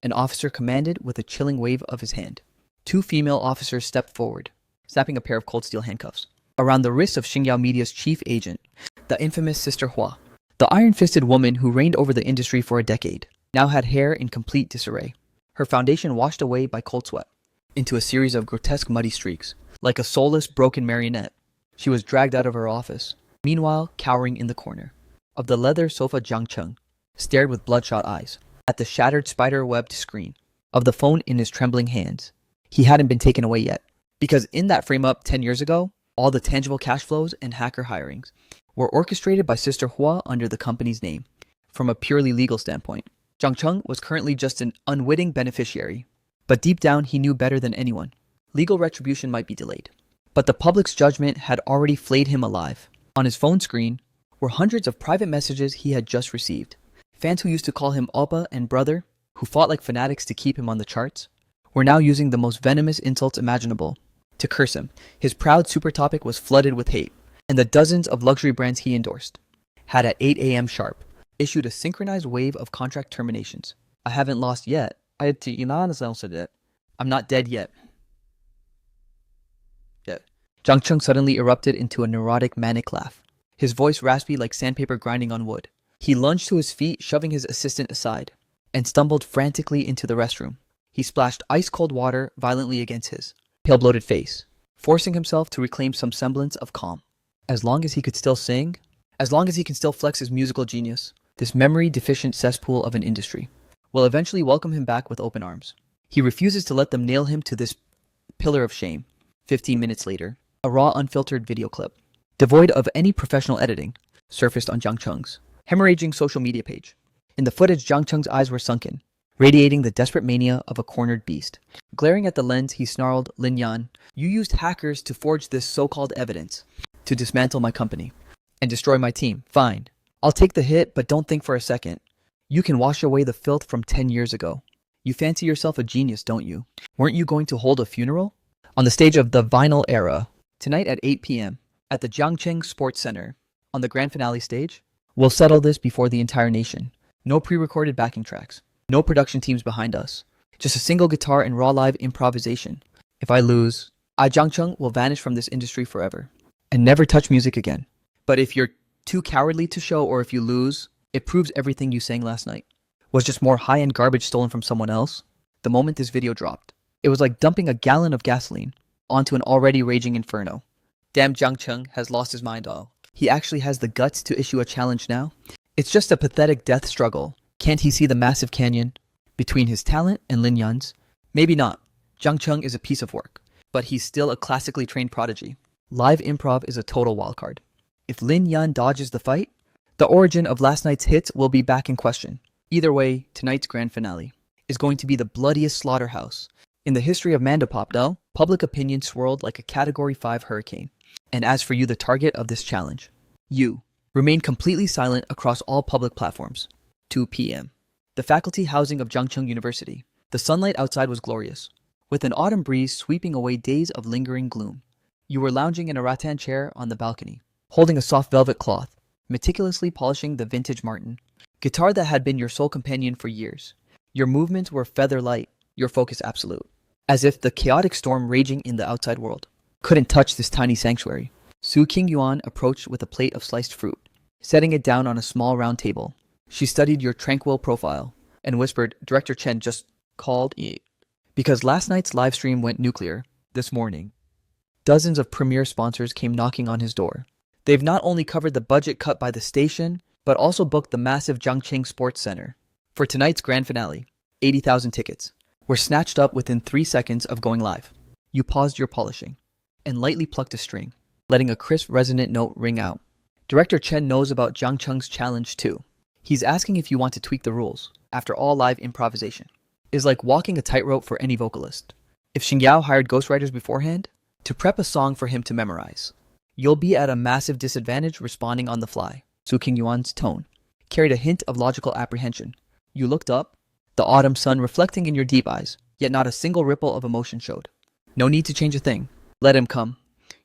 an officer commanded with a chilling wave of his hand. 2 female officers stepped forward, snapping a pair of cold steel handcuffs around the wrists of Xingyao Media's chief agent, the infamous Sister Hua. The iron-fisted woman who reigned over the industry for a decade now had hair in complete disarray, her foundation washed away by cold sweat into a series of grotesque muddy streaks. Like a soulless, broken marionette, she was dragged out of her office. Meanwhile, cowering in the corner of the leather sofa, Jiang Cheng stared with bloodshot eyes at the shattered spider-webbed screen of the phone in his trembling hands. He hadn't been taken away yet, because in that frame-up 10 years ago, all the tangible cash flows and hacker hirings were orchestrated by Sister Hua under the company's name. From a purely legal standpoint, Jiang Cheng was currently just an unwitting beneficiary, but deep down he knew better than anyone. Legal retribution might be delayed, but the public's judgment had already flayed him alive. On his phone screen were hundreds of private messages he had just received. Fans who used to call him Oppa and brother, who fought like fanatics to keep him on the charts, were now using the most venomous insults imaginable to curse him. His proud super topic was flooded with hate, and the dozens of luxury brands he endorsed had at 8 a.m. sharp issued a synchronized wave of contract terminations. I haven't lost yet. I'm not dead yet. Jiang Cheng suddenly erupted into a neurotic, manic laugh, his voice raspy like sandpaper grinding on wood. He lunged to his feet, shoving his assistant aside, and stumbled frantically into the restroom. He splashed ice-cold water violently against his pale, bloated face, forcing himself to reclaim some semblance of calm. As long as he could still sing, as long as he can still flex his musical genius, this memory-deficient cesspool of an industry will eventually welcome him back with open arms. He refuses to let them nail him to this pillar of shame. 15 minutes later, a raw, unfiltered video clip, devoid of any professional editing, surfaced on Jiang Cheng's hemorrhaging social media page. In the footage, Jiang Cheng's eyes were sunken, radiating the desperate mania of a cornered beast. Glaring at the lens, he snarled, "Lin Yan, you used hackers to forge this so-called evidence, to dismantle my company, and destroy my team. Fine. I'll take the hit, but don't think for a second. You can wash away the filth from 10 years ago. You fancy yourself a genius, don't you? Weren't you going to hold a funeral? On the stage of the Vinyl Era, tonight at 8 p.m., at the Jiangcheng Sports Center, on the grand finale stage, we'll settle this before the entire nation. No pre-recorded backing tracks. No production teams behind us. Just a single guitar and raw live improvisation. If I lose, I, Jiang Cheng, will vanish from this industry forever and never touch music again. But if you're too cowardly to show, or if you lose, it proves everything you sang last night was just more high-end garbage stolen from someone else." The moment this video dropped, it was like dumping a gallon of gasoline onto an already raging inferno. Damn, Jiang Cheng has lost his mind all. He actually has the guts to issue a challenge now. It's just a pathetic death struggle. Can't he see the massive canyon between his talent and Lin Yan's? Maybe not. Jiang Cheng is a piece of work, but he's still a classically trained prodigy. Live improv is a total wildcard. If Lin Yan dodges the fight, the origin of last night's hits will be back in question. Either way, tonight's grand finale is going to be the bloodiest slaughterhouse in the history of Mandopop, though. Public opinion swirled like a Category 5 hurricane. And as for you, the target of this challenge, you remain completely silent across all public platforms. 2 p.m. The faculty housing of Jiangcheng University. The sunlight outside was glorious, with an autumn breeze sweeping away days of lingering gloom. You were lounging in a rattan chair on the balcony, holding a soft velvet cloth, meticulously polishing the vintage Martin guitar that had been your sole companion for years. Your movements were feather light, your focus absolute, as if the chaotic storm raging in the outside world couldn't touch this tiny sanctuary. Su King Yuan approached with a plate of sliced fruit, setting it down on a small round table. She studied your tranquil profile and whispered, Director Chen just called because last night's live stream went nuclear this morning. Dozens of premier sponsors came knocking on his door. They've not only covered the budget cut by the station, but also booked the massive Jiangqing Sports Center. For tonight's grand finale, 80,000 tickets were snatched up within 3 seconds of going live. You paused your polishing and lightly plucked a string, letting a crisp resonant note ring out. Director Chen knows about Jiangqing's challenge too. He's asking if you want to tweak the rules. After all, live improvisation is like walking a tightrope for any vocalist. If Xingyao hired ghostwriters beforehand to prep a song for him to memorize, you'll be at a massive disadvantage responding on the fly. Su Qingyuan's tone carried a hint of logical apprehension. You looked up, the autumn sun reflecting in your deep eyes, yet not a single ripple of emotion showed. No need to change a thing. Let him come.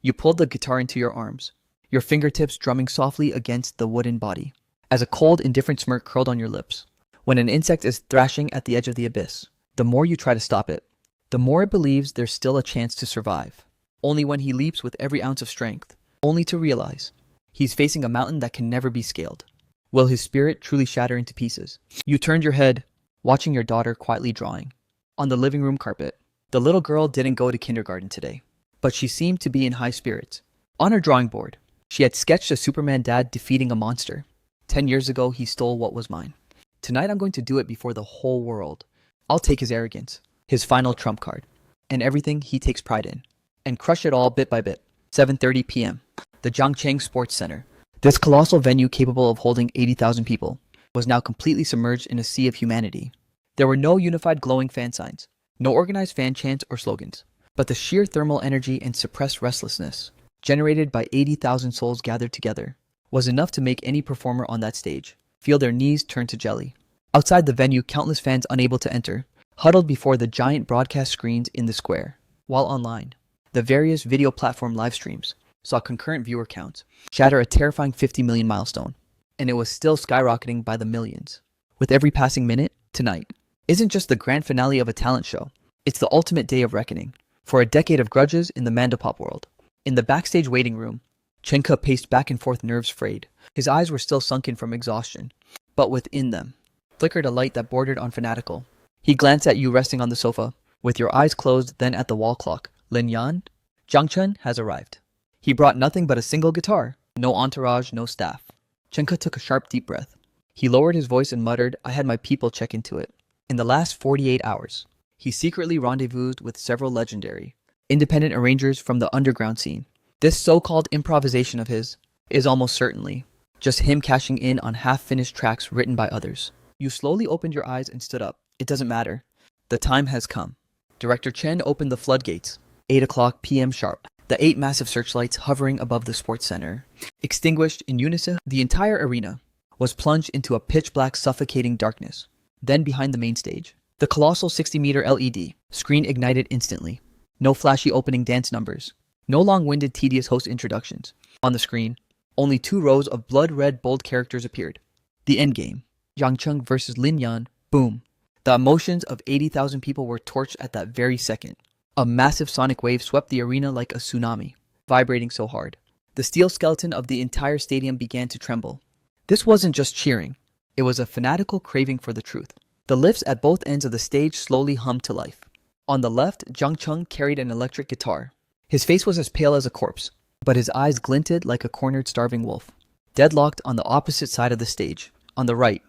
You pulled the guitar into your arms, your fingertips drumming softly against the wooden body, as a cold, indifferent smirk curled on your lips. When an insect is thrashing at the edge of the abyss, the more you try to stop it, the more it believes there's still a chance to survive. Only when he leaps with every ounce of strength, only to realize he's facing a mountain that can never be scaled, will his spirit truly shatter into pieces. You turned your head, watching your daughter quietly drawing. On the living room carpet, the little girl didn't go to kindergarten today, but she seemed to be in high spirits. On her drawing board, she had sketched a Superman dad defeating a monster. 10 years ago, he stole what was mine. Tonight I'm going to do it before the whole world. I'll take his arrogance, his final trump card, and everything he takes pride in, and crush it all bit by bit. 7:30 p.m. The Jiangqing Sports Center. This colossal venue capable of holding 80,000 people was now completely submerged in a sea of humanity. There were no unified glowing fan signs, no organized fan chants or slogans, but the sheer thermal energy and suppressed restlessness generated by 80,000 souls gathered together was enough to make any performer on that stage feel their knees turn to jelly. Outside the venue, countless fans unable to enter huddled before the giant broadcast screens in the square. While online, the various video platform live streams saw concurrent viewer counts shatter a terrifying 50 million milestone, and it was still skyrocketing by the millions. With every passing minute, tonight isn't just the grand finale of a talent show, it's the ultimate day of reckoning for a decade of grudges in the mandopop world. In the backstage waiting room, Chenka paced back and forth, nerves frayed. His eyes were still sunken from exhaustion, but within them flickered a light that bordered on fanatical. He glanced at you resting on the sofa, with your eyes closed, then at the wall clock. Lin Yan, Jiang Chen has arrived. He brought nothing but a single guitar, no entourage, no staff. Chenka took a sharp, deep breath. He lowered his voice and muttered, I had my people check into it. In the last 48 hours, he secretly rendezvoused with several legendary, independent arrangers from the underground scene. This so-called improvisation of his is almost certainly just him cashing in on half-finished tracks written by others. You slowly opened your eyes and stood up. It doesn't matter. The time has come. Director Chen opened the floodgates. 8 o'clock p.m. sharp. The 8 massive searchlights hovering above the sports center extinguished in unison. The entire arena was plunged into a pitch-black, suffocating darkness. Then behind the main stage, the colossal 60-meter LED screen ignited instantly. No flashy opening dance numbers. No long-winded, tedious host introductions. On the screen, only 2 rows of blood-red bold characters appeared. The endgame. Jiang Chen versus Lin Yan. Boom. The emotions of 80,000 people were torched at that very second. A massive sonic wave swept the arena like a tsunami, vibrating so hard. The steel skeleton of the entire stadium began to tremble. This wasn't just cheering. It was a fanatical craving for the truth. The lifts at both ends of the stage slowly hummed to life. On the left, Jiang Chen carried an electric guitar. His face was as pale as a corpse, but his eyes glinted like a cornered, starving wolf. Deadlocked on the opposite side of the stage, on the right,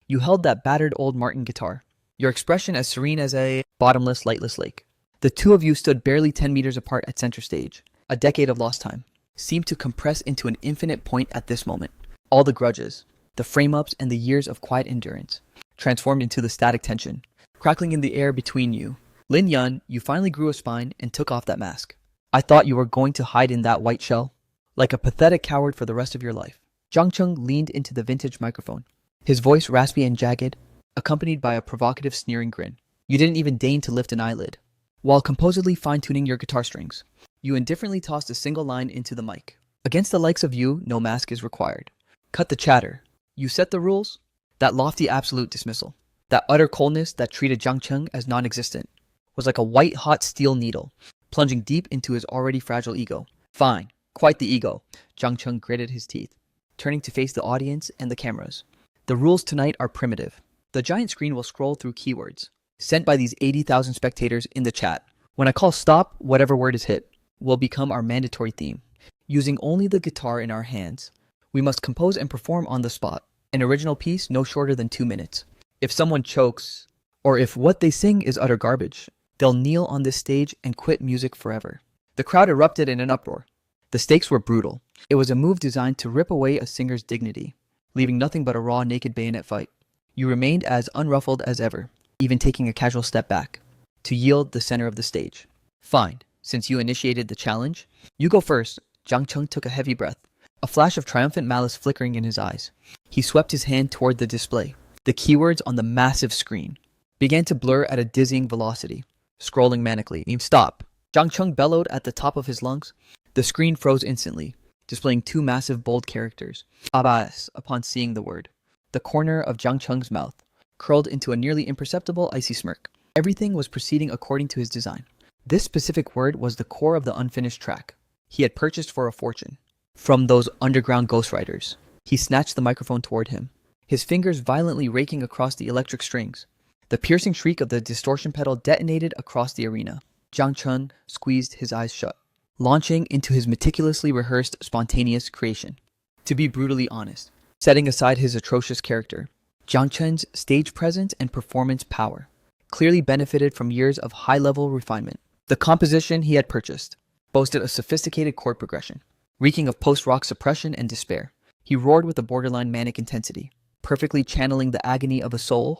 you held that battered old Martin guitar, your expression as serene as a bottomless, lightless lake. The two of you stood barely 10 meters apart at center stage. A decade of lost time seemed to compress into an infinite point at this moment. All the grudges, the frame-ups, and the years of quiet endurance transformed into the static tension, crackling in the air between you. Lin Yan, you finally grew a spine and took off that mask. I thought you were going to hide in that white shell, like a pathetic coward for the rest of your life. Jiang Chen leaned into the vintage microphone, his voice raspy and jagged, accompanied by a provocative, sneering grin. You didn't even deign to lift an eyelid. While composedly fine-tuning your guitar strings, you indifferently tossed a single line into the mic. Against the likes of you, no mask is required. Cut the chatter. You set the rules. That lofty absolute dismissal, that utter coldness that treated Jiang Chen as non-existent, was like a white-hot steel needle, plunging deep into his already fragile ego. Fine, quite the ego. Jiang Chen gritted his teeth. turning to face the audience and the cameras. The rules tonight are primitive. The giant screen will scroll through keywords sent by these 80,000 spectators in the chat. When I call stop, whatever word is hit will become our mandatory theme. Using only the guitar in our hands, we must compose and perform on the spot. An original piece no shorter than 2 minutes. If someone chokes, or if what they sing is utter garbage, they'll kneel on this stage and quit music forever. The crowd erupted in an uproar. The stakes were brutal. It was a move designed to rip away a singer's dignity, leaving nothing but a raw, naked bayonet fight. You remained as unruffled as ever, even taking a casual step back, to yield the center of the stage. Fine, since you initiated the challenge, you go first. Jiang Cheng took a heavy breath, a flash of triumphant malice flickering in his eyes. He swept his hand toward the display. The keywords on the massive screen began to blur at a dizzying velocity, scrolling manically. Stop! Jiang Cheng bellowed at the top of his lungs. The screen froze instantly, displaying 2 massive bold characters. Abbas, upon seeing the word. The corner of Jiang Cheng's mouth curled into a nearly imperceptible icy smirk. Everything was proceeding according to his design. This specific word was the core of the unfinished track he had purchased for a fortune from those underground ghostwriters. He snatched the microphone toward him, his fingers violently raking across the electric strings. The piercing shriek of the distortion pedal detonated across the arena. Jiang Cheng squeezed his eyes shut, launching into his meticulously rehearsed, spontaneous creation. To be brutally honest, setting aside his atrocious character, Jiang Chen's stage presence and performance power clearly benefited from years of high-level refinement. The composition he had purchased boasted a sophisticated chord progression, reeking of post-rock suppression and despair. He roared with a borderline manic intensity, perfectly channeling the agony of a soul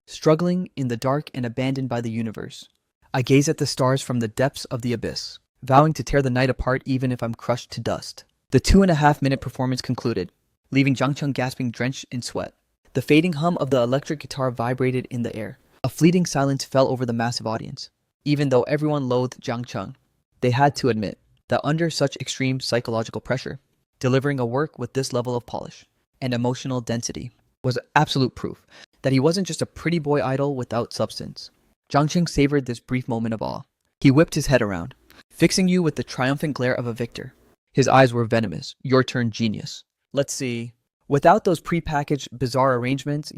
struggling in the dark and abandoned by the universe. I gaze at the stars from the depths of the abyss, vowing to tear the night apart even if I'm crushed to dust. The 2.5-minute performance concluded, leaving Jiang Cheng gasping, drenched in sweat. The fading hum of the electric guitar vibrated in the air. A fleeting silence fell over the massive audience. Even though everyone loathed Jiang Cheng, they had to admit that under such extreme psychological pressure, delivering a work with this level of polish and emotional density was absolute proof that he wasn't just a pretty boy idol without substance. Jiang Cheng savored this brief moment of awe. He whipped his head around, fixing you with the triumphant glare of a victor. His eyes were venomous. Your turn, genius. Let's see. Without those prepackaged bizarre arrangements,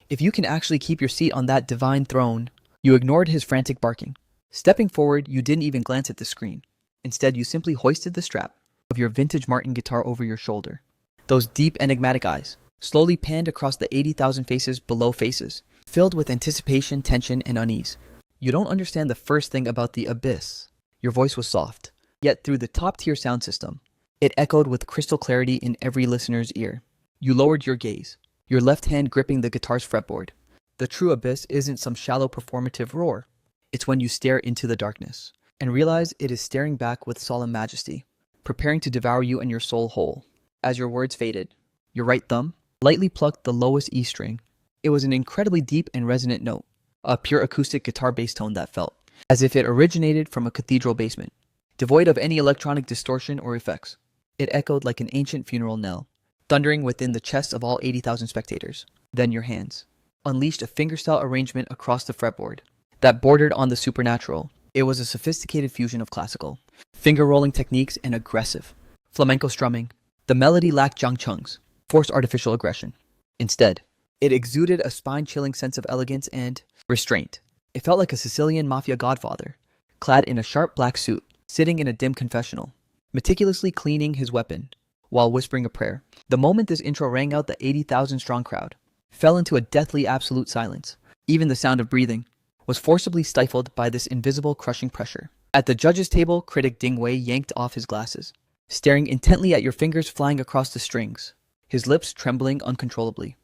if you can actually keep your seat on that divine throne. You ignored his frantic barking. Stepping forward, you didn't even glance at the screen. Instead, you simply hoisted the strap of your vintage Martin guitar over your shoulder. Those deep, enigmatic eyes slowly panned across the 80,000 faces below faces, filled with anticipation, tension, and unease. You don't understand the first thing about the abyss. Your voice was soft, yet through the top-tier sound system, it echoed with crystal clarity in every listener's ear. You lowered your gaze, your left hand gripping the guitar's fretboard. The true abyss isn't some shallow performative roar. It's when you stare into the darkness and realize it is staring back with solemn majesty, preparing to devour you and your soul whole. As your words faded, your right thumb lightly plucked the lowest E string. It was an incredibly deep and resonant note, a pure acoustic guitar bass tone that felt as if it originated from a cathedral basement, devoid of any electronic distortion or effects. It echoed like an ancient funeral knell, thundering within the chests of all 80,000 spectators. Then your hands unleashed a fingerstyle arrangement across the fretboard that bordered on the supernatural. It was a sophisticated fusion of classical, finger-rolling techniques and aggressive, flamenco strumming. The melody lacked Jiang Cheng's forced artificial aggression. Instead, it exuded a spine-chilling sense of elegance and restraint. It felt like a Sicilian mafia godfather, clad in a sharp black suit, sitting in a dim confessional, meticulously cleaning his weapon while whispering a prayer. The moment this intro rang out, the 80,000-strong crowd fell into a deathly absolute silence. Even the sound of breathing was forcibly stifled by this invisible crushing pressure. At the judges' table, critic Ding Wei yanked off his glasses, staring intently at your fingers flying across the strings, his lips trembling uncontrollably.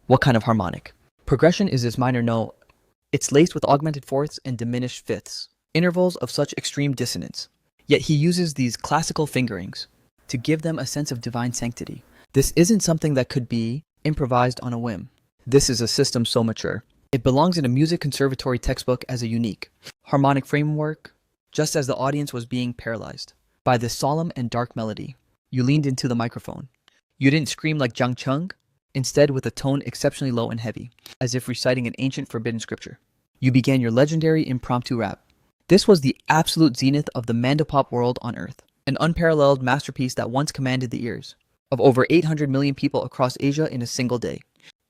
What kind of harmonic progression is this minor note? It's laced with augmented fourths and diminished fifths, intervals of such extreme dissonance. Yet he uses these classical fingerings to give them a sense of divine sanctity. This isn't something that could be improvised on a whim. This is a system so mature. It belongs in a music conservatory textbook as a unique, harmonic framework. Just as the audience was being paralyzed by this solemn and dark melody, you leaned into the microphone. You didn't scream like Jiang Cheng, instead with a tone exceptionally low and heavy, as if reciting an ancient forbidden scripture. You began your legendary impromptu rap. This was the absolute zenith of the mandopop world on Earth. an unparalleled masterpiece that once commanded the ears of over 800 million people across Asia in a single day.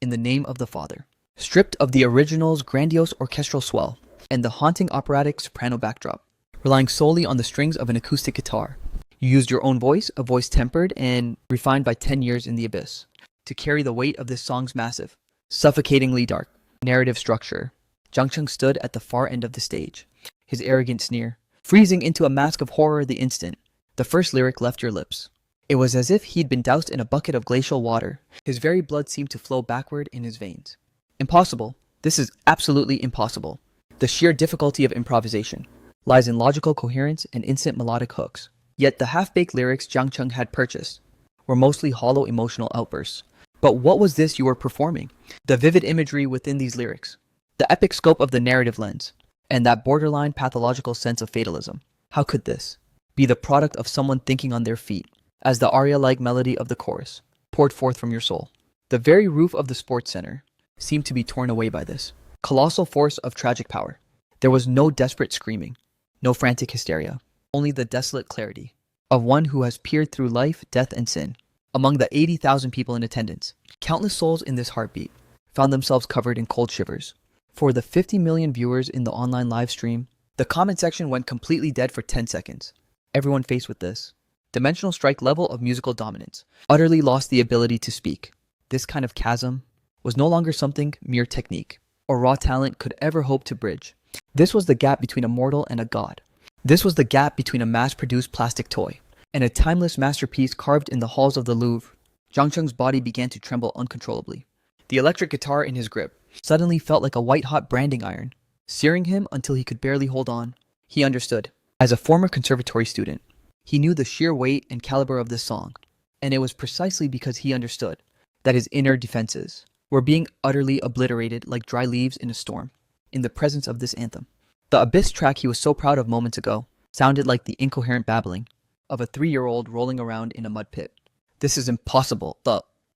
In the Name of the Father. Stripped of the original's grandiose orchestral swell and the haunting operatic soprano backdrop, relying solely on the strings of an acoustic guitar, you used your own voice, a voice tempered and refined by 10 years in the abyss, to carry the weight of this song's massive, suffocatingly dark narrative structure. Jang Chung stood at the far end of the stage, his arrogant sneer freezing into a mask of horror the instant the first lyric left your lips. It was as if he'd been doused in a bucket of glacial water. His very blood seemed to flow backward in his veins. Impossible. This is absolutely impossible. The sheer difficulty of improvisation lies in logical coherence and instant melodic hooks. Yet the half-baked lyrics Jang Chung had purchased were mostly hollow emotional outbursts. But what was this you were performing? The vivid imagery within these lyrics, the epic scope of the narrative lens, and that borderline pathological sense of fatalism. How could this be the product of someone thinking on their feet, as the aria-like melody of the chorus poured forth from your soul? The very roof of the sports center seemed to be torn away by this colossal force of tragic power. There was no desperate screaming, no frantic hysteria, only the desolate clarity of one who has peered through life, death, and sin. Among the 80,000 people in attendance, countless souls in this heartbeat found themselves covered in cold shivers. For the 50 million viewers in the online live stream, the comment section went completely dead for 10 seconds. Everyone faced with this dimensional strike level of musical dominance utterly lost the ability to speak. This kind of chasm was no longer something mere technique or raw talent could ever hope to bridge. This was the gap between a mortal and a god. This was the gap between a mass-produced plastic toy and a timeless masterpiece carved in the halls of the Louvre. Jang Chung's body began to tremble uncontrollably. The electric guitar in his grip suddenly felt like a white-hot branding iron, searing him until he could barely hold on. He understood. As a former conservatory student, he knew the sheer weight and caliber of this song, and it was precisely because he understood that his inner defenses were being utterly obliterated like dry leaves in a storm in the presence of this anthem. The Abyss track he was so proud of moments ago sounded like the incoherent babbling of a 3-year-old rolling around in a mud pit. This is impossible.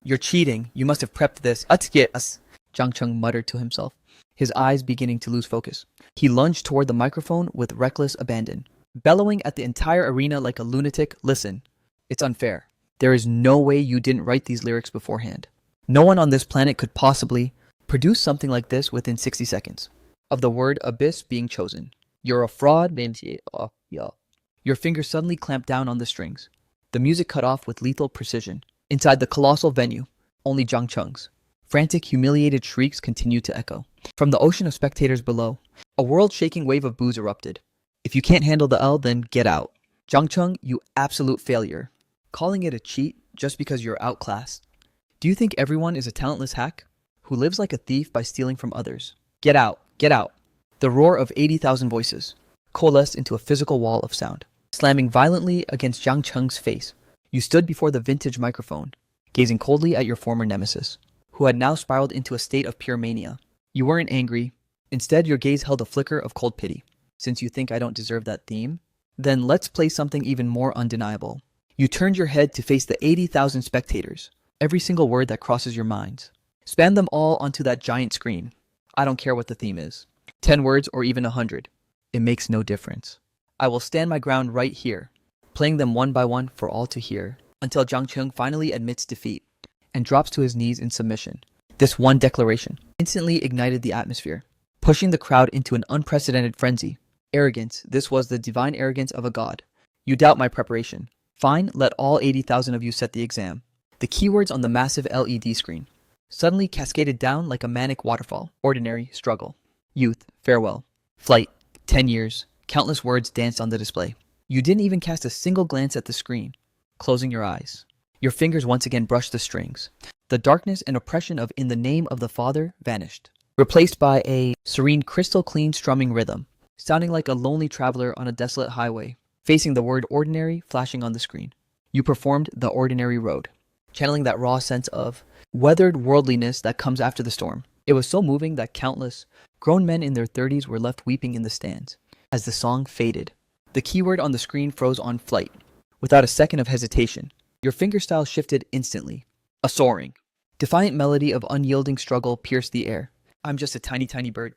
You're cheating. You must have prepped this. Jang Chung muttered to himself, his eyes beginning to lose focus. He lunged toward the microphone with reckless abandon, bellowing at the entire arena like a lunatic. Listen, it's unfair. There is no way you didn't write these lyrics beforehand. No one on this planet could possibly produce something like this within 60 seconds of the word abyss being chosen. You're a fraud. Your fingers suddenly clamped down on the strings. The music cut off with lethal precision. Inside the colossal venue, only Jang Chung's frantic, humiliated shrieks continued to echo. From the ocean of spectators below, a world-shaking wave of boos erupted. If you can't handle the L, then get out. Jang Chung, you absolute failure. Calling it a cheat just because you're outclassed. Do you think everyone is a talentless hack who lives like a thief by stealing from others? Get out, get out. The roar of 80,000 voices coalesced into a physical wall of sound, slamming violently against Jang Chung's face. You stood before the vintage microphone, gazing coldly at your former nemesis, who had now spiraled into a state of pure mania. You weren't angry. Instead, your gaze held a flicker of cold pity. Since you think I don't deserve that theme, then let's play something even more undeniable. You turned your head to face the 80,000 spectators. Every single word that crosses your minds. Span them all onto that giant screen. I don't care what the theme is. 10 words or even 100. It makes no difference. I will stand my ground right here, playing them one by one for all to hear, until Jang Chung finally admits defeat and drops to his knees in submission. This one declaration instantly ignited the atmosphere, pushing the crowd into an unprecedented frenzy. Arrogance. This was the divine arrogance of a god. You doubt my preparation. Fine, let all 80,000 of you set the exam. The keywords on the massive LED screen suddenly cascaded down like a manic waterfall. Ordinary, struggle. Youth, farewell. Flight, 10 years. Countless words danced on the display. You didn't even cast a single glance at the screen, closing your eyes. Your fingers once again brushed the strings. The darkness and oppression of In the Name of the Father vanished, replaced by a serene, crystal-clean strumming rhythm, sounding like a lonely traveler on a desolate highway, facing the word ordinary flashing on the screen. You performed The Ordinary Road, channeling that raw sense of weathered worldliness that comes after the storm. It was so moving that countless grown men in their 30s were left weeping in the stands. As the song faded, the keyword on the screen froze on flight. Without a second of hesitation, your fingerstyle shifted instantly. A soaring, defiant melody of unyielding struggle pierced the air. I'm just a tiny, tiny bird,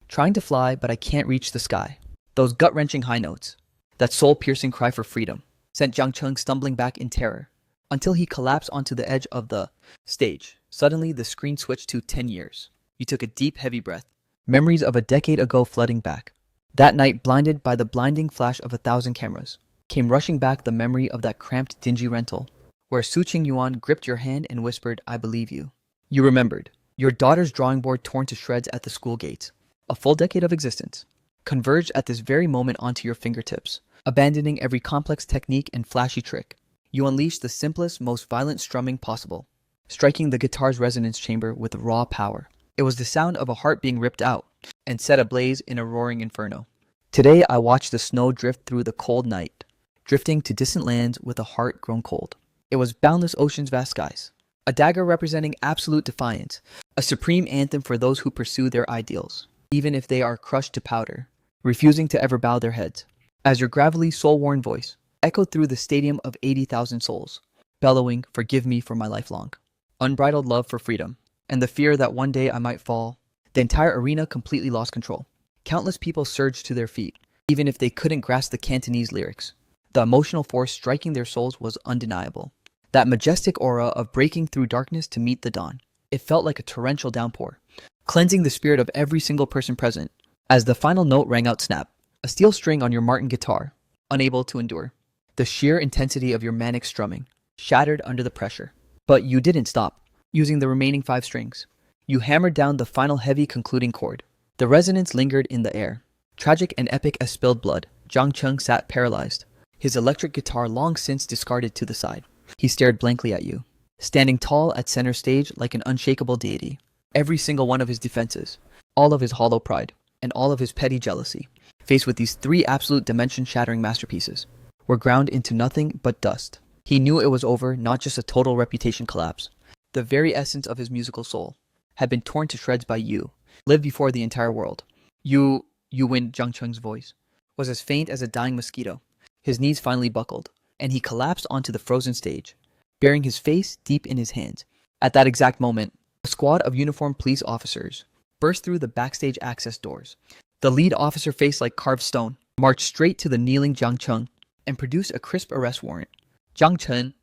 trying to fly, but I can't reach the sky. Those gut-wrenching high notes, that soul-piercing cry for freedom. sent Jiang Cheng stumbling back in terror, until he collapsed onto the edge of the stage. Suddenly, the screen switched to 10 years. You took a deep, heavy breath. Memories of a decade ago flooding back. That night, blinded by the blinding flash of 1,000 cameras, came rushing back the memory of that cramped, dingy rental, where Su Qingyuan gripped your hand and whispered, "I believe you." You remembered. Your daughter's drawing board torn to shreds at the school gates. A full decade of existence converged at this very moment onto your fingertips. Abandoning every complex technique and flashy trick, you unleashed the simplest, most violent strumming possible, striking the guitar's resonance chamber with raw power. It was the sound of a heart being ripped out and set ablaze in a roaring inferno. Today I watched the snow drift through the cold night, drifting to distant lands with a heart grown cold. It was boundless ocean's vast skies, a dagger representing absolute defiance, a supreme anthem for those who pursue their ideals, even if they are crushed to powder, refusing to ever bow their heads. As your gravelly, soul-worn voice echoed through the stadium of 80,000 souls, bellowing, "Forgive me for my lifelong unbridled love for freedom, and the fear that one day I might fall," the entire arena completely lost control. Countless people surged to their feet, even if they couldn't grasp the Cantonese lyrics. The emotional force striking their souls was undeniable. That majestic aura of breaking through darkness to meet the dawn. It felt like a torrential downpour, cleansing the spirit of every single person present. As the final note rang out, snap, a steel string on your Martin guitar, unable to endure the sheer intensity of your manic strumming, shattered under the pressure. But you didn't stop. Using the remaining 5 strings, you hammered down the final heavy concluding chord. The resonance lingered in the air. Tragic and epic as spilled blood, Jiang Cheng sat paralyzed, his electric guitar long since discarded to the side. He stared blankly at you, standing tall at center stage like an unshakable deity. Every single one of his defenses, all of his hollow pride, and all of his petty jealousy, faced with these 3 absolute dimension-shattering masterpieces, were ground into nothing but dust. He knew it was over, not just a total reputation collapse. The very essence of his musical soul had been torn to shreds by you, lived before the entire world. You win, Jiang Cheng's voice was as faint as a dying mosquito. His knees finally buckled, and he collapsed onto the frozen stage, burying his face deep in his hands. At that exact moment, a squad of uniformed police officers burst through the backstage access doors. The lead officer, faced like carved stone, marched straight to the kneeling Jiang Cheng and produced a crisp arrest warrant. "Jiang Cheng,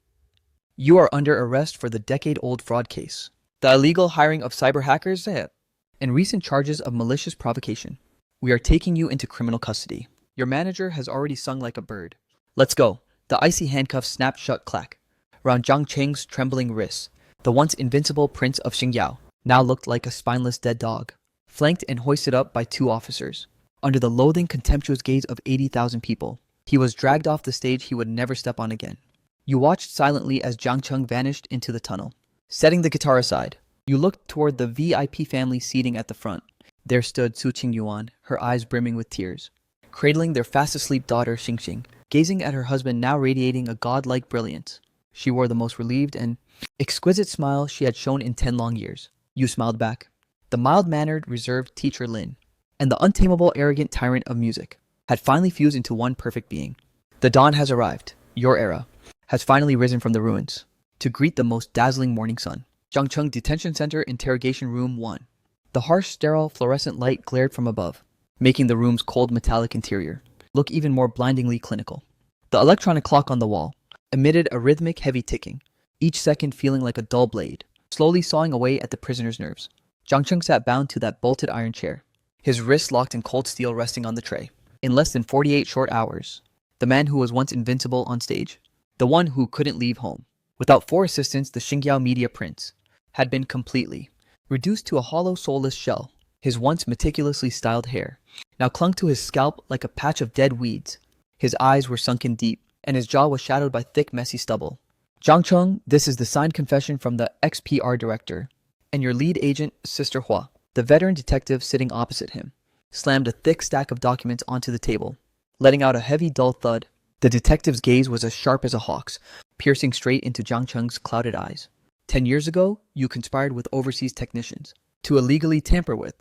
you are under arrest for the decade-old fraud case, the illegal hiring of cyber hackers, and recent charges of malicious provocation. We are taking you into criminal custody. Your manager has already sung like a bird. Let's go." The icy handcuffs snapped shut, clack, around Jiang Cheng's trembling wrists. The once invincible Prince of Xingyao now looked like a spineless dead dog, flanked and hoisted up by 2 officers. Under the loathing, contemptuous gaze of 80,000 people, he was dragged off the stage he would never step on again. You watched silently as Jiang Cheng vanished into the tunnel. Setting the guitar aside, you looked toward the VIP family seating at the front. There stood Su Qingyuan, her eyes brimming with tears, cradling their fast-asleep daughter Xingxing, gazing at her husband now radiating a godlike brilliance. She wore the most relieved and exquisite smile she had shown in 10 long years. You smiled back. The mild-mannered, reserved teacher Lin, and the untamable, arrogant tyrant of music, had finally fused into one perfect being. The dawn has arrived. Your era has finally risen from the ruins to greet the most dazzling morning sun. Jiangcheng Detention Center, Interrogation Room 1. The harsh, sterile, fluorescent light glared from above, making the room's cold metallic interior look even more blindingly clinical. The electronic clock on the wall emitted a rhythmic, heavy ticking, each second feeling like a dull blade, slowly sawing away at the prisoner's nerves. Jiangcheng sat bound to that bolted iron chair, his wrists locked in cold steel resting on the tray. In less than 48 short hours, the man who was once invincible on stage, the one who couldn't leave home, without 4 assistants, the Xingyao media prince, had been completely reduced to a hollow, soulless shell. His once meticulously styled hair now clung to his scalp like a patch of dead weeds. His eyes were sunken deep, and his jaw was shadowed by thick, messy stubble. "Jiang Cheng, this is the signed confession from the XPR director and your lead agent, Sister Hua." The veteran detective sitting opposite him slammed a thick stack of documents onto the table, letting out a heavy, dull thud. The detective's gaze was as sharp as a hawk's, piercing straight into Jiang Cheng's clouded eyes. 10 years ago, you conspired with overseas technicians to illegally tamper with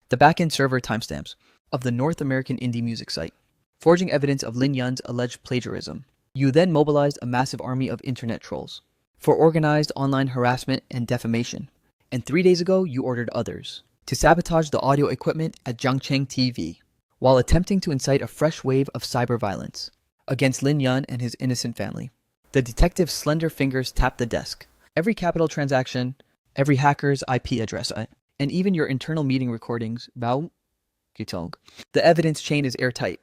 the back-end server timestamps of the North American indie music site, forging evidence of Lin Yun's alleged plagiarism. You then mobilized a massive army of internet trolls for organized online harassment and defamation. And 3 days ago, you ordered others to sabotage the audio equipment at Jiangcheng TV, while attempting to incite a fresh wave of cyber violence against Lin Yan and his innocent family. The detective's slender fingers tapped the desk. Every capital transaction, every hacker's IP address, and even your internal meeting recordings, the evidence chain is airtight.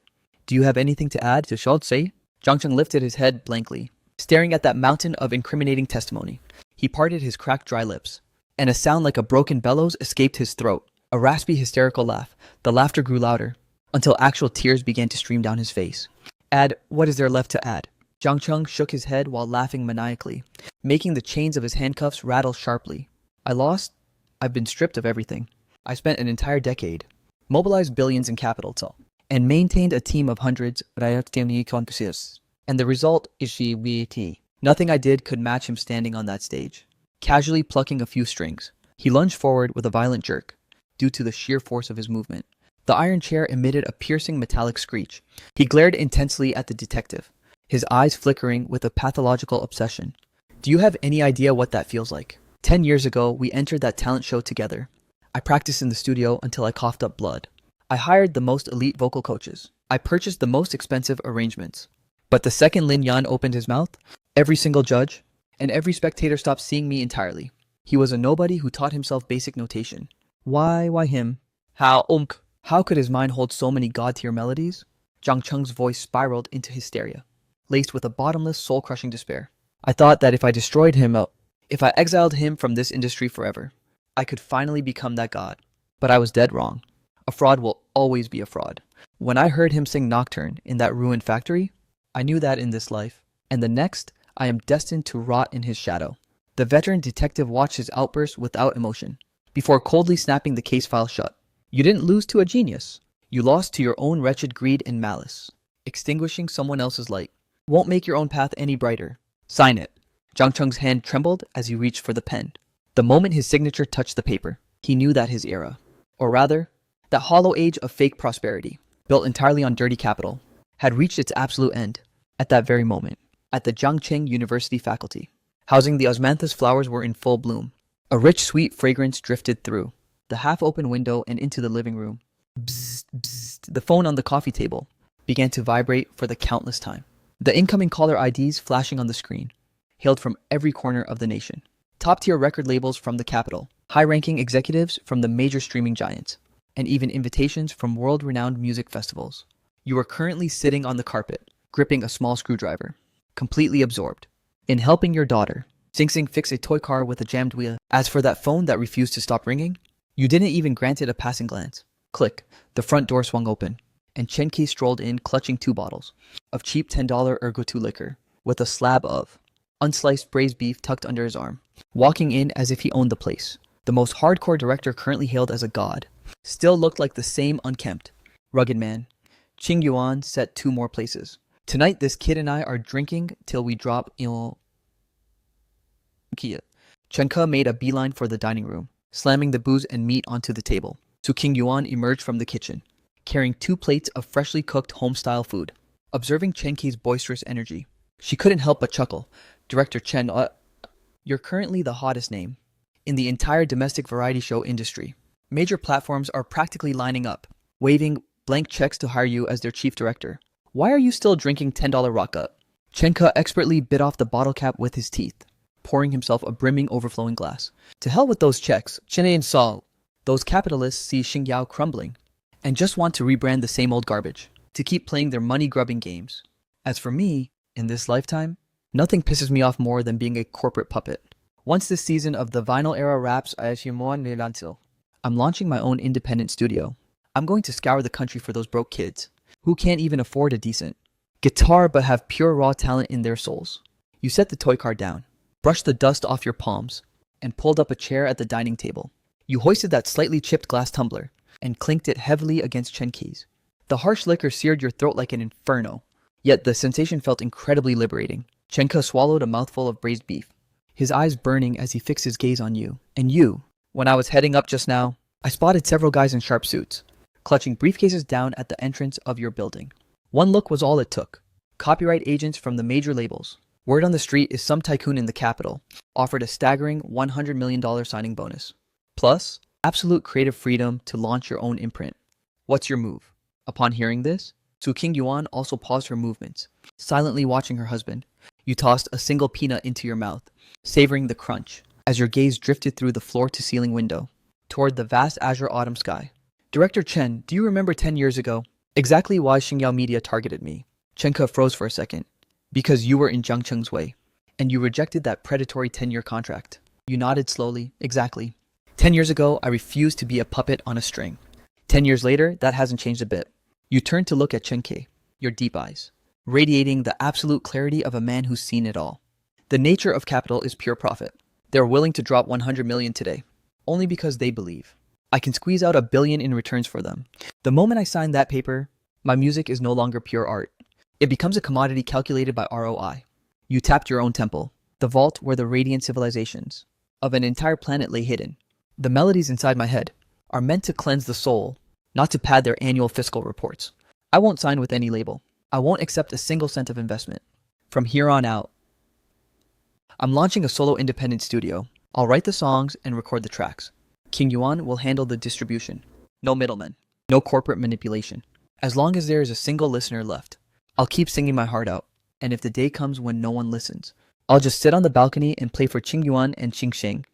Do you have anything to add to Schultz say? Zhang Cheng lifted his head blankly, staring at that mountain of incriminating testimony. He parted his cracked dry lips, and a sound like a broken bellows escaped his throat. A raspy, hysterical laugh. The laughter grew louder, until actual tears began to stream down his face. Add, what is there left to add? Zhang Cheng shook his head while laughing maniacally, making the chains of his handcuffs rattle sharply. I lost. I've been stripped of everything. I spent an entire decade, mobilized billions in capital, and maintained a team of hundreds, and the result is she. Nothing I did could match him standing on that stage, casually plucking a few strings. He lunged forward with a violent jerk, due to the sheer force of his movement. The iron chair emitted a piercing metallic screech. He glared intensely at the detective, his eyes flickering with a pathological obsession. Do you have any idea what that feels like? 10 years ago, we entered that talent show together. I practiced in the studio until I coughed up blood. I hired the most elite vocal coaches. I purchased the most expensive arrangements. But the second Lin Yan opened his mouth, every single judge and every spectator stopped seeing me entirely. He was a nobody who taught himself basic notation. Why him? How could his mind hold so many god-tier melodies? Zhang Cheng's voice spiraled into hysteria, laced with a bottomless, soul-crushing despair. I thought that if I destroyed him, if I exiled him from this industry forever, I could finally become that god. But I was dead wrong. A fraud will always be a fraud. When I heard him sing Nocturne in that ruined factory, I knew that in this life, and the next, I am destined to rot in his shadow. The veteran detective watched his outburst without emotion, before coldly snapping the case file shut. You didn't lose to a genius. You lost to your own wretched greed and malice. Extinguishing someone else's light won't make your own path any brighter. Sign it. Zhang Cheng's hand trembled as he reached for the pen. The moment his signature touched the paper, he knew that his era, or rather, that hollow age of fake prosperity, built entirely on dirty capital, had reached its absolute end. At that very moment, at the Jiangqing University faculty, housing the osmanthus flowers were in full bloom. A rich, sweet fragrance drifted through the half-open window and into the living room. Bzzzt, bzzzt. The phone on the coffee table began to vibrate for the countless time. The incoming caller IDs flashing on the screen hailed from every corner of the nation. Top-tier record labels from the capital, high-ranking executives from the major streaming giants, and even invitations from world-renowned music festivals. You are currently sitting on the carpet, gripping a small screwdriver, completely absorbed in helping your daughter, Sing Sing, fix a toy car with a jammed wheel. As for that phone that refused to stop ringing, you didn't even grant it a passing glance. Click, the front door swung open, and Chen Qi strolled in clutching 2 bottles of cheap $10 Ergo-2 liquor, with a slab of unsliced braised beef tucked under his arm, walking in as if he owned the place. The most hardcore director currently hailed as a god still looked like the same unkempt, rugged man. Qing Yuan set 2 more places. Tonight, this kid and I are drinking till we drop Kia. Chen Ke made a beeline for the dining room, slamming the booze and meat onto the table. Su King Yuan emerged from the kitchen, carrying 2 plates of freshly cooked home-style food. Observing Chen Ke's boisterous energy, she couldn't help but chuckle. Director Chen, you're currently the hottest name in the entire domestic variety show industry. Major platforms are practically lining up, waving blank checks to hire you as their chief director. Why are you still drinking $10 Rocka? Chen Ke expertly bit off the bottle cap with his teeth, pouring himself a brimming, overflowing glass. To hell with those checks. Chen and Saul. Those capitalists see Xing Yao crumbling and just want to rebrand the same old garbage, to keep playing their money-grubbing games. As for me, in this lifetime, nothing pisses me off more than being a corporate puppet. Once this season of the vinyl era wraps, I'm launching my own independent studio. I'm going to scour the country for those broke kids who can't even afford a decent guitar but have pure raw talent in their souls. You set the toy car down, brushed the dust off your palms, and pulled up a chair at the dining table. You hoisted that slightly chipped glass tumbler and clinked it heavily against Chen Ke's. The harsh liquor seared your throat like an inferno, yet the sensation felt incredibly liberating. Chen Ke swallowed a mouthful of braised beef, his eyes burning as he fixed his gaze on you. And you, when I was heading up just now, I spotted several guys in sharp suits, clutching briefcases down at the entrance of your building. One look was all it took. Copyright agents from the major labels. Word on the street is some tycoon in the capital offered a staggering $100 million signing bonus. Plus, absolute creative freedom to launch your own imprint. What's your move? Upon hearing this, Su King Yuan also paused her movements, silently watching her husband. You tossed a single peanut into your mouth, savoring the crunch, as your gaze drifted through the floor-to-ceiling window, toward the vast azure autumn sky. Director Chen, do you remember 10 years ago exactly why Xingyao Media targeted me? Chenke froze for a second. Because you were in Jiang Cheng's way, and you rejected that predatory 10-year contract. You nodded slowly. Exactly. 10 years ago, I refused to be a puppet on a string. 10 years later, that hasn't changed a bit. You turned to look at Chenke, your deep eyes, radiating the absolute clarity of a man who's seen it all. The nature of capital is pure profit. They're willing to drop 100 million today, only because they believe. I can squeeze out $1 billion in returns for them. The moment I sign that paper, my music is no longer pure art. It becomes a commodity calculated by ROI. You tapped your own temple, the vault where the radiant civilizations of an entire planet lay hidden. The melodies inside my head are meant to cleanse the soul, not to pad their annual fiscal reports. I won't sign with any label. I won't accept a single cent of investment. From here on out, I'm launching a solo independent studio. I'll write the songs and record the tracks. King Yuan will handle the distribution. No middlemen. No corporate manipulation. As long as there is a single listener left, I'll keep singing my heart out. And if the day comes when no one listens, I'll just sit on the balcony and play for Qing Yuan and Qing Xing.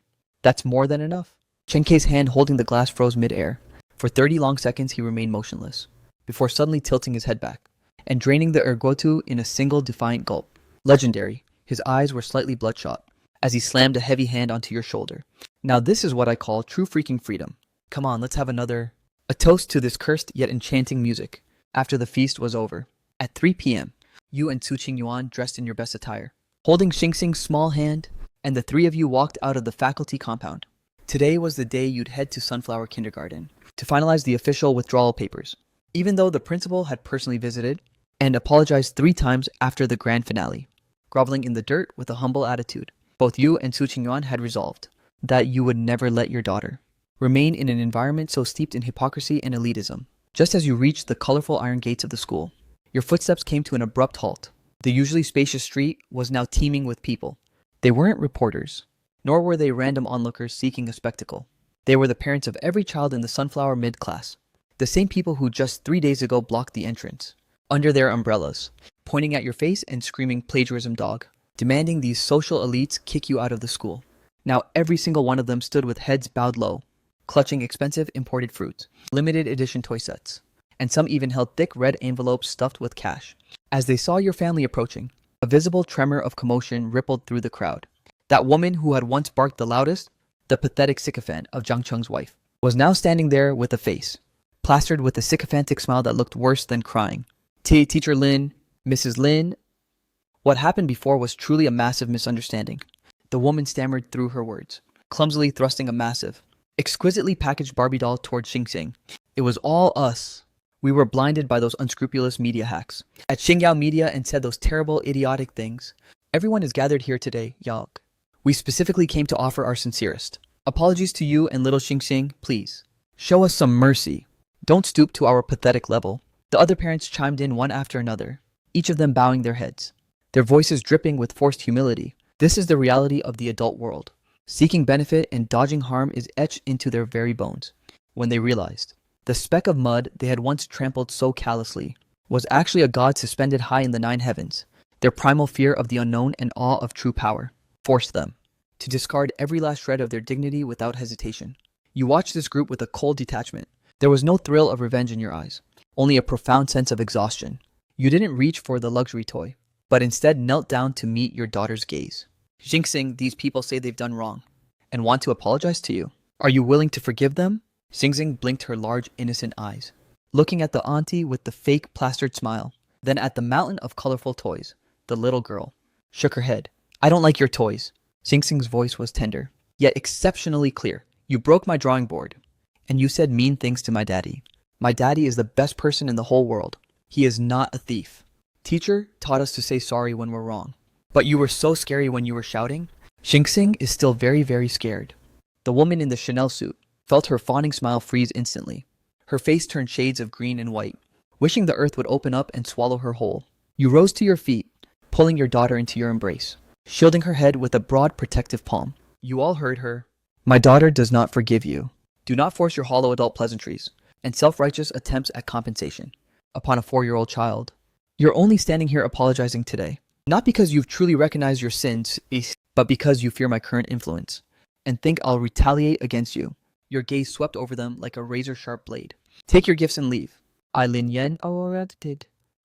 That's more than enough. Chen Kei's hand holding the glass froze mid-air. For 30 long seconds, he remained motionless, before suddenly tilting his head back and draining the ergotu in a single defiant gulp. Legendary. His eyes were slightly bloodshot as he slammed a heavy hand onto your shoulder. Now this is what I call true freaking freedom. Come on, let's have another. A toast to this cursed yet enchanting music. After the feast was over, at 3 p.m., you and Su Qing Yuan dressed in your best attire, holding Xing Xing's small hand, and the three of you walked out of the faculty compound. Today was the day you'd head to Sunflower Kindergarten to finalize the official withdrawal papers, even though the principal had personally visited and apologized 3 times after the grand finale. Groveling in the dirt with a humble attitude, both you and Su Qing Yuan had resolved that you would never let your daughter remain in an environment so steeped in hypocrisy and elitism. Just as you reached the colorful iron gates of the school, your footsteps came to an abrupt halt. The usually spacious street was now teeming with people. They weren't reporters, nor were they random onlookers seeking a spectacle. They were the parents of every child in the Sunflower mid-class, the same people who just 3 days ago blocked the entrance, under their umbrellas, pointing at your face and screaming plagiarism dog, demanding these social elites kick you out of the school. Now every single one of them stood with heads bowed low, clutching expensive imported fruits, limited edition toy sets, and some even held thick red envelopes stuffed with cash. As they saw your family approaching, a visible tremor of commotion rippled through the crowd. That woman who had once barked the loudest, the pathetic sycophant of Jiang Cheng's wife, was now standing there with a face plastered with a sycophantic smile that looked worse than crying. Teacher Lin, Mrs. Lin. What happened before was truly a massive misunderstanding. The woman stammered through her words, clumsily thrusting a massive, exquisitely packaged Barbie doll toward Xing Xing. It was all us. We were blinded by those unscrupulous media hacks at Xingyao Media and said those terrible, idiotic things. Everyone is gathered here today, Yao. We specifically came to offer our sincerest apologies to you and little Xing Xing. Please, show us some mercy. Don't stoop to our pathetic level. The other parents chimed in one after another, each of them bowing their heads, their voices dripping with forced humility. This is the reality of the adult world. Seeking benefit and dodging harm is etched into their very bones. When they realized the speck of mud they had once trampled so callously was actually a god suspended high in the 9 heavens, their primal fear of the unknown and awe of true power forced them to discard every last shred of their dignity without hesitation. You watched this group with a cold detachment. There was no thrill of revenge in your eyes, only a profound sense of exhaustion. You didn't reach for the luxury toy, but instead knelt down to meet your daughter's gaze. Xing Xing, these people say they've done wrong and want to apologize to you. Are you willing to forgive them? Xing Xing blinked her large, innocent eyes, looking at the auntie with the fake plastered smile, then at the mountain of colorful toys. The little girl shook her head. I don't like your toys. Xing Xing's voice was tender, yet exceptionally clear. You broke my drawing board, and you said mean things to my daddy. My daddy is the best person in the whole world. He is not a thief. Teacher taught us to say sorry when we're wrong. But you were so scary when you were shouting. Xing Xing is still very, very scared. The woman in the Chanel suit felt her fawning smile freeze instantly. Her face turned shades of green and white, wishing the earth would open up and swallow her whole. You rose to your feet, pulling your daughter into your embrace, shielding her head with a broad protective palm. You all heard her. My daughter does not forgive you. Do not force your hollow adult pleasantries and self-righteous attempts at compensation. upon a 4-year-old child. You're only standing here apologizing today, not because you've truly recognized your sins, but because you fear my current influence, and think I'll retaliate against you. Your gaze swept over them like a razor-sharp blade. Take your gifts and leave. I, Lin Yen,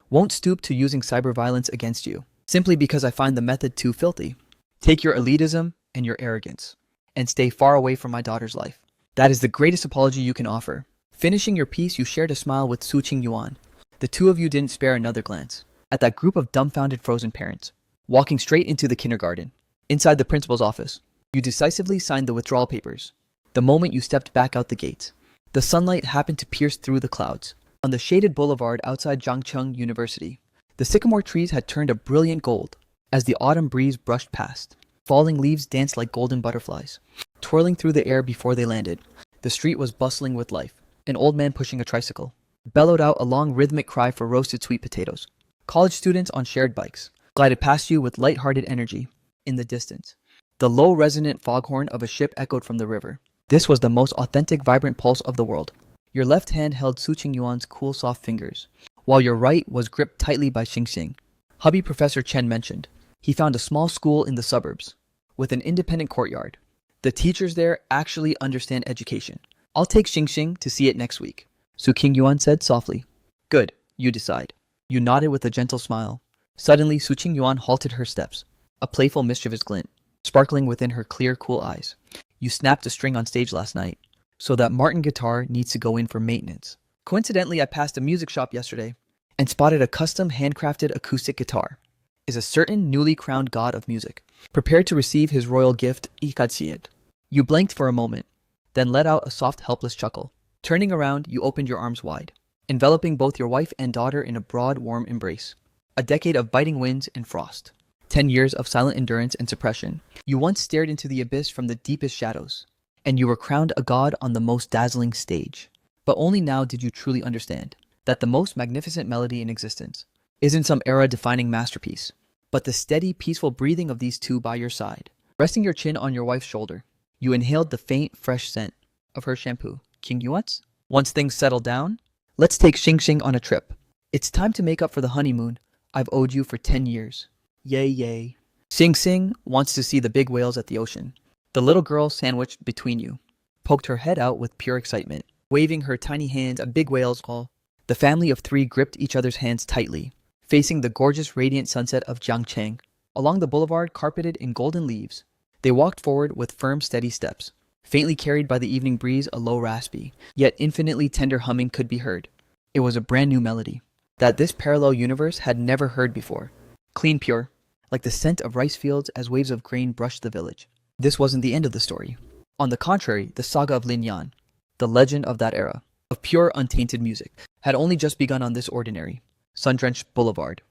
won't stoop to using cyber violence against you, simply because I find the method too filthy. Take your elitism and your arrogance, and stay far away from my daughter's life. That is the greatest apology you can offer. Finishing your piece, you shared a smile with Su Qing Yuan. The two of you didn't spare another glance at that group of dumbfounded frozen parents, walking straight into the kindergarten. Inside the principal's office, you decisively signed the withdrawal papers. The moment you stepped back out the gates, the sunlight happened to pierce through the clouds. On the shaded boulevard outside Zhangcheng University, the sycamore trees had turned a brilliant gold as the autumn breeze brushed past. Falling leaves danced like golden butterflies, twirling through the air before they landed. The street was bustling with life. An old man pushing a tricycle bellowed out a long rhythmic cry for roasted sweet potatoes. College students on shared bikes glided past you with light-hearted energy. In the distance, the low resonant foghorn of a ship echoed from the river. This was the most authentic, vibrant pulse of the world. Your left hand held Su Qing Yuan's cool, soft fingers, while your right was gripped tightly by Xing. Hubby Professor Chen mentioned he found a small school in the suburbs with an independent courtyard. The teachers there actually understand education. I'll take Xing to see it next week, Su Qing Yuan said softly. Good, you decide. You nodded with a gentle smile. Suddenly, Su Qing Yuan halted her steps, a playful, mischievous glint sparkling within her clear, cool eyes. You snapped a string on stage last night, so that Martin guitar needs to go in for maintenance. Coincidentally, I passed a music shop yesterday and spotted a custom handcrafted acoustic guitar. Is a certain newly crowned god of music prepared to receive his royal gift, Ikatsiet. You blinked for a moment, then let out a soft, helpless chuckle. Turning around, you opened your arms wide, enveloping both your wife and daughter in a broad, warm embrace. A decade of biting winds and frost. 10 years of silent endurance and suppression. You once stared into the abyss from the deepest shadows, and you were crowned a god on the most dazzling stage. But only now did you truly understand that the most magnificent melody in existence isn't some era-defining masterpiece, but the steady, peaceful breathing of these two by your side. Resting your chin on your wife's shoulder, you inhaled the faint, fresh scent of her shampoo. King Yuan's? Once things settle down, let's take Xing on a trip. It's time to make up for the honeymoon I've owed you for 10 years. Yay, yay. Xing wants to see the big whales at the ocean. The little girl sandwiched between you poked her head out with pure excitement, waving her tiny hands at big whales call. The family of three gripped each other's hands tightly, facing the gorgeous radiant sunset of Jiangcheng. Along the boulevard carpeted in golden leaves, they walked forward with firm, steady steps. Faintly carried by the evening breeze, a low, raspy, yet infinitely tender humming could be heard. It was a brand new melody that this parallel universe had never heard before. Clean, pure, like the scent of rice fields as waves of grain brushed the village. This wasn't the end of the story. On the contrary, the saga of Lin Yan, the legend of that era, of pure, untainted music, had only just begun on this ordinary, sun-drenched boulevard.